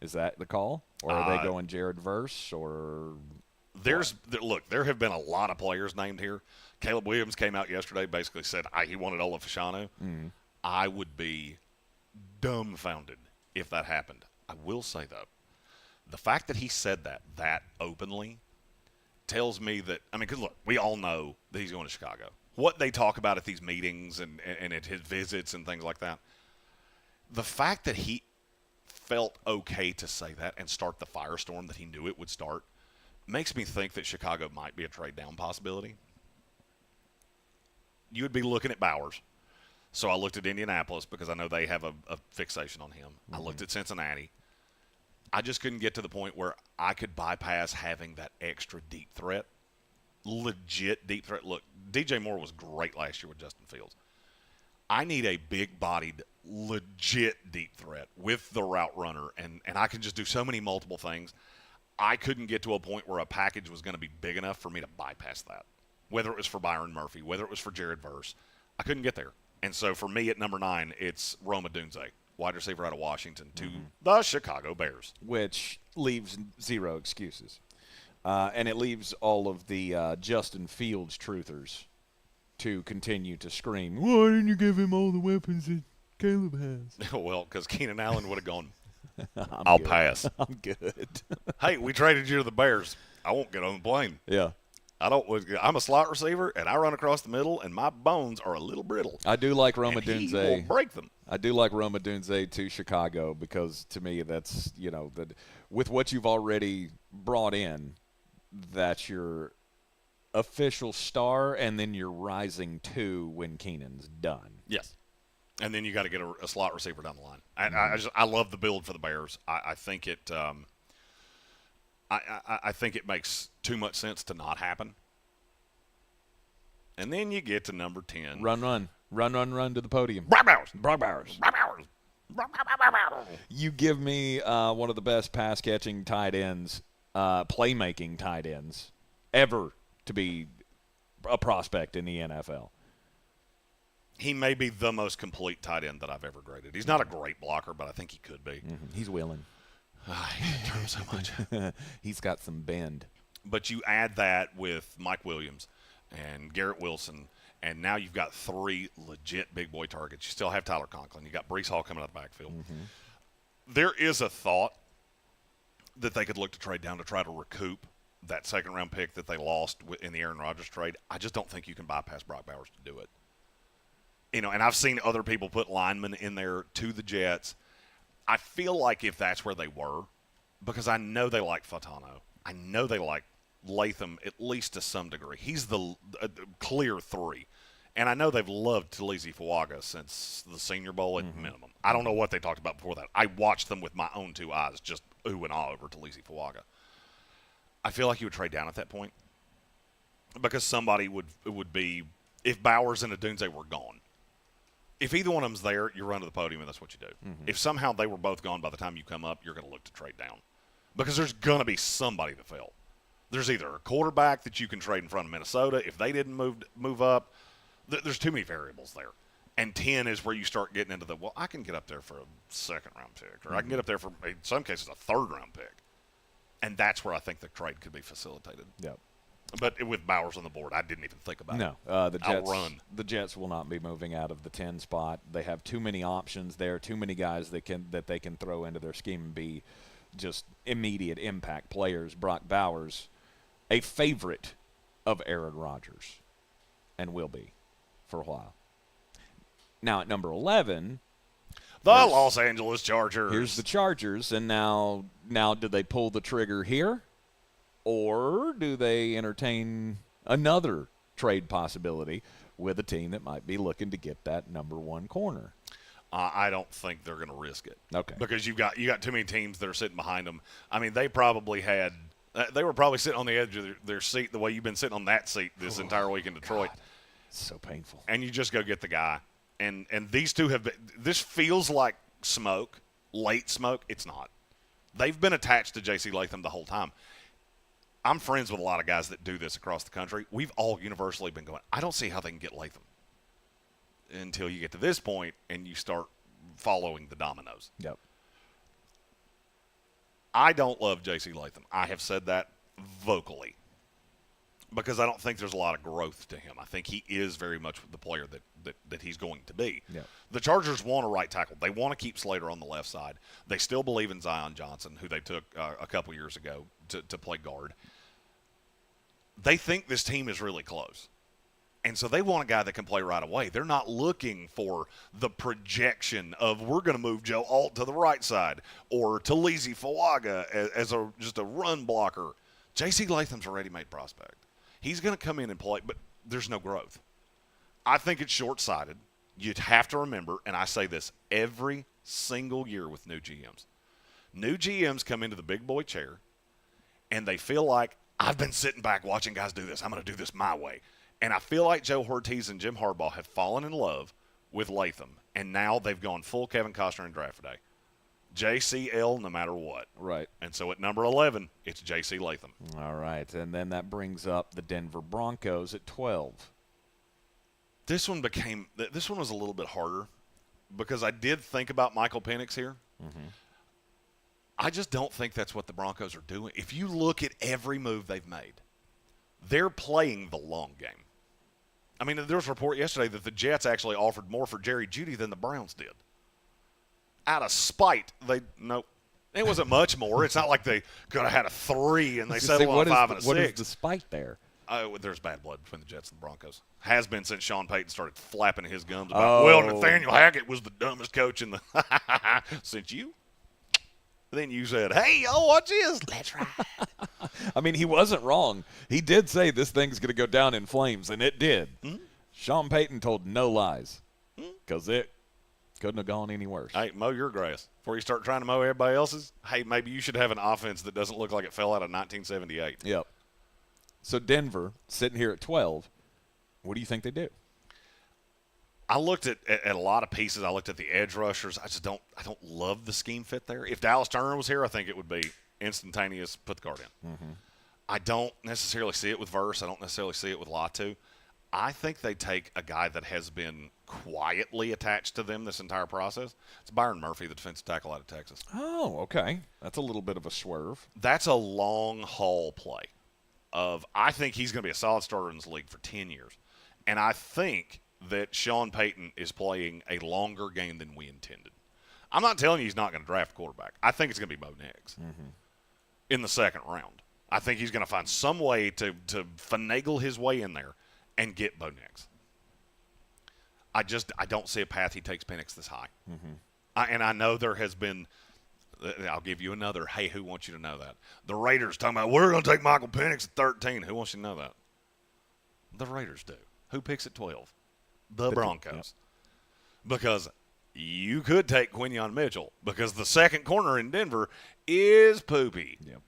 Is that the call? Or are they going Jared Verse or – Look, there have been a lot of players named here. Caleb Williams came out yesterday, basically said he wanted Ola Fashanu. I would be dumbfounded if that happened. I will say, though, the fact that he said that openly tells me that – I mean, because, look, we all know that he's going to Chicago. What they talk about at these meetings and at his visits and things like that, the fact that he felt okay to say that and start the firestorm that he knew it would start makes me think that Chicago might be a trade-down possibility. You would be looking at Bowers. So I looked at Indianapolis because I know they have a fixation on him. I looked at Cincinnati. I just couldn't get to the point where I could bypass having that extra deep threat, legit deep threat. Look, DJ Moore was great last year with Justin Fields. I need a big-bodied, legit deep threat with the route runner, and I can just do so many multiple things. I couldn't get to a point where a package was going to be big enough for me to bypass that, whether it was for Byron Murphy, whether it was for Jared Verse. I couldn't get there. And so for me at number 9, it's Rome Odunze, wide receiver out of Washington, to the Chicago Bears. Which leaves zero excuses. And it leaves all of the Justin Fields truthers to continue to scream, why didn't you give him all the weapons that Caleb has? Well, because Keenan Allen would have gone I'll pass. I'm good. Hey, we traded you to the Bears. I won't get on the plane. Yeah. I'm a slot receiver, and I run across the middle, and my bones are a little brittle. I do like Roma He Dunze. will break them. I do like Roma Dunze to Chicago because, to me, that's, with what you've already brought in, that's your official star, and then you're rising to when Keenan's done. Yes. And then you got to get a slot receiver down the line. I love the build for the Bears. I think it I think it makes too much sense to not happen. And then you get to number 10. Run to the podium. Brock Bowers. You give me one of the best pass-catching tight ends, playmaking tight ends ever to be a prospect in the NFL. He may be the most complete tight end that I've ever graded. He's not a great blocker, but I think he could be. Mm-hmm. He's willing. I hate that term so much. He's got some bend. But you add that with Mike Williams and Garrett Wilson, and now you've got 3 legit big boy targets. You still have Tyler Conklin. You got Breece Hall coming out of the backfield. Mm-hmm. There is a thought that they could look to trade down to try to recoup that second-round pick that they lost in the Aaron Rodgers trade. I just don't think you can bypass Brock Bowers to do it. And I've seen other people put linemen in there to the Jets. I feel like if that's where they were, because I know they like Fatano. I know they like Latham at least to some degree. He's the clear 3. And I know they've loved Talise Fuaga since the Senior Bowl at minimum. I don't know what they talked about before that. I watched them with my own 2 eyes, just ooh and ah over Talise Fuaga. I feel like you would trade down at that point because somebody would be, if Bowers and Adunze were gone, if either one of them's there, you run to the podium, and that's what you do. Mm-hmm. If somehow they were both gone by the time you come up, you're going to look to trade down because there's going to be somebody that fell. There's either a quarterback that you can trade in front of Minnesota if they didn't move up. There's too many variables there. And 10 is where you start getting into I can get up there for a second-round pick, or I can get up there for, in some cases, a third-round pick. And that's where I think the trade could be facilitated. Yep. But with Bowers on the board, I didn't even think about it. No, the Jets will not be moving out of the 10 spot. They have too many options there, too many guys that they can throw into their scheme and be just immediate impact players. Brock Bowers, a favorite of Aaron Rodgers, and will be for a while. Now at number 11, the Los Angeles Chargers. Here's the Chargers, and now do they pull the trigger here? Or do they entertain another trade possibility with a team that might be looking to get that number 1 corner? I don't think they're going to risk it. Okay. Because you got too many teams that are sitting behind them. I mean, they were probably sitting on the edge of their seat the way you've been sitting on that seat this entire week in Detroit. God, it's so painful. And you just go get the guy. And these two have been – this feels like smoke, late smoke. It's not. They've been attached to J.C. Latham the whole time. I'm friends with a lot of guys that do this across the country. We've all universally been going, I don't see how they can get Latham until you get to this point and you start following the dominoes. Yep. I don't love J.C. Latham. I have said that vocally because I don't think there's a lot of growth to him. I think he is very much the player that he's going to be. Yep. The Chargers want a right tackle. They want to keep Slater on the left side. They still believe in Zion Johnson, who they took a couple years ago to play guard. They think this team is really close. And so they want a guy that can play right away. They're not looking for the projection of we're going to move Joe Alt to the right side or Talise Fuaga as just a run blocker. J.C. Latham's a ready-made prospect. He's going to come in and play, but there's no growth. I think it's short-sighted. You'd have to remember, and I say this every single year with new GMs. New GMs come into the big boy chair, and they feel like, I've been sitting back watching guys do this. I'm going to do this my way. And I feel like Joe Ortiz and Jim Harbaugh have fallen in love with Latham, and now they've gone full Kevin Costner in draft day. JCL no matter what. Right. And so at number 11, it's J.C. Latham. All right, and then that brings up the Denver Broncos at 12. This one was a little bit harder because I did think about Michael Penix here. Mm-hmm. I just don't think that's what the Broncos are doing. If you look at every move they've made, they're playing the long game. I mean, there was a report yesterday that the Jets actually offered more for Jerry Jeudy than the Browns did. Out of spite, nope, It wasn't much more. It's not like they could have had a 3 and they settled on 5 and a 6. What is the spite there? There's bad blood between the Jets and the Broncos. Has been since Sean Payton started flapping his gums about, well, Nathaniel Hackett was the dumbest coach in the – since you. Then you said, hey, watch this. Let's ride. I mean, he wasn't wrong. He did say this thing's going to go down in flames, and it did. Mm-hmm. Sean Payton told no lies because it couldn't have gone any worse. Hey, mow your grass. Before you start trying to mow everybody else's, hey, maybe you should have an offense that doesn't look like it fell out of 1978. Yep. So Denver, sitting here at 12, what do you think they do? I looked at a lot of pieces. I looked at the edge rushers. I don't love the scheme fit there. If Dallas Turner was here, I think it would be instantaneous, put the card in. Mm-hmm. I don't necessarily see it with Verse. I don't necessarily see it with Latu. I think they take a guy that has been quietly attached to them this entire process. It's Byron Murphy, the defensive tackle out of Texas. Oh, okay. That's a little bit of a swerve. That's a long haul play I think he's going to be a solid starter in this league for 10 years. And I think that Sean Payton is playing a longer game than we intended. I'm not telling you he's not going to draft a quarterback. I think it's going to be Bo Nix in the second round. I think he's going to find some way to finagle his way in there and get Bo Nix. I don't see a path he takes Penix this high. And I know there has been – I'll give you another, hey, who wants you to know that? The Raiders talking about, we're going to take Michael Penix at 13. Who wants you to know that? The Raiders do. Who picks at 12? The Broncos. Yep. Because you could take Quinyon Mitchell because the second corner in Denver is poopy. Yep.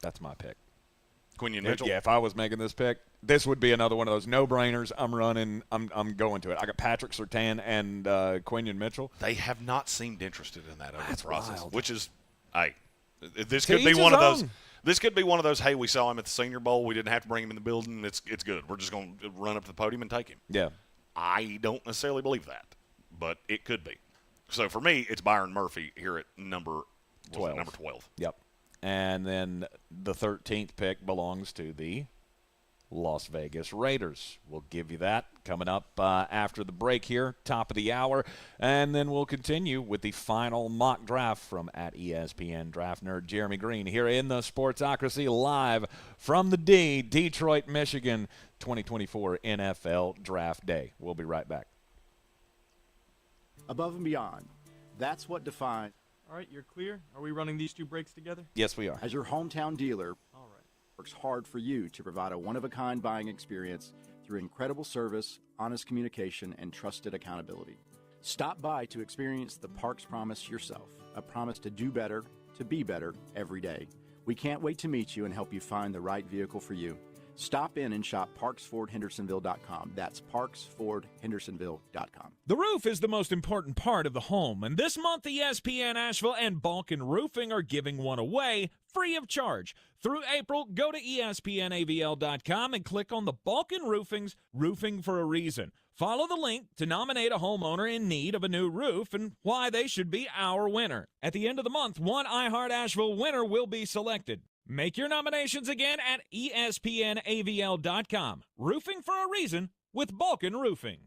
That's my pick. Quinyon Mitchell? Yeah, if I was making this pick, this would be another one of those no-brainers. I'm going to it. I got Patrick Surtain and Quinyon Mitchell. They have not seemed interested in that over the process, wild. Which is, hey, this could be one of those. This could be one of those, hey, we saw him at the Senior Bowl. We didn't have to bring him in the building. It's good. We're just going to run up to the podium and take him. Yeah. I don't necessarily believe that, but it could be. So for me, it's Byron Murphy here at number 12. Yep. And then the 13th pick belongs to the Las Vegas Raiders. We'll give you that coming up after the break here, top of the hour. And then we'll continue with the final mock draft from at ESPN Draft Nerd Jeremy Greene here in the Sportsocracy live from the Detroit, Michigan 2024 NFL Draft Day. We'll be right back. Above and beyond. That's what defines. All right, you're clear. Are we running these two breaks together? Yes, we are. As your hometown dealer, all right, works hard for you to provide a one-of-a-kind buying experience through incredible service, honest communication, and trusted accountability. Stop by to experience the Parks Promise yourself, a promise to do better, to be better every day. We can't wait to meet you and help you find the right vehicle for you. Stop in and shop ParksFordHendersonville.com. That's ParksFordHendersonville.com. The roof is the most important part of the home, and this month ESPN Asheville and Balkan Roofing are giving one away free of charge. Through April, go to ESPNAVL.com and click on the Balkan Roofing's Roofing for a Reason. Follow the link to nominate a homeowner in need of a new roof and why they should be our winner. At the end of the month, one iHeart Asheville winner will be selected. Make your nominations again at ESPNAVL.com. Roofing for a Reason with Balkan Roofing.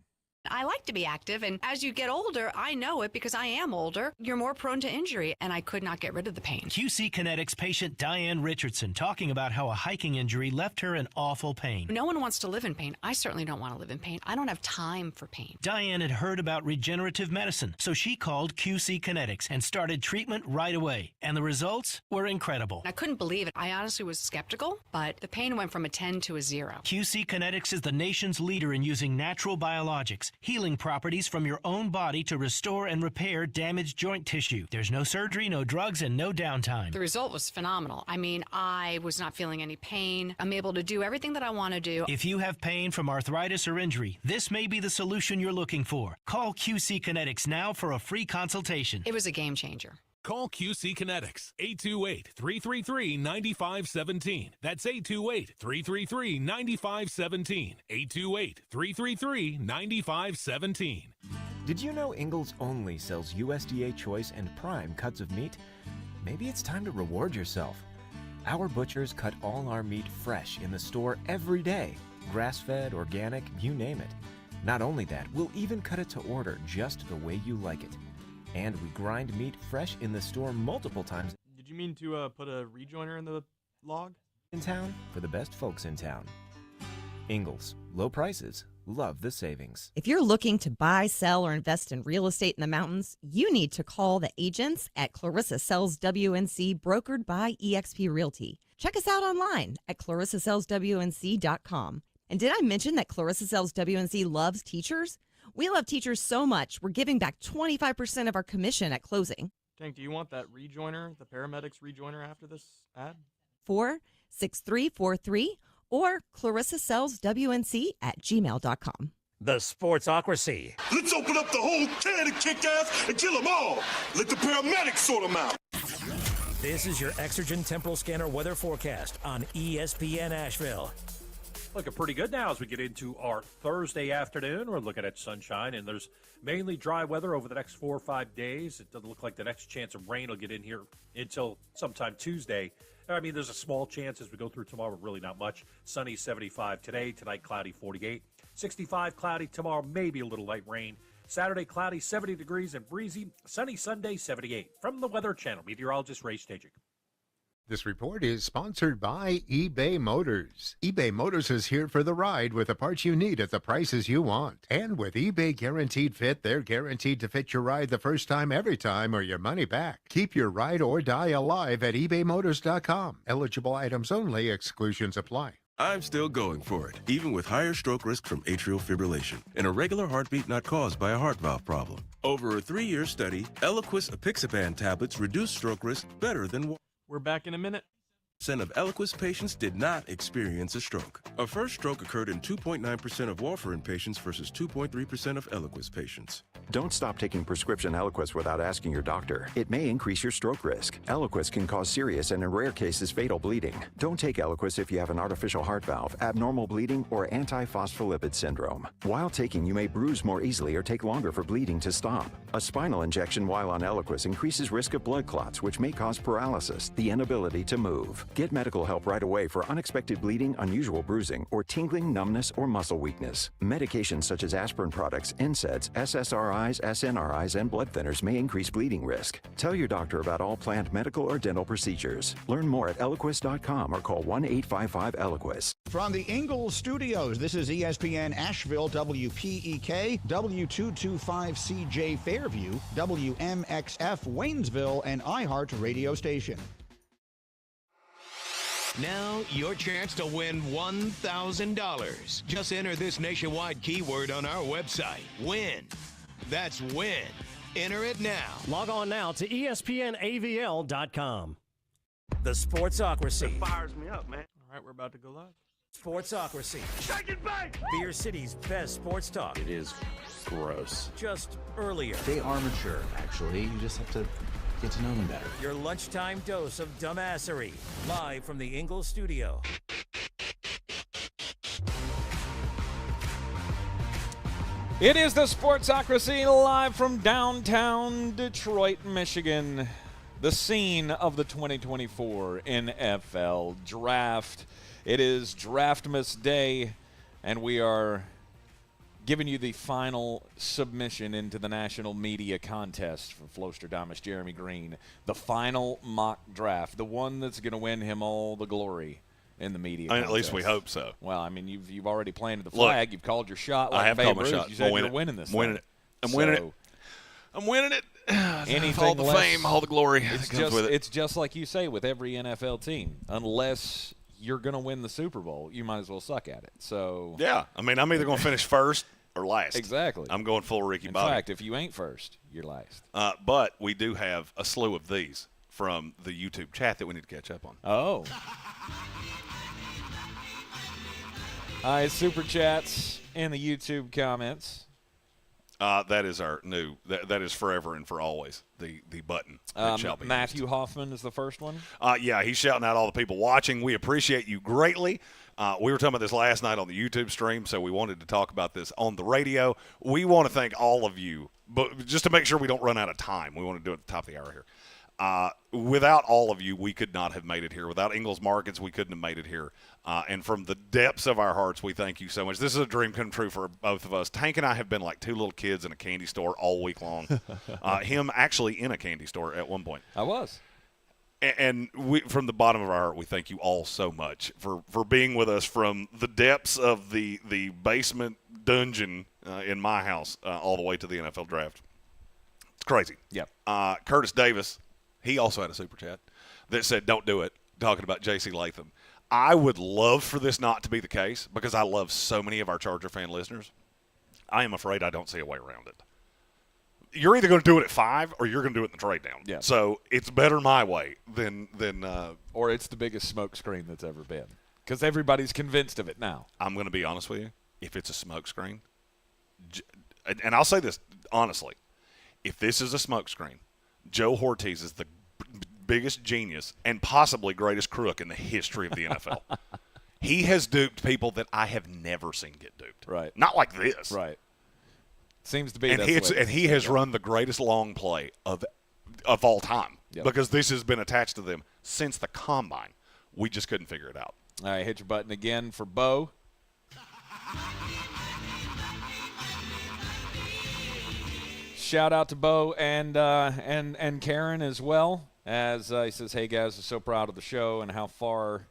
I like to be active, and as you get older, I know it because I am older. You're more prone to injury, and I could not get rid of the pain. QC Kinetics patient Diane Richardson talking about how a hiking injury left her in awful pain. No one wants to live in pain. I certainly don't want to live in pain. I don't have time for pain. Diane had heard about regenerative medicine, so she called QC Kinetics and started treatment right away. And the results were incredible. I couldn't believe it. I honestly was skeptical, but the pain went from a 10 to a 0. QC Kinetics is the nation's leader in using natural biologics, healing properties from your own body to restore and repair damaged joint tissue. There's no surgery, no drugs, and no downtime. The result was phenomenal. I mean, I was not feeling any pain. I'm able to do everything that I want to do. If you have pain from arthritis or injury, this may be the solution you're looking for. Call QC Kinetics now for a free consultation. It was a game changer. Call QC Kinetics, 828-333-9517. That's 828-333-9517. 828-333-9517. Did you know Ingles only sells USDA Choice and Prime cuts of meat? Maybe it's time to reward yourself. Our butchers cut all our meat fresh in the store every day. Grass-fed, organic, you name it. Not only that, we'll even cut it to order just the way you like it. And we grind meat fresh in the store multiple times. you mean to put a rejoiner in the log? In town for the best folks in town. Ingles, low prices, love the savings. If you're looking to buy, sell, or invest in real estate in the mountains, you need to call the agents at Clarissa Sells WNC, brokered by eXp Realty. Check us out online at clarissasellswnc.com. And did I mention that Clarissa Sells WNC loves teachers? We love teachers so much, we're giving back 25% of our commission at closing. Tank, do you want that rejoiner, the paramedics rejoiner after this ad? 46343 or clarissasellswnc@gmail.com. The Sportsocracy. Let's open up the whole can of kick-ass and kill them all. Let the paramedics sort them out. This is your Exergen Temporal Scanner weather forecast on ESPN Asheville. Looking pretty good now as we get into our Thursday afternoon. We're looking at sunshine, and there's mainly dry weather over the next 4 or 5 days. It doesn't look like the next chance of rain will get in here until sometime Tuesday. I mean, there's a small chance as we go through tomorrow, but really not much. Sunny, 75 today. Tonight, cloudy, 48. 65, cloudy. Tomorrow, maybe a little light rain. Saturday, cloudy, 70 degrees and breezy. Sunny Sunday, 78. From the Weather Channel, meteorologist Ray Stajic. This report is sponsored by eBay Motors. eBay Motors is here for the ride with the parts you need at the prices you want. And with eBay Guaranteed Fit, they're guaranteed to fit your ride the first time, every time, or your money back. Keep your ride or die alive at ebaymotors.com. Eligible items only. Exclusions apply. I'm still going for it, even with higher stroke risk from atrial fibrillation, and a regular heartbeat not caused by a heart valve problem. Over a 3-year study, Eliquis apixaban tablets reduce stroke risk better than... We're back in a minute. Of Eliquis patients did not experience a stroke. A first stroke occurred in 2.9% of warfarin patients versus 2.3% of Eliquis patients. Don't stop taking prescription Eliquis without asking your doctor. It may increase your stroke risk. Eliquis can cause serious and in rare cases fatal bleeding. Don't take Eliquis if you have an artificial heart valve, abnormal bleeding, or antiphospholipid syndrome. While taking, you may bruise more easily or take longer for bleeding to stop. A spinal injection while on Eliquis increases risk of blood clots, which may cause paralysis, the inability to move. Get medical help right away for unexpected bleeding, unusual bruising, or tingling, numbness, or muscle weakness. Medications such as aspirin products, NSAIDs, SSRIs, SNRIs, and blood thinners may increase bleeding risk. Tell your doctor about all planned medical or dental procedures. Learn more at Eliquis.com or call 1-855-ELIQUIS. From the Ingles studios, this is ESPN Asheville, WPEK, W225CJ Fairview, WMXF Waynesville, and iHeart radio station. Now, your chance to win $1,000. Just enter this nationwide keyword on our website. WIN. That's WIN. Enter it now. Log on now to ESPNAVL.com. The Sportsocracy. It fires me up, man. All right, we're about to go live. Sportsocracy. Shake it back! Beer City's best sports talk. It is gross. Just earlier. They are mature, actually. You just have to get to know them better. Your lunchtime dose of dumbassery. Live from the Ingles studio. It is the Sportsocracy live from downtown Detroit, Michigan. The scene of the 2024 NFL Draft. It is Draftmas Day, and we are giving you the final submission into the national media contest for Flosterdamus Jeremy Greene. The final mock draft, the one that's going to win him all the glory in the media contest. At least we hope so. Well, I mean, you've already planted the flag. Look, you've called your shot. Like I have called my shot. You said you're winning this. I'm winning it. I'm winning it. I'm winning it. Anything all the less, fame, all the glory. It's just like you say with every NFL team. Unless you're going to win the Super Bowl, you might as well suck at it. So yeah, I mean, I'm either going to finish first or last. Exactly. I'm going full Ricky In Bobby. fact, if you ain't first, you're last. But we do have a slew of these from the YouTube chat that we need to catch up on. Oh. All right, super chats and the YouTube comments. That is our new. That is forever and for always the button. That shall be Matthew used. Hoffman is the first one. Yeah, he's shouting out all the people watching. We appreciate you greatly. We were talking about this last night on the YouTube stream, so we wanted to talk about this on the radio. We want to thank all of you, but just to make sure we don't run out of time, we want to do it at the top of the hour here. Without all of you, we could not have made it here. Without Ingles Markets, we couldn't have made it here. And from the depths of our hearts, we thank you so much. This is a dream come true for both of us. Tank and I have been like two little kids in a candy store all week long. Him actually in a candy store at one point. I was. And we, from the bottom of our heart, we thank you all so much for being with us from the depths of the basement dungeon in my house all the way to the NFL draft. It's crazy. Yep. Curtis Davis, he also had a super chat that said, don't do it, talking about J.C. Latham. I would love for this not to be the case because I love so many of our Charger fan listeners. I am afraid I don't see a way around it. You're either going to do it at 5 or you're going to do it in the trade down. Yeah. So it's better my way than or it's the biggest smokescreen that's ever been because everybody's convinced of it now. I'm going to be honest with you. If it's a smokescreen, and I'll say this honestly, if this is a smokescreen, Joe Ortiz is the biggest genius and possibly greatest crook in the history of the NFL. He has duped people that I have never seen get duped. Right. Not like this. Right. Seems to be. And he has run the greatest long play of all time because this has been attached to them since the combine. We just couldn't figure it out. All right, hit your button again for Bo. Shout out to Bo and Karen as well. As he says, hey, guys, I'm so proud of the show and how far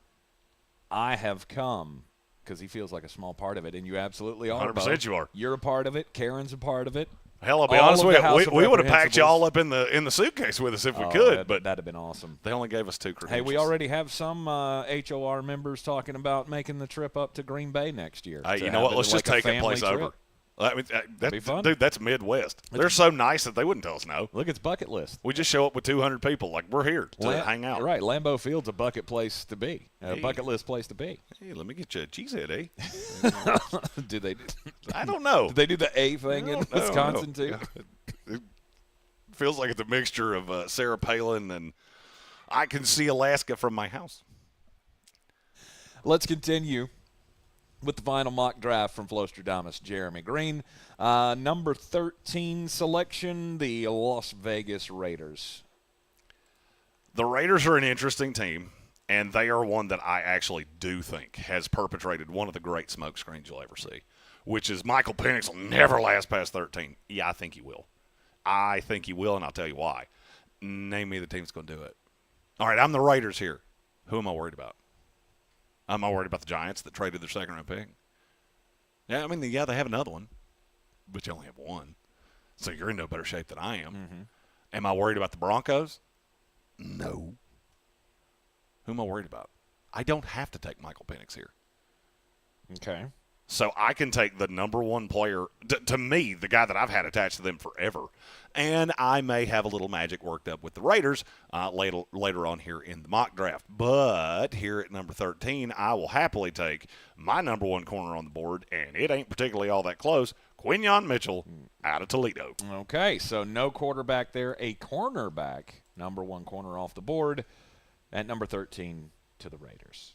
I have come because he feels like a small part of it, and you absolutely are, 100% Bo. you are. You're a part of it. Karen's a part of it. Hell, I'll be honest with you, we would have packed you all up in the suitcase with us if we could, but that'd have been awesome. They only gave us 2 credentials. Hey, we already have some HOR members talking about making the trip up to Green Bay next year. Hey, you know what? Let's just take that place over. I mean, That'd be fun. Dude, that's Midwest. They're so nice that they wouldn't tell us no. Look, it's bucket list. We just show up with 200 people. Like, we're here to hang out. Right. Lambeau Field's a bucket place to be. A bucket list place to be. Hey, let me get you a cheesehead, eh? Do they? I don't know. Do they do the A thing in Wisconsin, too? It feels like it's a mixture of Sarah Palin and I can see Alaska from my house. Let's continue with the final mock draft from Flostradamus, Jeremy Greene. Number 13 selection, the Las Vegas Raiders. The Raiders are an interesting team, and they are one that I actually do think has perpetrated one of the great smokescreens you'll ever see, which is Michael Penix will never last past 13. Yeah, I think he will. I think he will, and I'll tell you why. Name me the team that's going to do it. All right, I'm the Raiders here. Who am I worried about? Am I worried about the Giants that traded their second-round pick? Yeah, I mean, they have another one, but you only have one. So you're in no better shape than I am. Mm-hmm. Am I worried about the Broncos? No. Who am I worried about? I don't have to take Michael Penix here. Okay. So I can take the number one player, to me, the guy that I've had attached to them forever, and I may have a little magic worked up with the Raiders later on here in the mock draft. But here at number 13, I will happily take my number one corner on the board, and it ain't particularly all that close, Quinyon Mitchell out of Toledo. Okay, so no quarterback there, a cornerback, number one corner off the board at number 13 to the Raiders.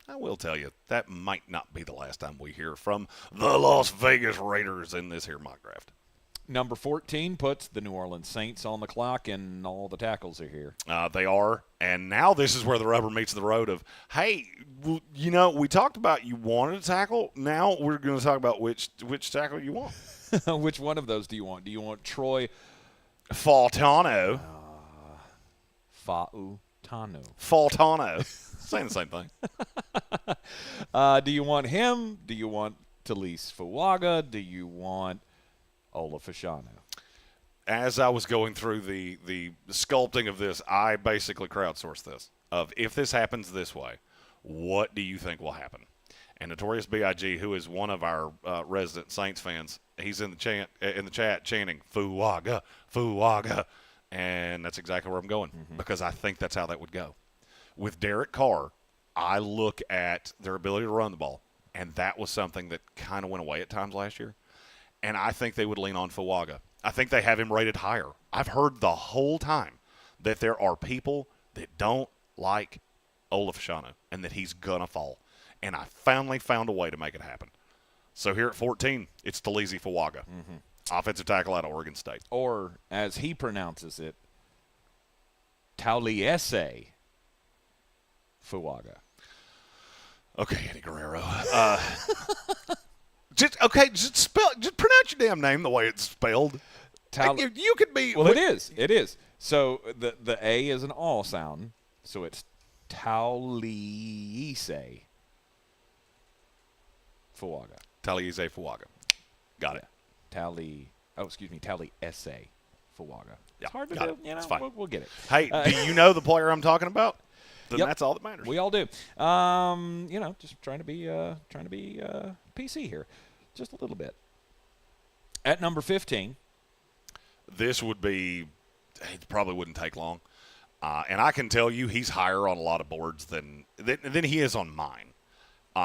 I will tell you, that might not be the last time we hear from the Las Vegas Raiders in this here mock draft. Number 14 puts the New Orleans Saints on the clock, and all the tackles are here. They are, and now this is where the rubber meets the road of, hey, you know, we talked about you wanted a tackle. Now we're going to talk about which tackle you want. Which one of those do you want? Do you want Troy Fautano? Fautano. Saying the same thing. Do you want him? Do you want Talise Fuaga? Do you want Olafashanu? As I was going through the sculpting of this, I basically crowdsourced this. Of if this happens this way, what do you think will happen? And Notorious B.I.G., who is one of our resident Saints fans, he's in the chat chanting, Fuaga, Fuaga. And that's exactly where I'm going because I think that's how that would go. With Derek Carr, I look at their ability to run the ball, and that was something that kind of went away at times last year. And I think they would lean on Fuaga. I think they have him rated higher. I've heard the whole time that there are people that don't like Olafashanu and that he's going to fall. And I finally found a way to make it happen. So here at 14, it's Talise Fuaga, offensive tackle out of Oregon State. Or, as he pronounces it, Tauliese Fuaga. Okay, Eddie Guerrero. Just pronounce your damn name the way it's spelled. You could be. Well, it is. It is. So the A is an all sound. So it's Talise Fuaga. Talise Fuaga. Got it. Talise Fuaga. Yeah, It's hard to got do. it. You know, It's fine. We'll get it. Hey, do you know the player I'm talking about? Then Yep. that's all that matters. We all do. Just trying to be PC here, just a little bit. At number 15, this would be. It probably wouldn't take long, and I can tell you he's higher on a lot of boards than he is on mine.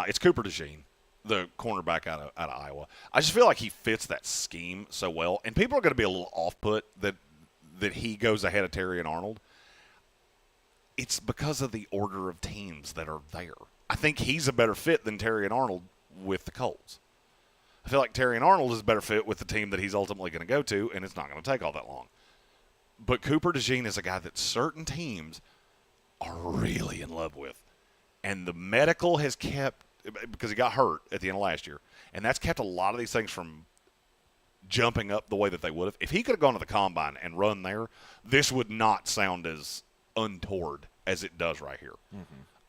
It's Cooper DeJean, the cornerback out of Iowa. I just feel like he fits that scheme so well, and people are going to be a little off-put that he goes ahead of Terry and Arnold. It's because of the order of teams that are there. I think he's a better fit than Terry and Arnold with the Colts. I feel like Terry and Arnold is a better fit with the team that he's ultimately going to go to, and it's not going to take all that long. But Cooper DeJean is a guy that certain teams are really in love with. And the medical has kept, because he got hurt at the end of last year, and that's kept a lot of these things from jumping up the way that they would have. If he could have gone to the combine and run there, this would not sound as untoward as it does right here.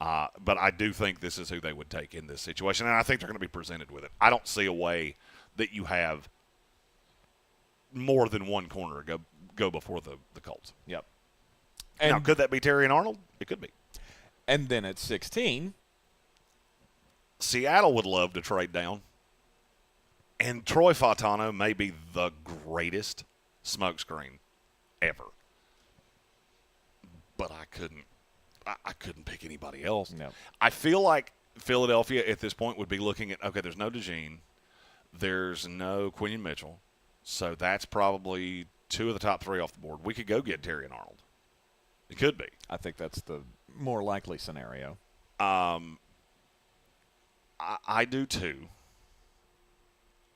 But I do think this is who they would take in this situation, and I think they're going to be presented with it. I don't see a way that you have more than one corner go before the Colts. Yep. And now, could that be Terry and Arnold? It could be. And then at 16, Seattle would love to trade down. And Troy Fautano may be the greatest smokescreen ever. But I couldn't pick anybody else. No. I feel like Philadelphia at this point would be looking at, okay, there's no DeJean, there's no Quinion Mitchell, so that's probably two of the top three off the board. We could go get Terry and Arnold. It could be. I think that's the more likely scenario. I do too.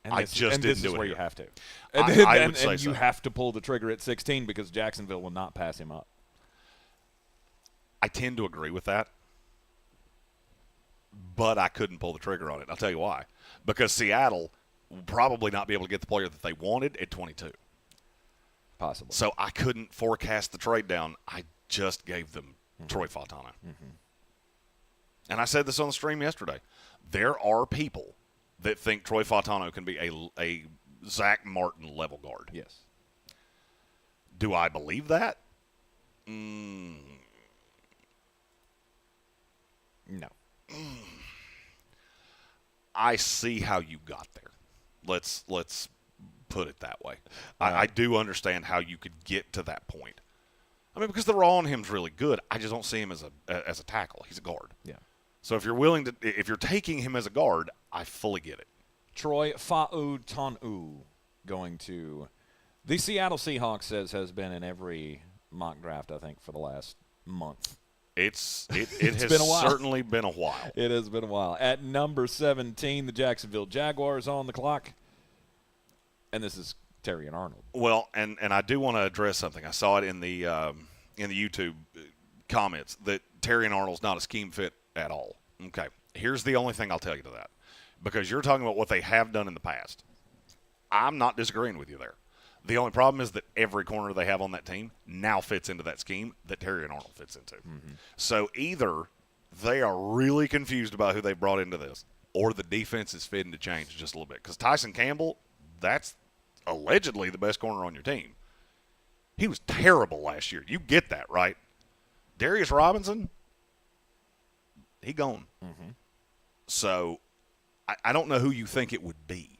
And this is where you have to. I would say and so. you have to pull the trigger at 16 because Jacksonville will not pass him up. I tend to agree with that, but I couldn't pull the trigger on it. I'll tell you why. Because Seattle will probably not be able to get the player that they wanted at 22. Possibly. So I couldn't forecast the trade down. I just gave them Troy Fautano. And I said this on the stream yesterday. There are people that think Troy Fautano can be a Zach Martin level guard. Yes. Do I believe that? No. I see how you got there. Let's put it that way. I do understand how you could get to that point. I mean, because the raw on him's really good. I just don't see him as a tackle. He's a guard. Yeah. So if you're taking him as a guard, I fully get it. Troy Fautanu going to the Seattle Seahawks has been in every mock draft, I think, for the last month. It has been a while. Certainly been a while. It has been a while. At number 17, the Jacksonville Jaguars on the clock. And this is Terry and Arnold. Well, and I do want to address something. I saw it in the YouTube comments that Terry and Arnold's not a scheme fit at all. Okay, here's the only thing I'll tell you to that. Because you're talking about what they have done in the past. I'm not disagreeing with you there. The only problem is that every corner they have on that team now fits into that scheme that Terry and Arnold fits into. So either they are really confused about who they brought into this, or the defense is fitting to change just a little bit. Because Tyson Campbell, that's allegedly the best corner on your team. He was terrible last year. You get that, right? Darius Robinson, he gone. So I don't know who you think it would be.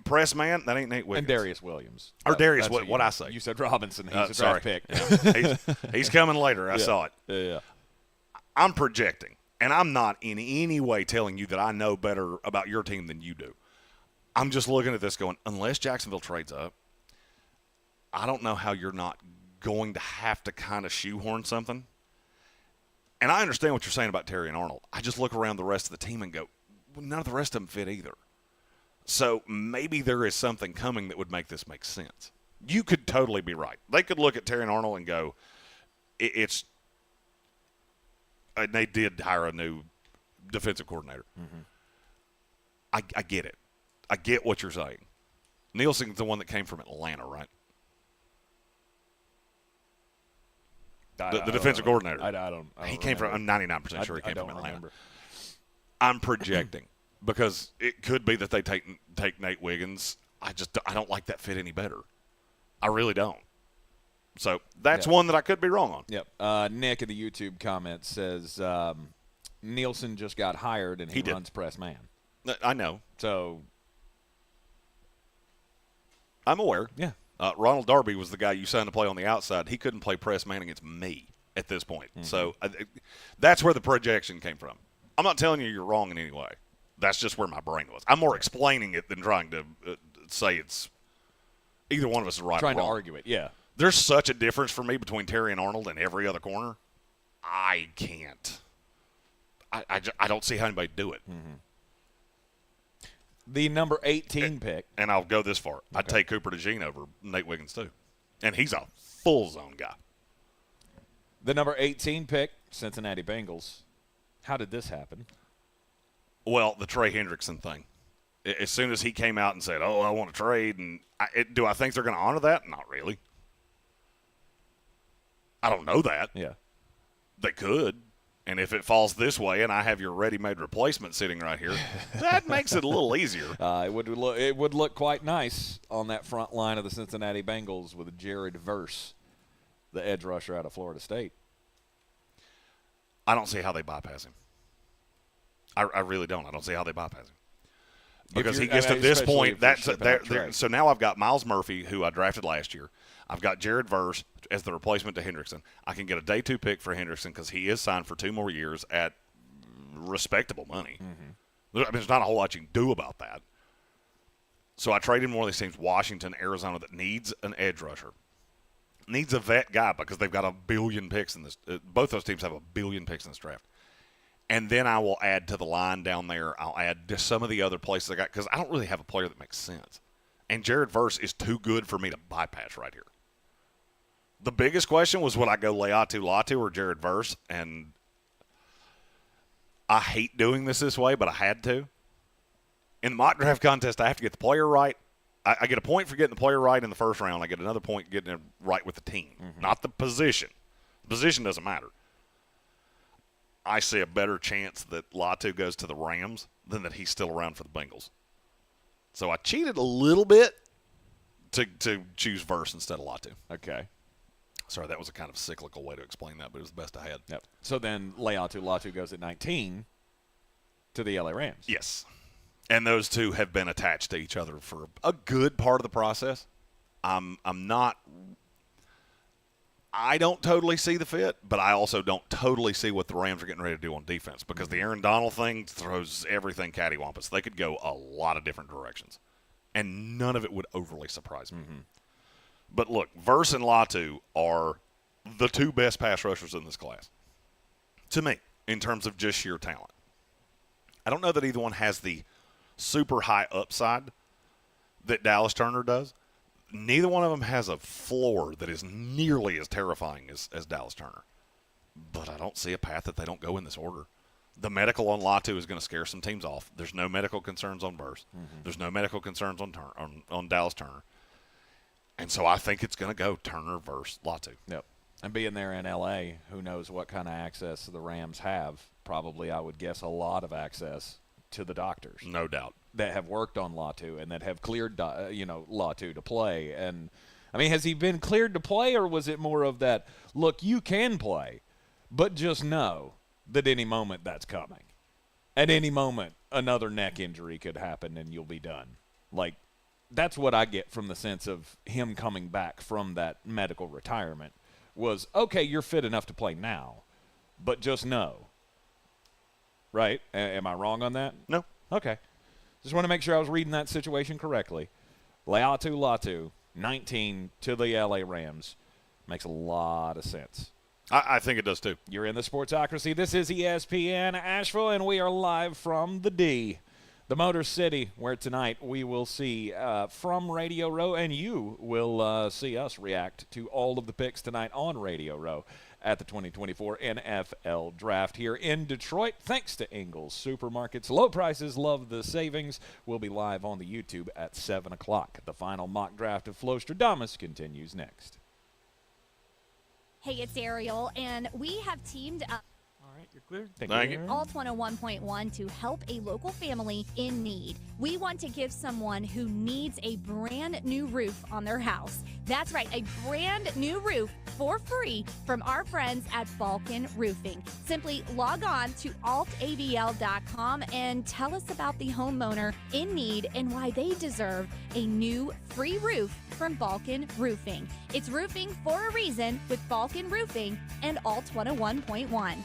Press man, that ain't Nate Wiggins. And Darius Williams. Or Darius, what I say? You said Robinson. He's a sorry. draft pick. Yeah. He's coming later. I saw it. Yeah. I'm projecting, and I'm not in any way telling you that I know better about your team than you do. I'm just looking at this going, unless Jacksonville trades up, I don't know how you're not going to have to kind of shoehorn something. And I understand what you're saying about Terry and Arnold. I just look around the rest of the team and go, well, none of the rest of them fit either. So maybe there is something coming that would make this make sense. You could totally be right. They could look at Terry and Arnold and go, it's – and they did hire a new defensive coordinator. I get it. I get what you're saying. Nielsen's the one that came from Atlanta, right? The defensive coordinator. I don't he came from. I'm 99% sure he came from Atlanta. Remember. I'm projecting because it could be that they take Nate Wiggins. I don't like that fit any better. I really don't. So that's one that I could be wrong on. Yep. Nick in the YouTube comments says Nielsen just got hired and he runs press man. I know. So I'm aware. Yeah. Ronald Darby was the guy you signed to play on the outside. He couldn't play press man against me at this point. Mm-hmm. So that's where the projection came from. I'm not telling you you're wrong in any way. That's just where my brain was. I'm more explaining it than trying to say it's either one of us is right or wrong. Trying to argue it, yeah. There's such a difference for me between Terry and Arnold and every other corner. I can't. I don't see how anybody do it. Mm-hmm. The number 18 pick. And I'll go this far. Okay. I'd take Cooper DeJean over Nate Wiggins, too. And he's a full zone guy. The number 18 pick, Cincinnati Bengals. How did this happen? Well, the Trey Hendrickson thing. As soon as he came out and said, I want to trade, and do I think they're going to honor that? Not really. I don't know that. Yeah. They could. And if it falls this way and I have your ready-made replacement sitting right here, that makes it a little easier. It would look quite nice on that front line of the Cincinnati Bengals with Jared Verse, the edge rusher out of Florida State. I don't see how they bypass him. I really don't. I don't see how they bypass him. Because he gets to this point. So now I've got Miles Murphy, who I drafted last year. I've got Jared Verse as the replacement to Hendrickson. I can get a day 2 pick for Hendrickson because he is signed for 2 more years at respectable money. Mm-hmm. I mean, there's not a whole lot you can do about that. So I traded one of these teams, Washington, Arizona, that needs an edge rusher. Needs a vet guy because they've got 1 billion picks in this. Both those teams have 1 billion picks in this draft. And then I will add to the line down there. I'll add to some of the other places I got because I don't really have a player that makes sense. And Jared Verse is too good for me to bypass right here. The biggest question was, would I go Leatu Latu or Jared Verse? And I hate doing this way, but I had to. In the mock draft contest, I have to get the player right. I get a point for getting the player right in the first round. I get another point getting it right with the team, not the position. The position doesn't matter. I see a better chance that Latu goes to the Rams than that he's still around for the Bengals. So I cheated a little bit to choose Verse instead of Latu. Okay. Sorry, that was a kind of cyclical way to explain that, but it was the best I had. Yep. So then Latu goes at 19 to the LA Rams. Yes. And those two have been attached to each other for a good part of the process. I don't totally see the fit, but I also don't totally see what the Rams are getting ready to do on defense because the Aaron Donald thing throws everything cattywampus. They could go a lot of different directions, and none of it would overly surprise me. Mm-hmm. But look, Verse and Latu are the 2 best pass rushers in this class, to me, in terms of just sheer talent. I don't know that either one has the super high upside that Dallas Turner does. Neither one of them has a floor that is nearly as terrifying as Dallas Turner. But I don't see a path that they don't go in this order. The medical on Latu is going to scare some teams off. There's no medical concerns on Verse. Mm-hmm. There's no medical concerns on Dallas Turner. And so I think it's going to go Turner versus Latu. Yep. And being there in L.A., who knows what kind of access the Rams have. Probably, I would guess, a lot of access to the doctors. No doubt. That have worked on Latu and that have cleared, Latu to play. And, I mean, has he been cleared to play, or was it more of that, look, you can play, but just know that any moment that's coming. At any moment, another neck injury could happen and you'll be done. Like, that's what I get from the sense of him coming back from that medical retirement was, okay, you're fit enough to play now, but just know. Right? Am I wrong on that? No. Okay. Just want to make sure I was reading that situation correctly. Latu, 19 to the L.A. Rams. Makes a lot of sense. I think it does too. You're in the Sportsocracy. This is ESPN Asheville, and we are live from the D. The Motor City, where tonight we will see from Radio Row, and you will see us react to all of the picks tonight on Radio Row at the 2024 NFL Draft here in Detroit. Thanks to Ingles Supermarkets. Low prices, love the savings. We'll be live on the YouTube at 7 o'clock. The final mock draft of Flostradamus continues next. Hey, it's Ariel, and we have teamed up. All right, you're clear. Thank you. Alt 101.1 to help a local family in need. We want to give someone who needs a brand new roof on their house. That's right, a brand new roof for free from our friends at Balkan Roofing. Simply log on to altavl.com and tell us about the homeowner in need and why they deserve a new free roof from Balkan Roofing. It's roofing for a reason with Balkan Roofing and Alt 101.1.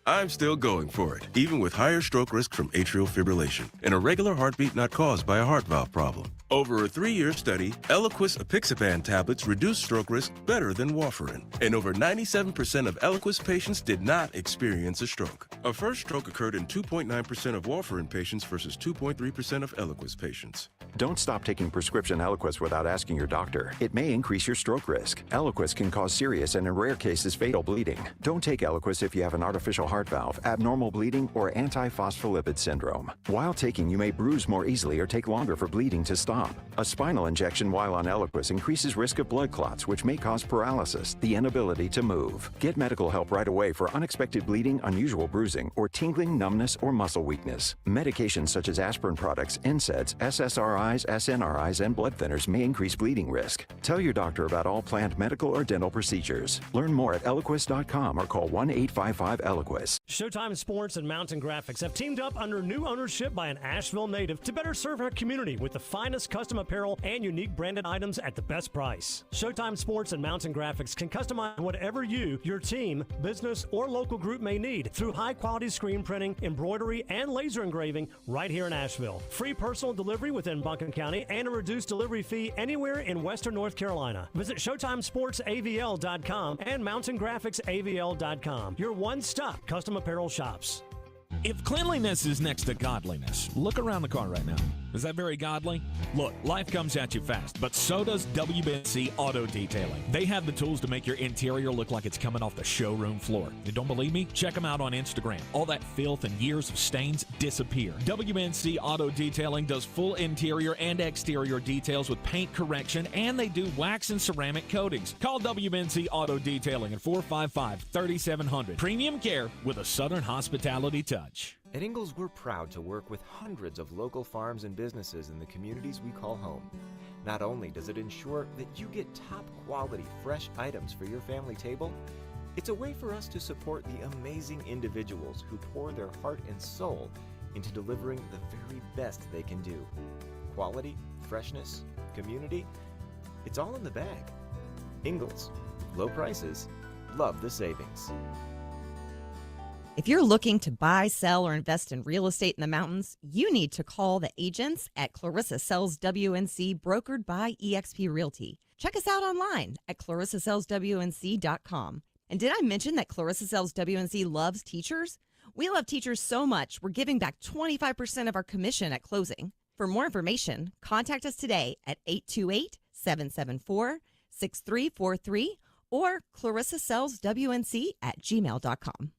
I'm still going for it, even with higher stroke risk from atrial fibrillation, an irregular heartbeat not caused by a heart valve problem. Over a 3-year study, Eliquis apixaban tablets reduce stroke risk better than warfarin, and over 97% of Eliquis patients did not experience a stroke. A first stroke occurred in 2.9% of warfarin patients versus 2.3% of Eliquis patients. Don't stop taking prescription Eliquis without asking your doctor. It may increase your stroke risk. Eliquis can cause serious and in rare cases fatal bleeding. Don't take Eliquis if you have an artificial heart valve, abnormal bleeding, or antiphospholipid syndrome. While taking, you may bruise more easily or take longer for bleeding to stop. A spinal injection while on Eliquis increases risk of blood clots, which may cause paralysis, the inability to move. Get medical help right away for unexpected bleeding, unusual bruising, or tingling, numbness, or muscle weakness. Medications such as aspirin products, NSAIDs, SSRIs, SNRIs, and blood thinners may increase bleeding risk. Tell your doctor about all planned medical or dental procedures. Learn more at Eliquis.com or call 1-855-ELIQUIS. Showtime Sports and Mountain Graphics have teamed up under new ownership by an Asheville native to better serve our community with the finest custom apparel and unique branded items at the best price. Showtime Sports and Mountain Graphics can customize whatever you, your team, business, or local group may need through high-quality screen printing, embroidery, and laser engraving right here in Asheville. Free personal delivery within Buncombe County and a reduced delivery fee anywhere in Western North Carolina. Visit ShowtimeSportsAVL.com and MountainGraphicsAVL.com. Your one-stop custom apparel shops. If cleanliness is next to godliness, look around the car right now. Is that very godly? Look, life comes at you fast, but so does WBNC Auto Detailing. They have the tools to make your interior look like it's coming off the showroom floor. You don't believe me? Check them out on Instagram. All that filth and years of stains disappear. WBNC Auto Detailing does full interior and exterior details with paint correction, and they do wax and ceramic coatings. Call WBNC Auto Detailing at 455-3700. Premium care with a Southern hospitality touch. At Ingles, we're proud to work with hundreds of local farms and businesses in the communities we call home. Not only does it ensure that you get top quality, fresh items for your family table, it's a way for us to support the amazing individuals who pour their heart and soul into delivering the very best they can do. Quality, freshness, community, it's all in the bag. Ingles, low prices, love the savings. If you're looking to buy, sell, or invest in real estate in the mountains, you need to call the agents at Clarissa Sells WNC, brokered by eXp Realty. Check us out online at clarissasellswnc.com. And did I mention that Clarissa Sells WNC loves teachers? We love teachers so much, we're giving back 25% of our commission at closing. For more information, contact us today at 828-774-6343 or clarissasellswnc@gmail.com.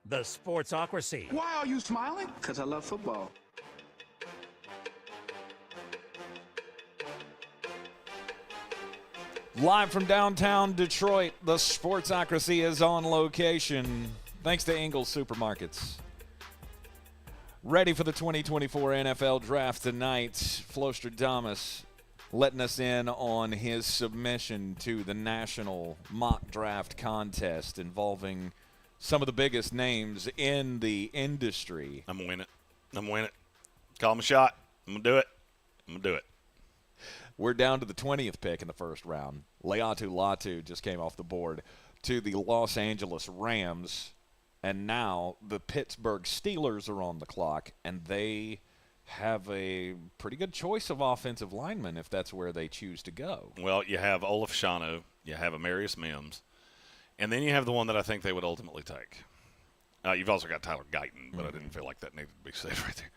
The Sportsocracy. Why are you smiling? Because I love football. Live from downtown Detroit, the Sportsocracy is on location. Thanks to Ingles Supermarkets. Ready for the 2024 NFL Draft tonight. Flostradamus letting us in on his submission to the National Mock Draft Contest involving some of the biggest names in the industry. I'm going to win it. I'm going to win it. Call him a shot. I'm going to do it. I'm going to do it. We're down to the 20th pick in the first round. Leatu Latu just came off the board to the Los Angeles Rams. And now the Pittsburgh Steelers are on the clock, and they have a pretty good choice of offensive linemen if that's where they choose to go. Well, you have Olaf Shano, You have Amarius Mims. And then you have the one that I think they would ultimately take. You've also got Tyler Guyton, but I didn't feel like that needed to be said right there.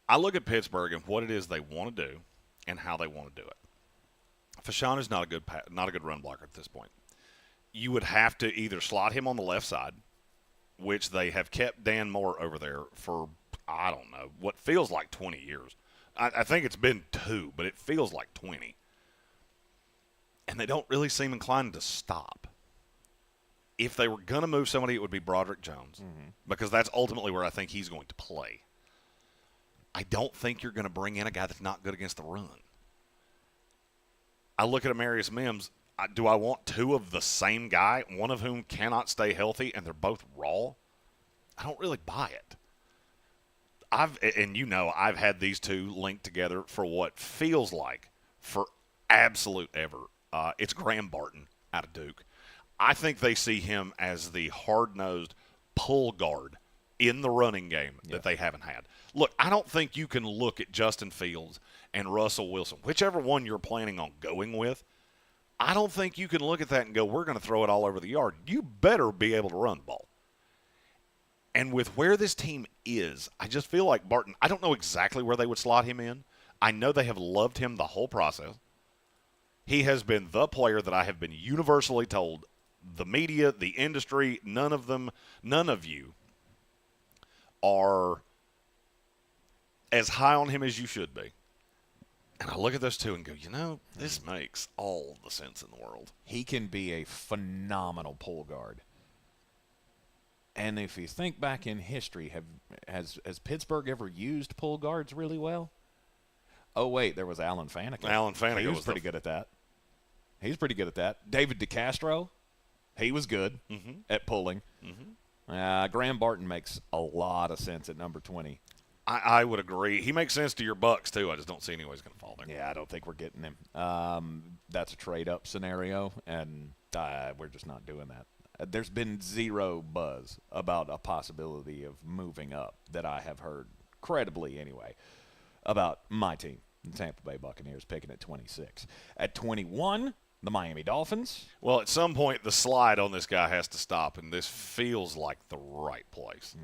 I look at Pittsburgh and what it is they want to do and how they want to do it. Fashanu's not a good run blocker at this point. You would have to either slot him on the left side, which they have kept Dan Moore over there for, I don't know, what feels like 20 years. I think it's been 2, but it feels like 20. And they don't really seem inclined to stop. If they were going to move somebody, it would be Broderick Jones, because that's ultimately where I think he's going to play. I don't think you're going to bring in a guy that's not good against the run. I look at Amarius Mims. Do I want 2 of the same guy, one of whom cannot stay healthy, and they're both raw? I don't really buy it. I've had these 2 linked together for what feels like for absolute ever. It's Graham Barton out of Duke. I think they see him as the hard-nosed pull guard in the running game that they haven't had. Look, I don't think you can look at Justin Fields and Russell Wilson, whichever one you're planning on going with. I don't think you can look at that and go, we're going to throw it all over the yard. You better be able to run the ball. And with where this team is, I just feel like Barton, I don't know exactly where they would slot him in. I know they have loved him the whole process. He has been the player that I have been universally told, the media, the industry, none of you are as high on him as you should be. And I look at those 2 and go, this makes all the sense in the world. He can be a phenomenal pull guard. And if you think back in history, has Pittsburgh ever used pull guards really well? Oh, wait, there was Alan Faneca. Alan Faneca he was pretty good at that. He's pretty good at that. David DeCastro, he was good at pulling. Graham Barton makes a lot of sense at number 20. I would agree. He makes sense to your Bucks, too. I just don't see any way he's going to fall there. Yeah, I don't think we're getting him. That's a trade-up scenario, and we're just not doing that. There's been zero buzz about a possibility of moving up that I have heard, credibly anyway, about my team, the Tampa Bay Buccaneers, picking at 26. At 21, the Miami Dolphins. Well, at some point, the slide on this guy has to stop, and this feels like the right place.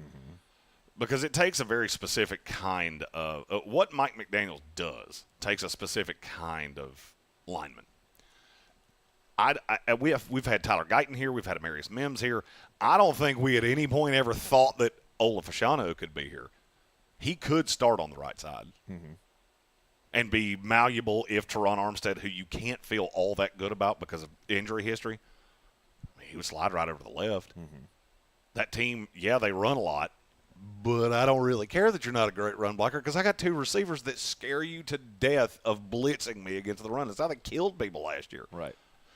Because it takes a very specific kind of what Mike McDaniels does takes a specific kind of lineman. We've had Tyler Guyton here. We've had Amarius Mims here. I don't think we at any point ever thought that Ola Fashanu could be here. He could start on the right side and be malleable if Teron Armstead, who you can't feel all that good about because of injury history, he would slide right over to the left. That team, they run a lot. But I don't really care that you're not a great run blocker because I got 2 receivers that scare you to death of blitzing me against the run. It's how they killed people last year. Right.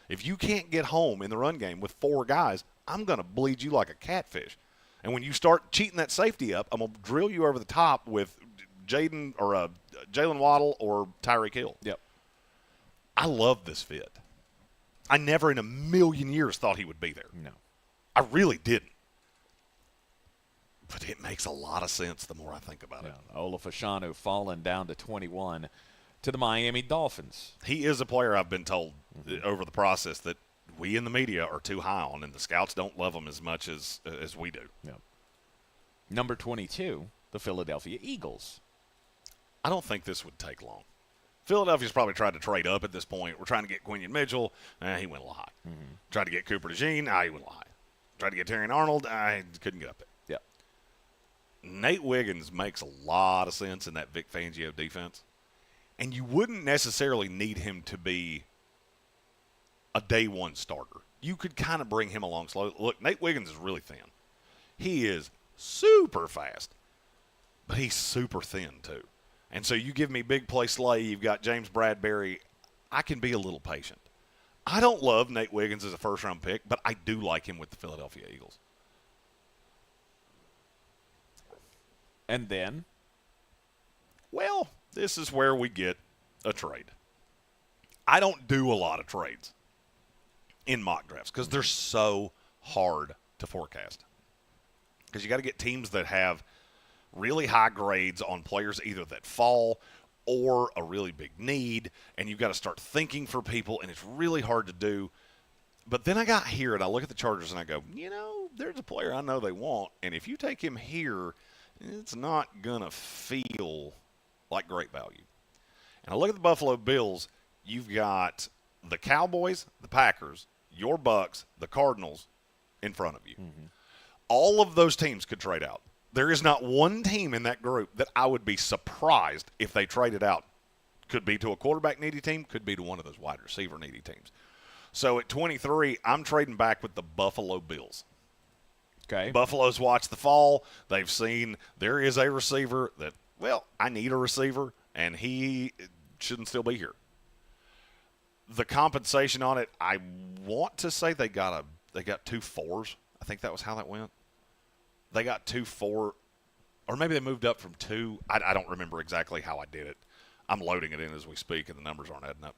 If you can't get home in the run game with 4 guys, I'm going to bleed you like a catfish. And when you start cheating that safety up, I'm going to drill you over the top with Jalen Waddle or Tyreek Hill. Yep. I love this fit. I never in a million years thought he would be there. No. I really didn't. But it makes a lot of sense the more I think about it. Ola Fashanu falling down to 21 to the Miami Dolphins. He is a player I've been told over the process that we in the media are too high on, and the scouts don't love him as much as we do. Yep. Number 22, the Philadelphia Eagles. I don't think this would take long. Philadelphia's probably tried to trade up at this point. We're trying to get Quinion Mitchell. He went a little high. Tried to get Cooper DeJean. He went a little high. Tried to get Terrion Arnold. I couldn't get up there. Yep. Nate Wiggins makes a lot of sense in that Vic Fangio defense. And you wouldn't necessarily need him to be a day one starter. You could kind of bring him along slowly. Look, Nate Wiggins is really thin. He is super fast, but he's super thin too. And so you give me big play Slay, you've got James Bradbury, I can be a little patient. I don't love Nate Wiggins as a first-round pick, but I do like him with the Philadelphia Eagles. And then? Well, this is where we get a trade. I don't do a lot of trades in mock drafts because they're so hard to forecast. Because you got to get teams that have really high grades on players either that fall or a really big need, and you've got to start thinking for people, and it's really hard to do. But then I got here, and I look at the Chargers, and I go, there's a player I know they want, and if you take him here, it's not going to feel like great value. And I look at the Buffalo Bills. You've got the Cowboys, the Packers, your Bucks, the Cardinals in front of you. Mm-hmm. All of those teams could trade out. There is not one team in that group that I would be surprised if they traded out. Could be to a quarterback-needy team, could be to one of those wide receiver-needy teams. So at 23, I'm trading back with the Buffalo Bills. Okay. Buffalo's watched the fall. They've seen there is a receiver that, I need a receiver, and he shouldn't still be here. The compensation on it, I want to say they got 2 4s. I think that was how that went. They got 2 4, or maybe they moved up from 2. I don't remember exactly how I did it. I'm loading it in as we speak, and the numbers aren't adding up.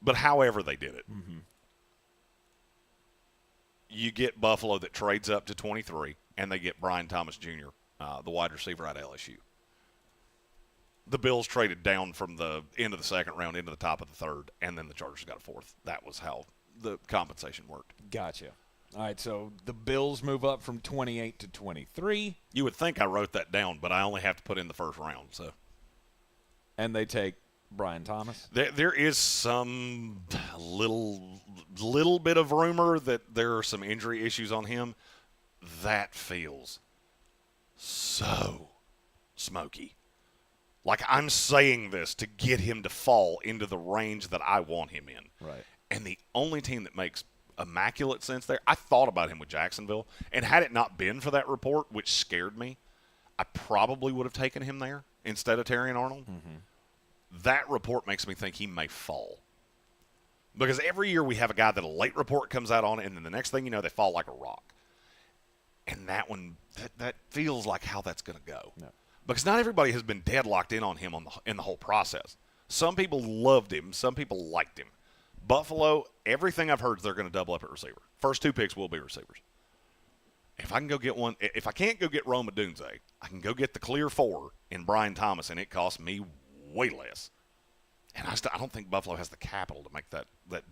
But however they did it, you get Buffalo that trades up to 23, and they get Brian Thomas Jr., the wide receiver out of LSU. The Bills traded down from the end of the second round into the top of the third, and then the Chargers got a 4th. That was how the compensation worked. Gotcha. All right, so the Bills move up from 28 to 23. You would think I wrote that down, but I only have to put in the first round. So, and they take Brian Thomas? There is some little bit of rumor that there are some injury issues on him. That feels so smoky. Like I'm saying this to get him to fall into the range that I want him in. Right. And the only team that makes immaculate sense there, I thought about him with Jacksonville, and had it not been for that report, which scared me, I probably would have taken him there instead of Terrion Arnold. That report makes me think he may fall. Because every year we have a guy that a late report comes out on, and then the next thing you know, they fall like a rock. And that one, that feels like how that's going to go. No. Because not everybody has been deadlocked in on him in the whole process. Some people loved him. Some people liked him. Buffalo, everything I've heard is they're going to double up at receiver. First 2 picks will be receivers. If I can go get one, if I can't go get Rome Odunze, I can go get the clear 4 in Brian Thomas, and it costs me way less. And I don't think Buffalo has the capital to make that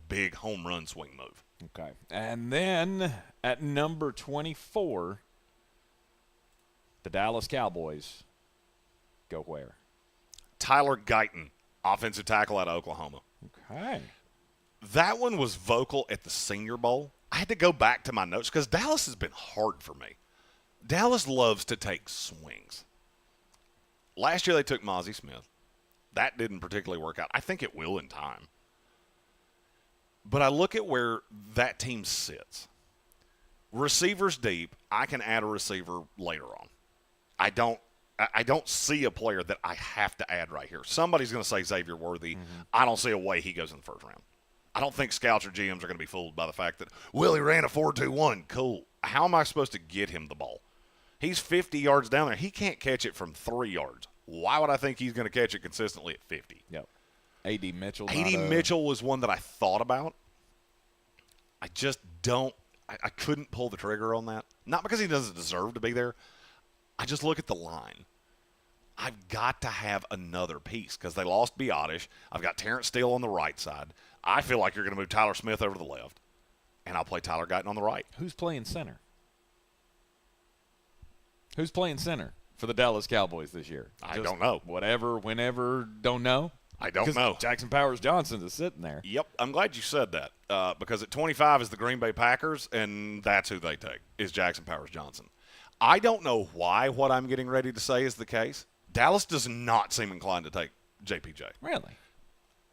big home run swing move. Okay. And then at number 24, the Dallas Cowboys go where? Tyler Guyton, offensive tackle out of Oklahoma. Okay. That one was vocal at the Senior Bowl. I had to go back to my notes because Dallas has been hard for me. Dallas loves to take swings. Last year they took Mozzie Smith. That didn't particularly work out. I think it will in time. But I look at where that team sits. Receivers deep, I can add a receiver later on. I don't see a player that I have to add right here. Somebody's going to say Xavier Worthy. I don't see a way he goes in the first round. I don't think scouts or GMs are going to be fooled by the fact that, he ran a 4.21. Cool. How am I supposed to get him the ball? He's 50 yards down there. He can't catch it from 3 yards. Why would I think he's going to catch it consistently at 50? Yep. A.D. Mitchell. A.D. Mitchell was one that I thought about. I just don't – I couldn't pull the trigger on that. Not because he doesn't deserve to be there. I just look at the line. I've got to have another piece because they lost Biotish. I've got Terrence Steele on the right side. I feel like you're going to move Tyler Smith over to the left, and I'll play Tyler Guyton on the right. Who's playing center? Who's playing center for the Dallas Cowboys this year? I don't know. Whatever, whenever, don't know? I don't know. Jackson Powers Johnson is sitting there. Yep. I'm glad you said that because at 25 is the Green Bay Packers, and that's who they take, is Jackson Powers Johnson. I don't know why what I'm getting ready to say is the case. Dallas does not seem inclined to take JPJ. Really?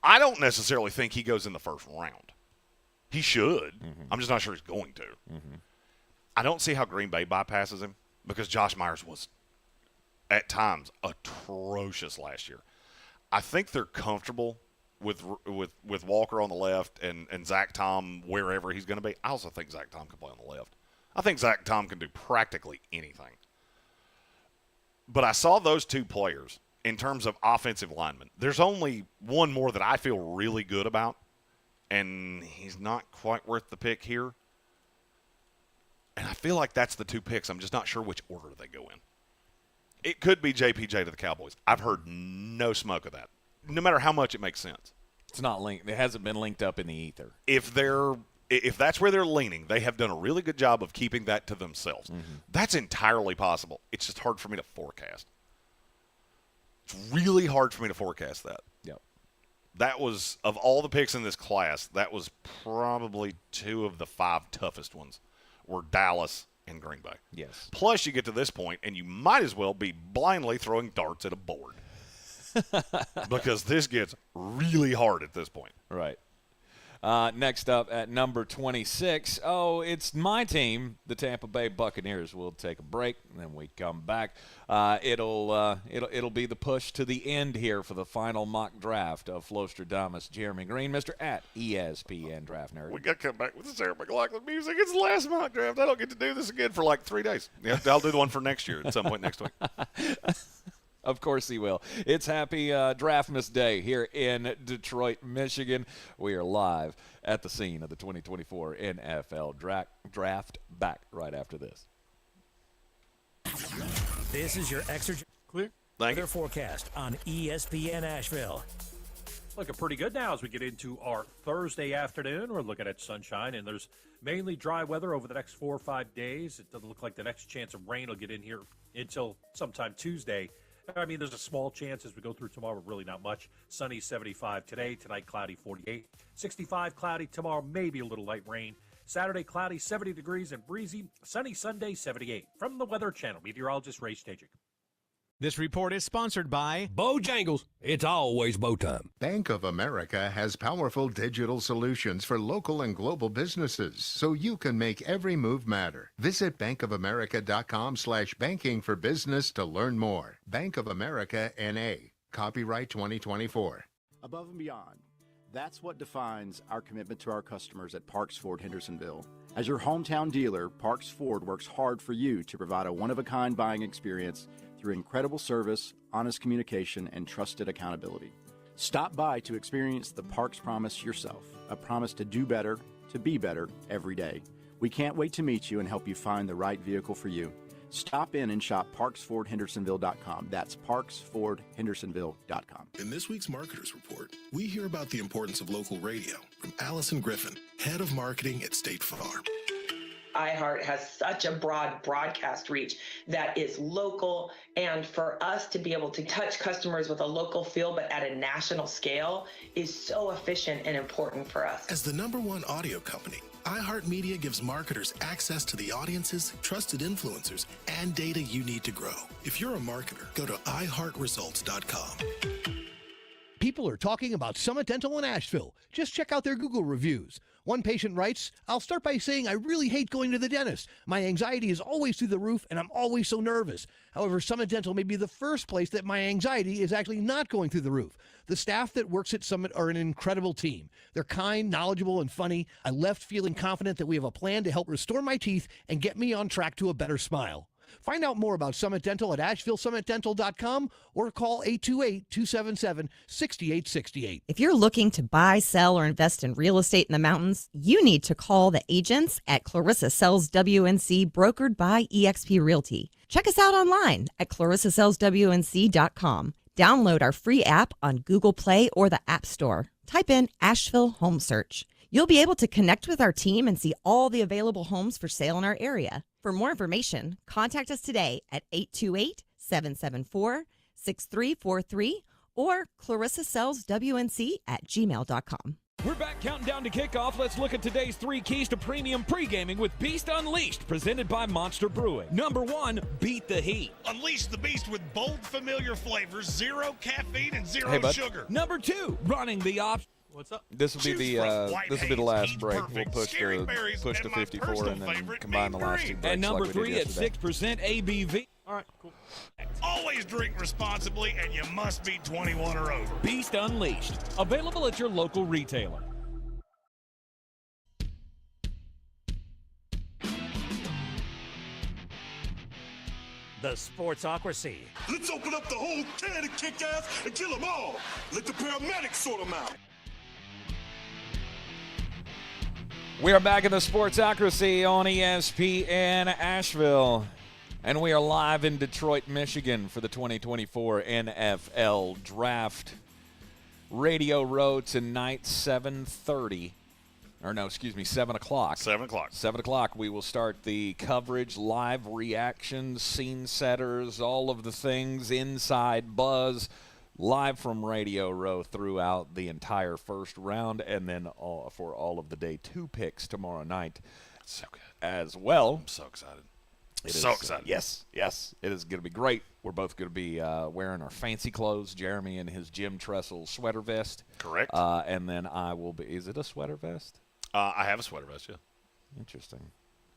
I don't necessarily think he goes in the first round. He should. I'm just not sure he's going to. I don't see how Green Bay bypasses him because Josh Myers was, at times, atrocious last year. I think they're comfortable with Walker on the left and Zach Tom wherever he's going to be. I also think Zach Tom can play on the left. I think Zach Tom can do practically anything. But I saw those 2 players in terms of offensive linemen. There's only one more that I feel really good about, and he's not quite worth the pick here. And I feel like that's the 2 picks. I'm just not sure which order they go in. It could be JPJ to the Cowboys. I've heard no smoke of that, no matter how much it makes sense. It's not linked. It hasn't been linked up in the ether. If that's where they're leaning, they have done a really good job of keeping that to themselves. Mm-hmm. That's entirely possible. It's just hard for me to forecast. It's really hard for me to forecast that. Yep. That was, of all the picks in this class, that was probably 2 of the 5 toughest ones were Dallas and Green Bay. Yes. Plus, you get to this point, and you might as well be blindly throwing darts at a board. Because this gets really hard at this point. Right. Next up at number 26, it's my team, the Tampa Bay Buccaneers. We'll take a break, and then we come back. It'll be the push to the end here for the final mock draft of Flostradamus, Jeremy Greene, Mr. at ESPN Draft Nerd. We got to come back with the Sarah McLachlan music. It's the last mock draft. I don't get to do this again for like 3 days. Yeah, I'll do the one for next year at some point next week. Of course he will. It's Happy Draftmas Day here in Detroit, Michigan. We are live at the scene of the 2024 NFL Draft, back right after this. This is your extra clear weather forecast on ESPN Asheville. Looking pretty good now as we get into our Thursday afternoon. We're looking at sunshine, and there's mainly dry weather over the next 4 or 5 days. It doesn't look like the next chance of rain will get in here until sometime Tuesday. I mean, there's a small chance as we go through tomorrow, really not much. Sunny 75 today, tonight cloudy 48. 65 cloudy tomorrow, maybe a little light rain. Saturday cloudy 70 degrees and breezy. Sunny Sunday 78. From the Weather Channel, meteorologist Ray Stajic. This report is sponsored by Bojangles. It's always bow time. Bank of America has powerful digital solutions for local and global businesses, so you can make every move matter. Visit bankofamerica.com/banking for business to learn more. Bank of America N.A. Copyright 2024. Above and beyond. That's what defines our commitment to our customers at Parks Ford Hendersonville. As your hometown dealer, Parks Ford works hard for you to provide a one-of-a-kind buying experience through incredible service, honest communication, and trusted accountability. Stop by to experience the Parks Promise yourself, a promise to do better, to be better every day. We can't wait to meet you and help you find the right vehicle for you. Stop in and shop parksfordhendersonville.com. That's parksfordhendersonville.com. In this week's Marketers Report, we hear about the importance of local radio from Allison Griffin, head of marketing at State Farm. iHeart has such a broad broadcast reach that is local, and for us to be able to touch customers with a local feel but at a national scale is so efficient and important for us. As the #1 audio company, iHeartMedia gives marketers access to the audiences, trusted influencers, and data you need to grow. If you're a marketer, go to iHeartResults.com. People are talking about Summit Dental in Asheville. Just check out their Google reviews. One patient writes, "I'll start by saying I really hate going to the dentist. My anxiety is always through the roof and I'm always so nervous. However, Summit Dental may be the first place that my anxiety is actually not going through the roof. The staff that works at Summit are an incredible team. They're kind, knowledgeable, and funny. I left feeling confident that we have a plan to help restore my teeth and get me on track to a better smile." Find out more about Summit Dental at AshevilleSummitDental.com or call 828-277-6868. If you're looking to buy, sell, or invest in real estate in the mountains, you need to call the agents at Clarissa Sells WNC, brokered by eXp Realty. Check us out online at ClarissaSellsWNC.com. Download our free app on Google Play or the App Store. Type in Asheville Home Search. You'll be able to connect with our team and see all the available homes for sale in our area. For more information, contact us today at 828-774-6343 or ClarissaSellsWNC@gmail.com. We're back counting down to kickoff. Let's look at today's 3 keys to premium pre-gaming with Beast Unleashed, presented by Monster Brewing. Number 1, beat the heat. Unleash the beast with bold, familiar flavors, 0 caffeine and 0 Hey, bud. sugar. Number 2, running the option. What's up? This will be the last break. We'll push to 54 and then combine the last 2 breaks. And number like we 3 did at yesterday. 6% ABV. All right, cool. Always drink responsibly, and you must be 21 or over. Beast Unleashed. Available at your local retailer. The Sportsocracy. Let's open up the whole can of kick ass and kill them all. Let the paramedics sort them out. We are back in the Sportsocracy on ESPN Asheville. And we are live in Detroit, Michigan for the 2024 NFL Draft. Radio Row tonight, 7:30. Or no, excuse me, 7 o'clock. 7 o'clock. 7 o'clock, we will start the coverage, live reactions, scene setters, all of the things, inside buzz, live from Radio Row throughout the entire first round, and then for all of the day 2 picks tomorrow night so good. As well. I'm so excited. Excited. Yes. It is going to be great. We're both going to be wearing our fancy clothes. Jeremy in his Jim Tressel sweater vest. Correct. And then I will be – is it a sweater vest? I have a sweater vest, yeah. Interesting.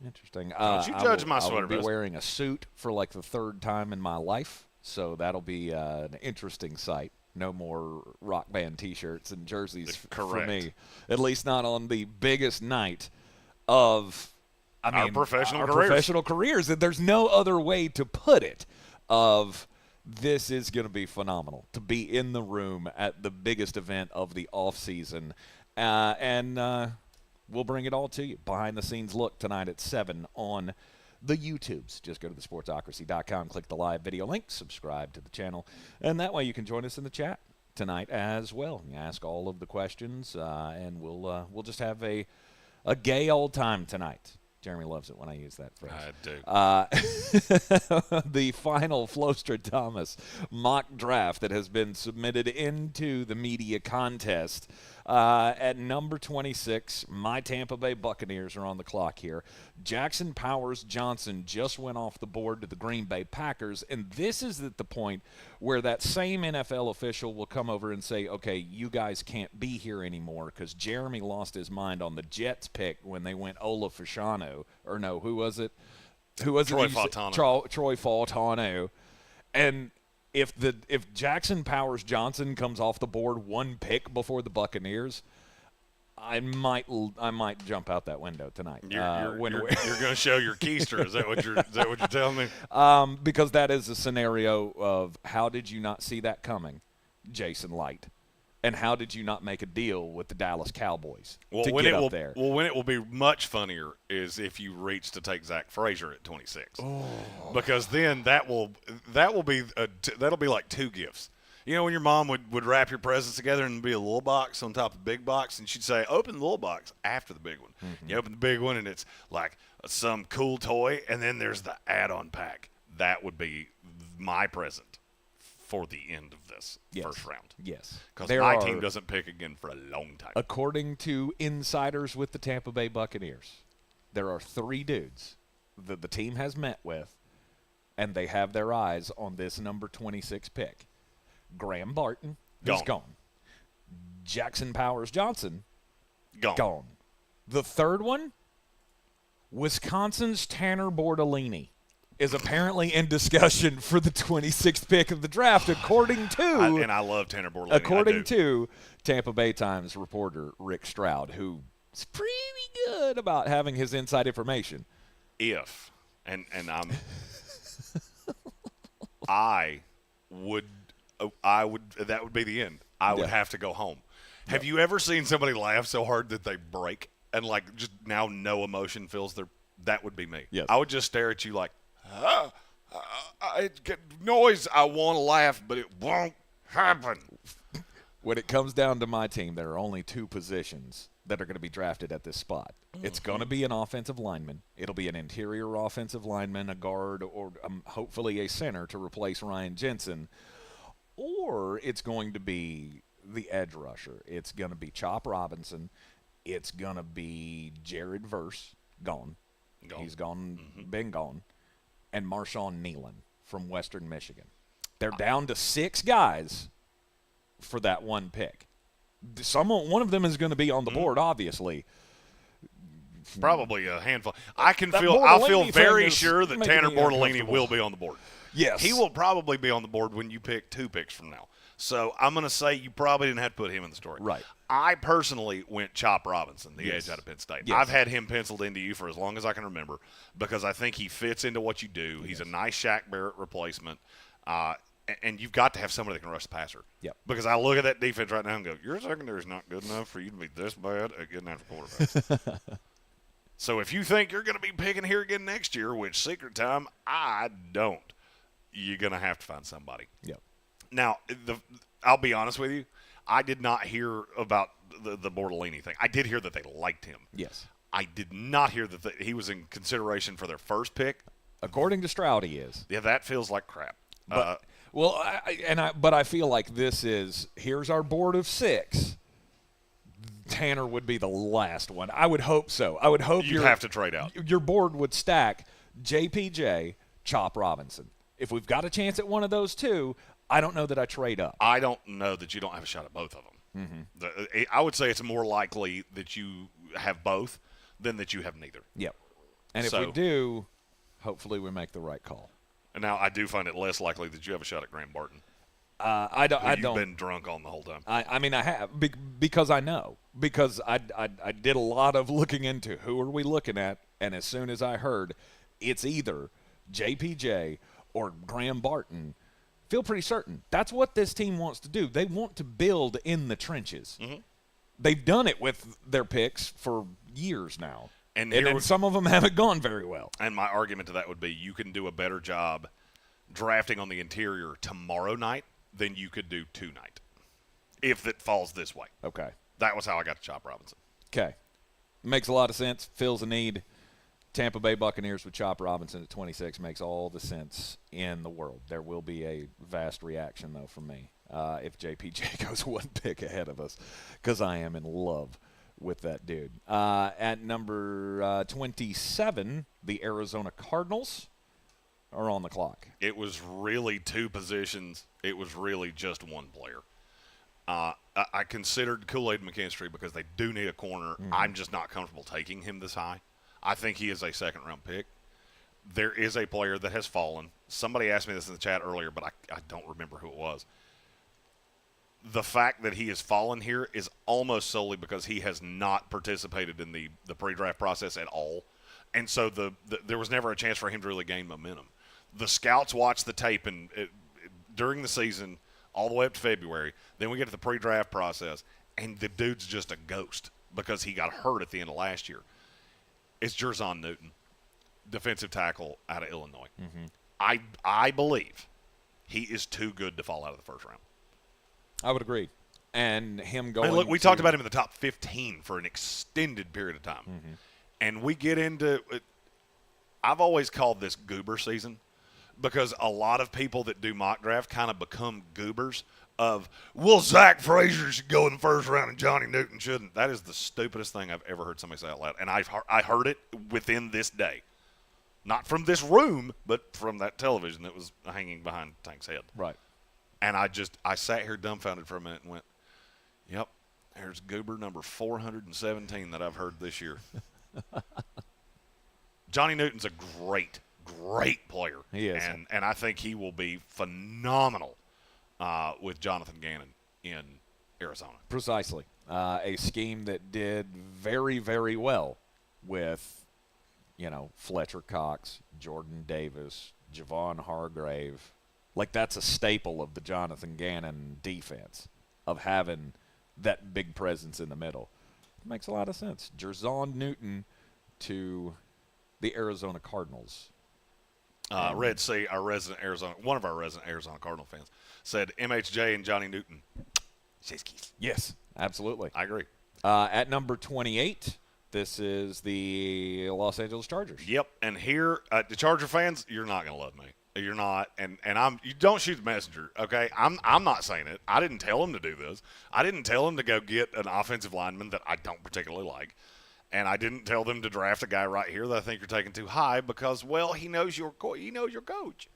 Don't you judge my sweater vest. I will be vest. wearing a suit for like the 3rd time in my life, so that'll be an interesting sight. No more rock band T-shirts and jerseys for me, at least not on the biggest night of – our professional careers. There's no other way to put it. This is going to be phenomenal to be in the room at the biggest event of the off season, and we'll bring it all to you. Behind the scenes look tonight at 7 on the YouTubes. Just go to thesportsocracy.com, click the live video link, subscribe to the channel, and that way you can join us in the chat tonight as well. You ask all of the questions, and we'll just have a gay old time tonight. Jeremy loves it when I use that phrase. I do. The final Flostradamus mock draft that has been submitted into the media contest. At number 26, my Tampa Bay Buccaneers are on the clock here. Jackson Powers Johnson just went off the board to the Green Bay Packers, and this is at the point where that same NFL official will come over and say, okay, you guys can't be here anymore because Jeremy lost his mind on the Jets pick when they went Ola Fasciano. Or no, who was it? Troy Fautano. Troy Fautano. And if Jackson Powers Johnson comes off the board 1 pick before the Buccaneers, I might jump out that window tonight. You're going to show your keister. Is that what you're telling me? Because that is a scenario of how did you not see that coming, Jason Light? And how did you not make a deal with the Dallas Cowboys to get up there? Well, when it will be much funnier is if you reach to take Zach Frazier at 26, because then that'll be like 2 gifts. You know, when your mom would wrap your presents together and be a little box on top of the big box, and she'd say, "Open the little box after the big one." Mm-hmm. You open the big one, and it's like some cool toy, and then there's the add-on pack. That would be my present for the end of this first round. Yes. Because my team doesn't pick again for a long time. According to insiders with the Tampa Bay Buccaneers, there are 3 dudes that the team has met with, and they have their eyes on this number 26 pick. Graham Barton is gone. Jackson Powers Johnson, gone. The 3rd one, Wisconsin's Tanner Bordellini, is apparently in discussion for the 26th pick of the draft, according to and I love Tanner Bordellini. According to Tampa Bay Times reporter Rick Stroud, who's pretty good about having his inside information. I would that would be the end. I would have to go home. Have you ever seen somebody laugh so hard that they break and like just now no emotion fills their? That would be me. Yes. I would just stare at you like. I get noise. I want to laugh, but it won't happen. When it comes down to my team, there are only 2 positions that are going to be drafted at this spot. Mm-hmm. It's going to be an offensive lineman. It'll be an interior offensive lineman, a guard, or hopefully a center to replace Ryan Jensen. Or it's going to be the edge rusher. It's going to be Chop Robinson. It's going to be Jared Verse, gone. He's gone, been gone. And Marshawn Nealon from Western Michigan. They're down to 6 guys for that 1 pick. One of them is going to be on the board, obviously. Probably a handful. I'll feel very sure that Tanner Bordellini will be on the board. Yes. He will probably be on the board when you pick 2 picks from now. So I'm going to say you probably didn't have to put him in the story. Right. I personally went Chop Robinson, the edge out of Penn State. Yes. I've had him penciled into you for as long as I can remember because I think he fits into what you do. He's a nice Shaq Barrett replacement. And you've got to have somebody that can rush the passer. Yep. Because I look at that defense right now and go, your secondary is not good enough for you to be this bad at getting after quarterbacks. So if you think you're going to be picking here again next year, which secret time, I don't, you're going to have to find somebody. Yep. Now, I'll be honest with you. I did not hear about the Bortolini thing. I did hear that they liked him. Yes. I did not hear that he was in consideration for their first pick. According to Stroud, he is. Yeah, that feels like crap. But, but I feel like this is, here's our board of 6. Tanner would be the last one. I would hope so. I would hope you'd have to trade out. Your board would stack JPJ, Chop Robinson. If we've got a chance at one of those two, I don't know that I trade up. I don't know that you don't have a shot at both of them. Mm-hmm. I would say it's more likely that you have both than that you have neither. Yep. And if we do, hopefully we make the right call. And now I do find it less likely that you have a shot at Graham Barton. I don't. You've been drunk on the whole time. I mean, I have because I know. Because I did a lot of looking into who are we looking at, and as soon as I heard it's either JPJ or Graham Barton, feel pretty certain that's what this team wants to do. They want to build in the trenches. Mm-hmm. They've done it with their picks for years now, and some of them haven't gone very well. And my argument to that would be you can do a better job drafting on the interior tomorrow night than you could do tonight, if it falls this way. Okay. That was how I got to Chop Robinson. Okay. Makes a lot of sense. Fills a need. Tampa Bay Buccaneers with Chop Robinson at 26 makes all the sense in the world. There will be a vast reaction, though, from me if JPJ goes one pick ahead of us, because I am in love with that dude. At number 27, the Arizona Cardinals are on the clock. It was really 2 positions. It was really just one player. I considered Kool-Aid McKinstry because they do need a corner. Mm-hmm. I'm just not comfortable taking him this high. I think he is a second-round pick. There is a player that has fallen. Somebody asked me this in the chat earlier, but I don't remember who it was. The fact that he has fallen here is almost solely because he has not participated in the pre-draft process at all. And so there was never a chance for him to really gain momentum. The scouts watch the tape during the season all the way up to February. Then we get to the pre-draft process, and the dude's just a ghost because he got hurt at the end of last year. It's Jerzon Newton, defensive tackle out of Illinois. Mm-hmm. I believe he is too good to fall out of the first round. I would agree. And him going look, we talked about him in the top 15 for an extended period of time. Mm-hmm. And we get into – I've always called this goober season because a lot of people that do mock draft kind of become goobers of, well, Zach Frazier should go in the first round and Johnny Newton shouldn't. That is the stupidest thing I've ever heard somebody say out loud. And I heard it within this day. Not from this room, but from that television that was hanging behind Tank's head. Right. And I sat here dumbfounded for a minute and went, yep, there's goober number 417 that I've heard this year. Johnny Newton's a great player. He is. And I think he will be phenomenal with Jonathan Gannon in Arizona. Precisely. A scheme that did very, very well with, Fletcher Cox, Jordan Davis, Javon Hargrave. Like, that's a staple of the Jonathan Gannon defense, of having that big presence in the middle. It makes a lot of sense. Jerzon Newton to the Arizona Cardinals. Red C, one of our resident Arizona Cardinal fans, said MHJ and Johnny Newton. Yes, absolutely. I agree. At number 28, this is the Los Angeles Chargers. Yep, and here, the Charger fans, you're not going to love me. You're not, and you don't shoot the messenger, okay? I'm not saying it. I didn't tell him to do this. I didn't tell him to go get an offensive lineman that I don't particularly like. And I didn't tell them to draft a guy right here that I think you're taking too high because, well, he knows your coach.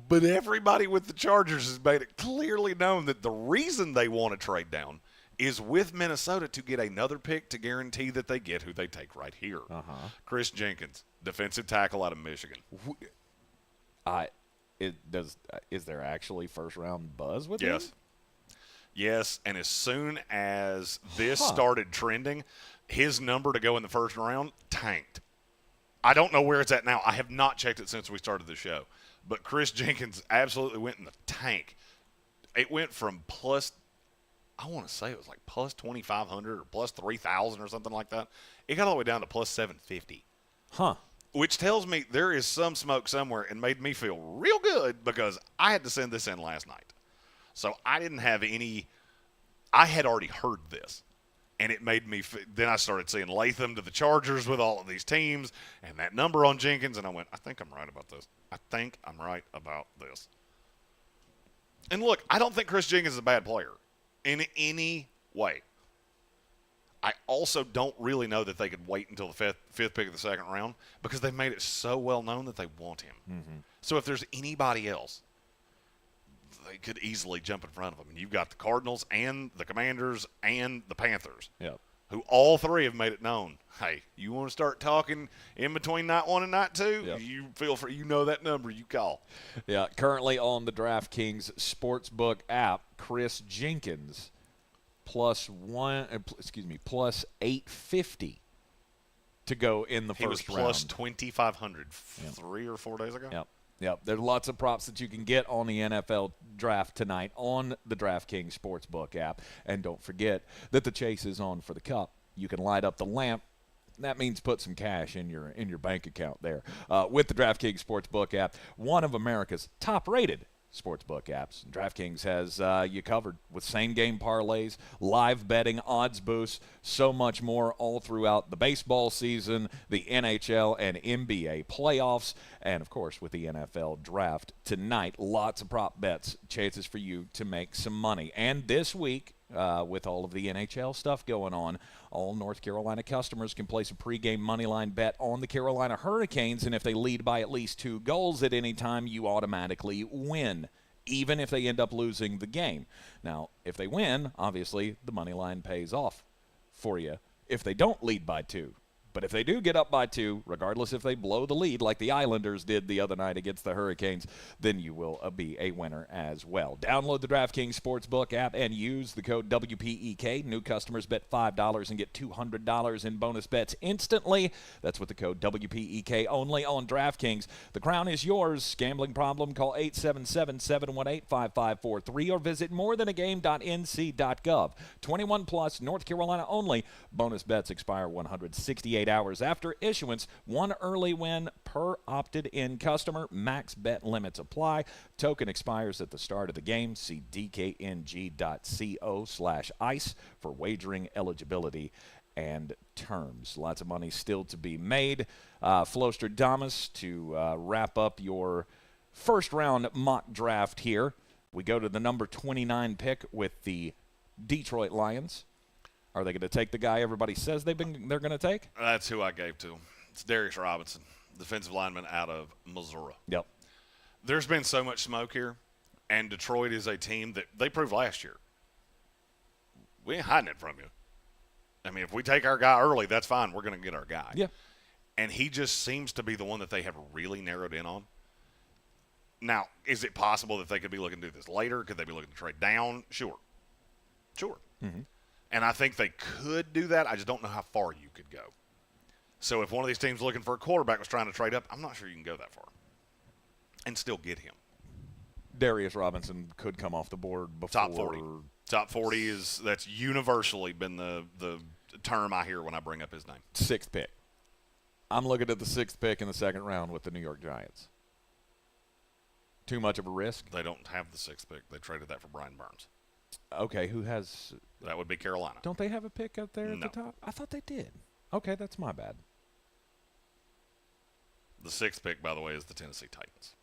But everybody with the Chargers has made it clearly known that the reason they want to trade down is with Minnesota to get another pick to guarantee that they get who they take right here. Uh-huh. Chris Jenkins, defensive tackle out of Michigan. Is there actually first-round buzz with him? Yes, and as soon as this started trending, his number to go in the first round tanked. I don't know where it's at now. I have not checked it since we started the show. But Chris Jenkins absolutely went in the tank. It went from plus I want to say it was like plus 2,500 or plus 3,000 or something like that. It got all the way down to plus 750. Huh. Which tells me there is some smoke somewhere and made me feel real good because I had to send this in last night. So I didn't have any – I had already heard this. And it made me – then I started seeing Latham to the Chargers with all of these teams and that number on Jenkins, and I went, I think I'm right about this. I think I'm right about this. And look, I don't think Chris Jenkins is a bad player in any way. I also don't really know that they could wait until the fifth pick of the second round because they've made it so well known that they want him. Mm-hmm. So if there's anybody else, they could easily jump in front of them. And you've got the Cardinals and the Commanders and the Panthers, who all three have made it known. Hey, you want to start talking in between night 1 and night 2? You feel free. You know that number. You call. Yeah, currently on the DraftKings Sportsbook app, Chris Jenkins plus 850 to go in the first round. He was plus 2,500 3 or 4 days ago. Yep. There's lots of props that you can get on the NFL draft tonight on the DraftKings Sportsbook app. And don't forget that the chase is on for the Cup. You can light up the lamp. That means put some cash in your bank account there. With the DraftKings Sportsbook app, one of America's top-rated sportsbook apps. DraftKings has you covered with same-game parlays, live betting, odds boosts, so much more all throughout the baseball season, the NHL and NBA playoffs, and, of course, with the NFL draft tonight. Lots of prop bets, chances for you to make some money. And this week, with all of the NHL stuff going on, all North Carolina customers can place a pregame moneyline bet on the Carolina Hurricanes, and if they lead by at least 2 goals at any time, you automatically win, even if they end up losing the game. Now, if they win, obviously the moneyline pays off for you if they don't lead by 2. But if they do get up by 2, regardless if they blow the lead like the Islanders did the other night against the Hurricanes, then you will be a winner as well. Download the DraftKings Sportsbook app and use the code WPEK. New customers bet $5 and get $200 in bonus bets instantly. That's with the code WPEK only on DraftKings. The crown is yours. Gambling problem? Call 877-718-5543 or visit morethanagame.nc.gov. 21 plus, North Carolina only. Bonus bets expire 168 hours after issuance. One early win per opted-in customer. Max bet limits apply. Token expires at the start of the game. See dkng.co/ice for wagering eligibility and terms. Lots of money still to be made. Flosterdamus, to wrap up your first-round mock draft here, we go to the number 29 pick with the Detroit Lions. Are they going to take the guy everybody says they're going to take? That's who I gave to. It's Darius Robinson, defensive lineman out of Missouri. Yep. There's been so much smoke here, and Detroit is a team that they proved last year. We ain't hiding it from you. I mean, if we take our guy early, that's fine. We're going to get our guy. Yeah. And he just seems to be the one that they have really narrowed in on. Now, is it possible that they could be looking to do this later? Could they be looking to trade down? Sure. Mm-hmm. And I think they could do that. I just don't know how far you could go. So if one of these teams looking for a quarterback was trying to trade up, I'm not sure you can go that far and still get him. Darius Robinson could come off the board before. Top 40. Top 40 that's universally been the term I hear when I bring up his name. 6th pick. I'm looking at the 6th pick in the second round with the New York Giants. Too much of a risk? They don't have the 6th pick. They traded that for Brian Burns. Okay, who has? That would be Carolina. Don't they have a pick up there at No. the top? I thought they did. Okay, that's my bad. The 6th pick, by the way, is the Tennessee Titans.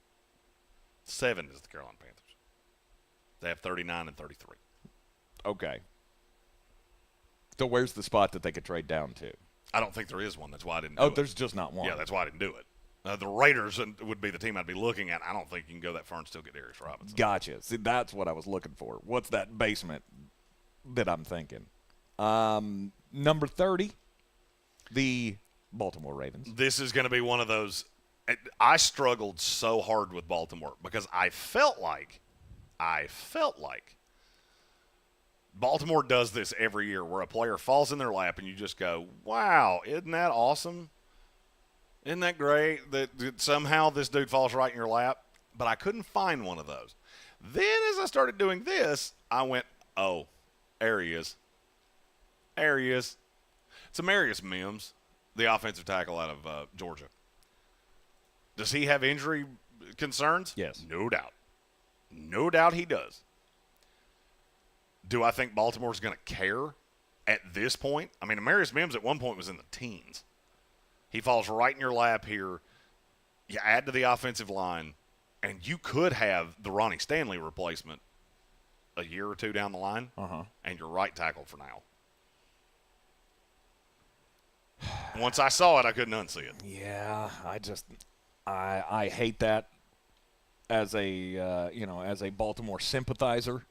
7 is the Carolina Panthers. They have 39 and 33. Okay. So where's the spot that they could trade down to? I don't think there is one. That's why I didn't do it. Oh, there's just not one. Yeah, that's why I didn't do it. The Raiders would be the team I'd be looking at. I don't think you can go that far and still get Darius Robinson. Gotcha. See, that's what I was looking for. What's that basement that I'm thinking? Number 30, the Baltimore Ravens. This is going to be one of those. I struggled so hard with Baltimore because I felt like Baltimore does this every year where a player falls in their lap and you just go, wow, isn't that awesome? Isn't that great that somehow this dude falls right in your lap? But I couldn't find one of those. Then as I started doing this, I went, oh, There he is. There he is. It's Amarius Mims, the offensive tackle out of Georgia. Does he have injury concerns? Yes. No doubt. No doubt he does. Do I think Baltimore's going to care at this point? I mean, Amarius Mims at one point was in the teens. He falls right in your lap here. You add to the offensive line, and you could have the Ronnie Stanley replacement a year or two down the line, and you're right tackle for now. Once I saw it, I couldn't unsee it. Yeah, I hate that as a Baltimore sympathizer,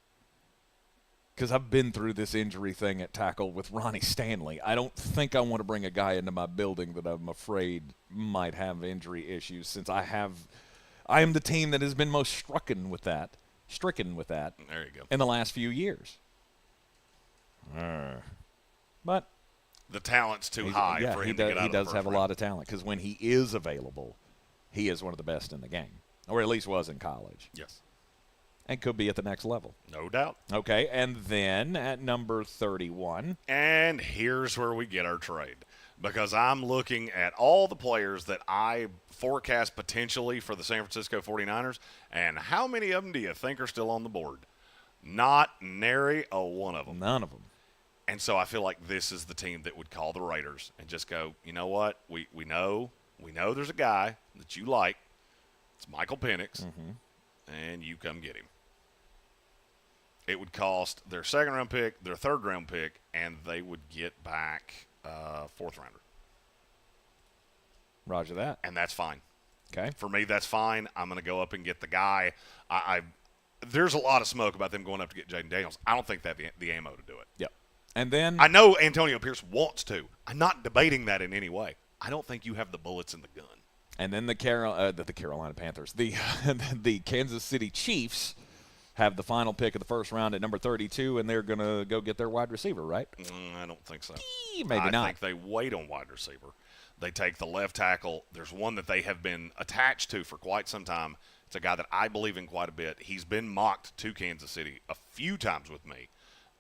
because I've been through this injury thing at tackle with Ronnie Stanley. I don't think I want to bring a guy into my building that I'm afraid might have injury issues, since I am the team that has been most stricken with that. There you go. In the last few years. But the talent's too high for him to get out of the He does first have round. a lot of talent, because when he is available, he is one of the best in the game, or at least was in college. Yes. And could be at the next level. No doubt. Okay, and then at number 31. And here's where we get our trade, because I'm looking at all the players that I forecast potentially for the San Francisco 49ers, and how many of them do you think are still on the board? Not nary a one of them. None of them. And so I feel like this is the team that would call the Raiders and just go, you know what? We know there's a guy that you like. It's Michael Penix, and you come get him. It would cost their second-round pick, their third-round pick, and they would get back fourth-rounder. Roger that. And that's fine. Okay. For me, that's fine. I'm going to go up and get the guy. There's a lot of smoke about them going up to get Jaden Daniels. I don't think they have the ammo to do it. Yep. And then I know Antonio Pierce wants to. I'm not debating that in any way. I don't think you have the bullets in the gun. And then the Carolina Panthers, the Kansas City Chiefs have the final pick of the first round at number 32, and they're going to go get their wide receiver, right? I don't think so. Maybe not. I think they wait on wide receiver. They take the left tackle. There's one that they have been attached to for quite some time. It's a guy that I believe in quite a bit. He's been mocked to Kansas City a few times with me,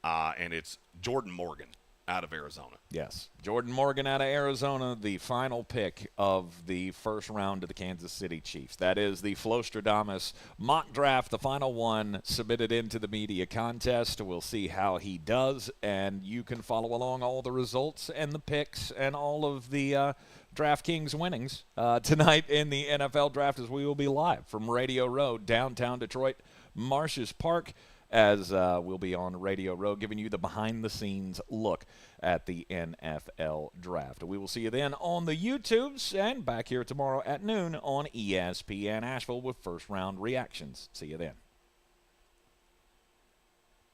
and it's Jordan Morgan out of Arizona. Yes, Jordan Morgan out of Arizona, the final pick of the first round of the Kansas City Chiefs. That is the Flostradamus mock draft, the final one submitted into the media contest. We'll see how he does, and you can follow along all the results and the picks and all of the DraftKings winnings tonight in the NFL Draft, as we will be live from Radio Row, downtown Detroit, Marsh's Park, as we'll be on Radio Row giving you the behind-the-scenes look at the NFL Draft. We will see you then on the YouTubes and back here tomorrow at noon on ESPN Asheville with first-round reactions. See you then.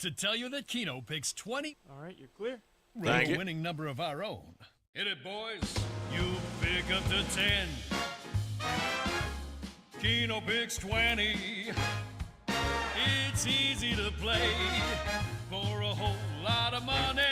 To tell you that Keno picks 20. All right, you're clear. With a winning number of our own. Hit it, boys. You pick up to 10. Keno picks 20. It's easy to play for a whole lot of money.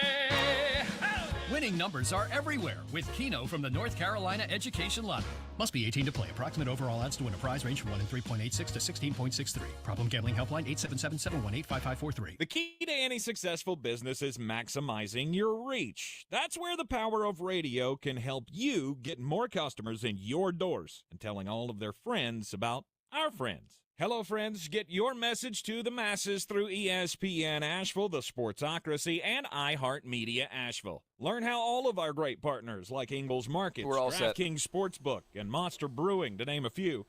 Winning numbers are everywhere with Keno from the North Carolina Education Lottery. Must be 18 to play. Approximate overall odds to win a prize range from 1 in 3.86 to 16.63. Problem gambling helpline 877-718-5543. The key to any successful business is maximizing your reach. That's where the power of radio can help you get more customers in your doors and telling all of their friends about our friends. Hello, friends. Get your message to the masses through ESPN Asheville, the Sportsocracy, and iHeartMedia Asheville. Learn how all of our great partners like Ingles Markets, DraftKings Sportsbook, and Monster Brewing, to name a few,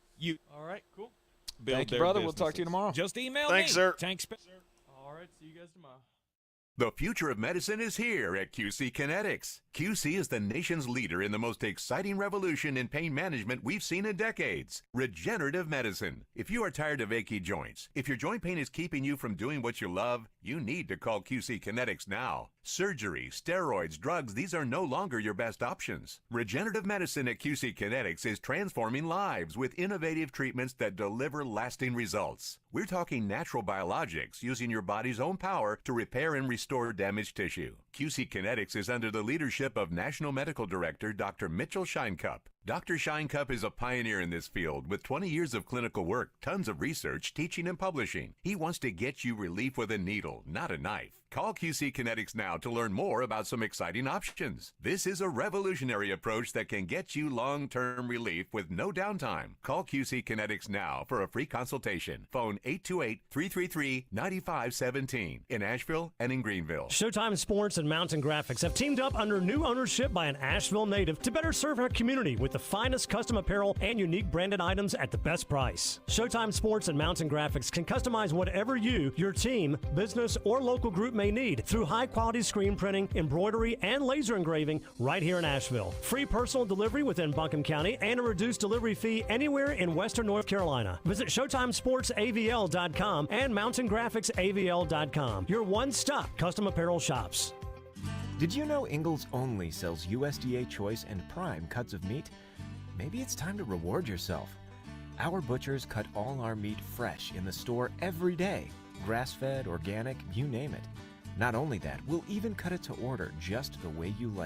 All right, cool. build Thank you, their brother. businesses. We'll talk to you tomorrow. Just email Thanks, me. sir. Thanks, All right, see you guys tomorrow. The future of medicine is here at QC Kinetics. QC is the nation's leader in the most exciting revolution in pain management we've seen in decades. Regenerative medicine. If you are tired of achy joints, if your joint pain is keeping you from doing what you love, you need to call QC Kinetics now. Surgery, steroids, drugs, these are no longer your best options. Regenerative medicine at QC Kinetics is transforming lives with innovative treatments that deliver lasting results. We're talking natural biologics using your body's own power to repair and restore damaged tissue. QC Kinetics is under the leadership of National Medical Director Dr. Mitchell Scheinkup. Dr. Shinecup is a pioneer in this field with 20 years of clinical work, tons of research, teaching, and publishing. He wants to get you relief with a needle, not a knife. Call QC Kinetics now to learn more about some exciting options. This is a revolutionary approach that can get you long-term relief with no downtime. Call QC Kinetics now for a free consultation. Phone 828-333-9517 in Asheville and in Greenville. Showtime Sports and Mountain Graphics have teamed up under new ownership by an Asheville native to better serve our community with the finest custom apparel and unique branded items at the best price. Showtime Sports and Mountain Graphics can customize whatever you, your team, business, or local group may need through high-quality screen printing, embroidery, and laser engraving right here in Asheville. Free personal delivery within Buncombe County and a reduced delivery fee anywhere in Western North Carolina. Visit ShowtimeSportsAVL.com and MountainGraphicsAVL.com, your one-stop custom apparel shops. Did you know Ingles only sells USDA choice and prime cuts of meat? Maybe it's time to reward yourself. Our butchers cut all our meat fresh in the store every day. Grass-fed, organic, you name it. Not only that, we'll even cut it to order just the way you like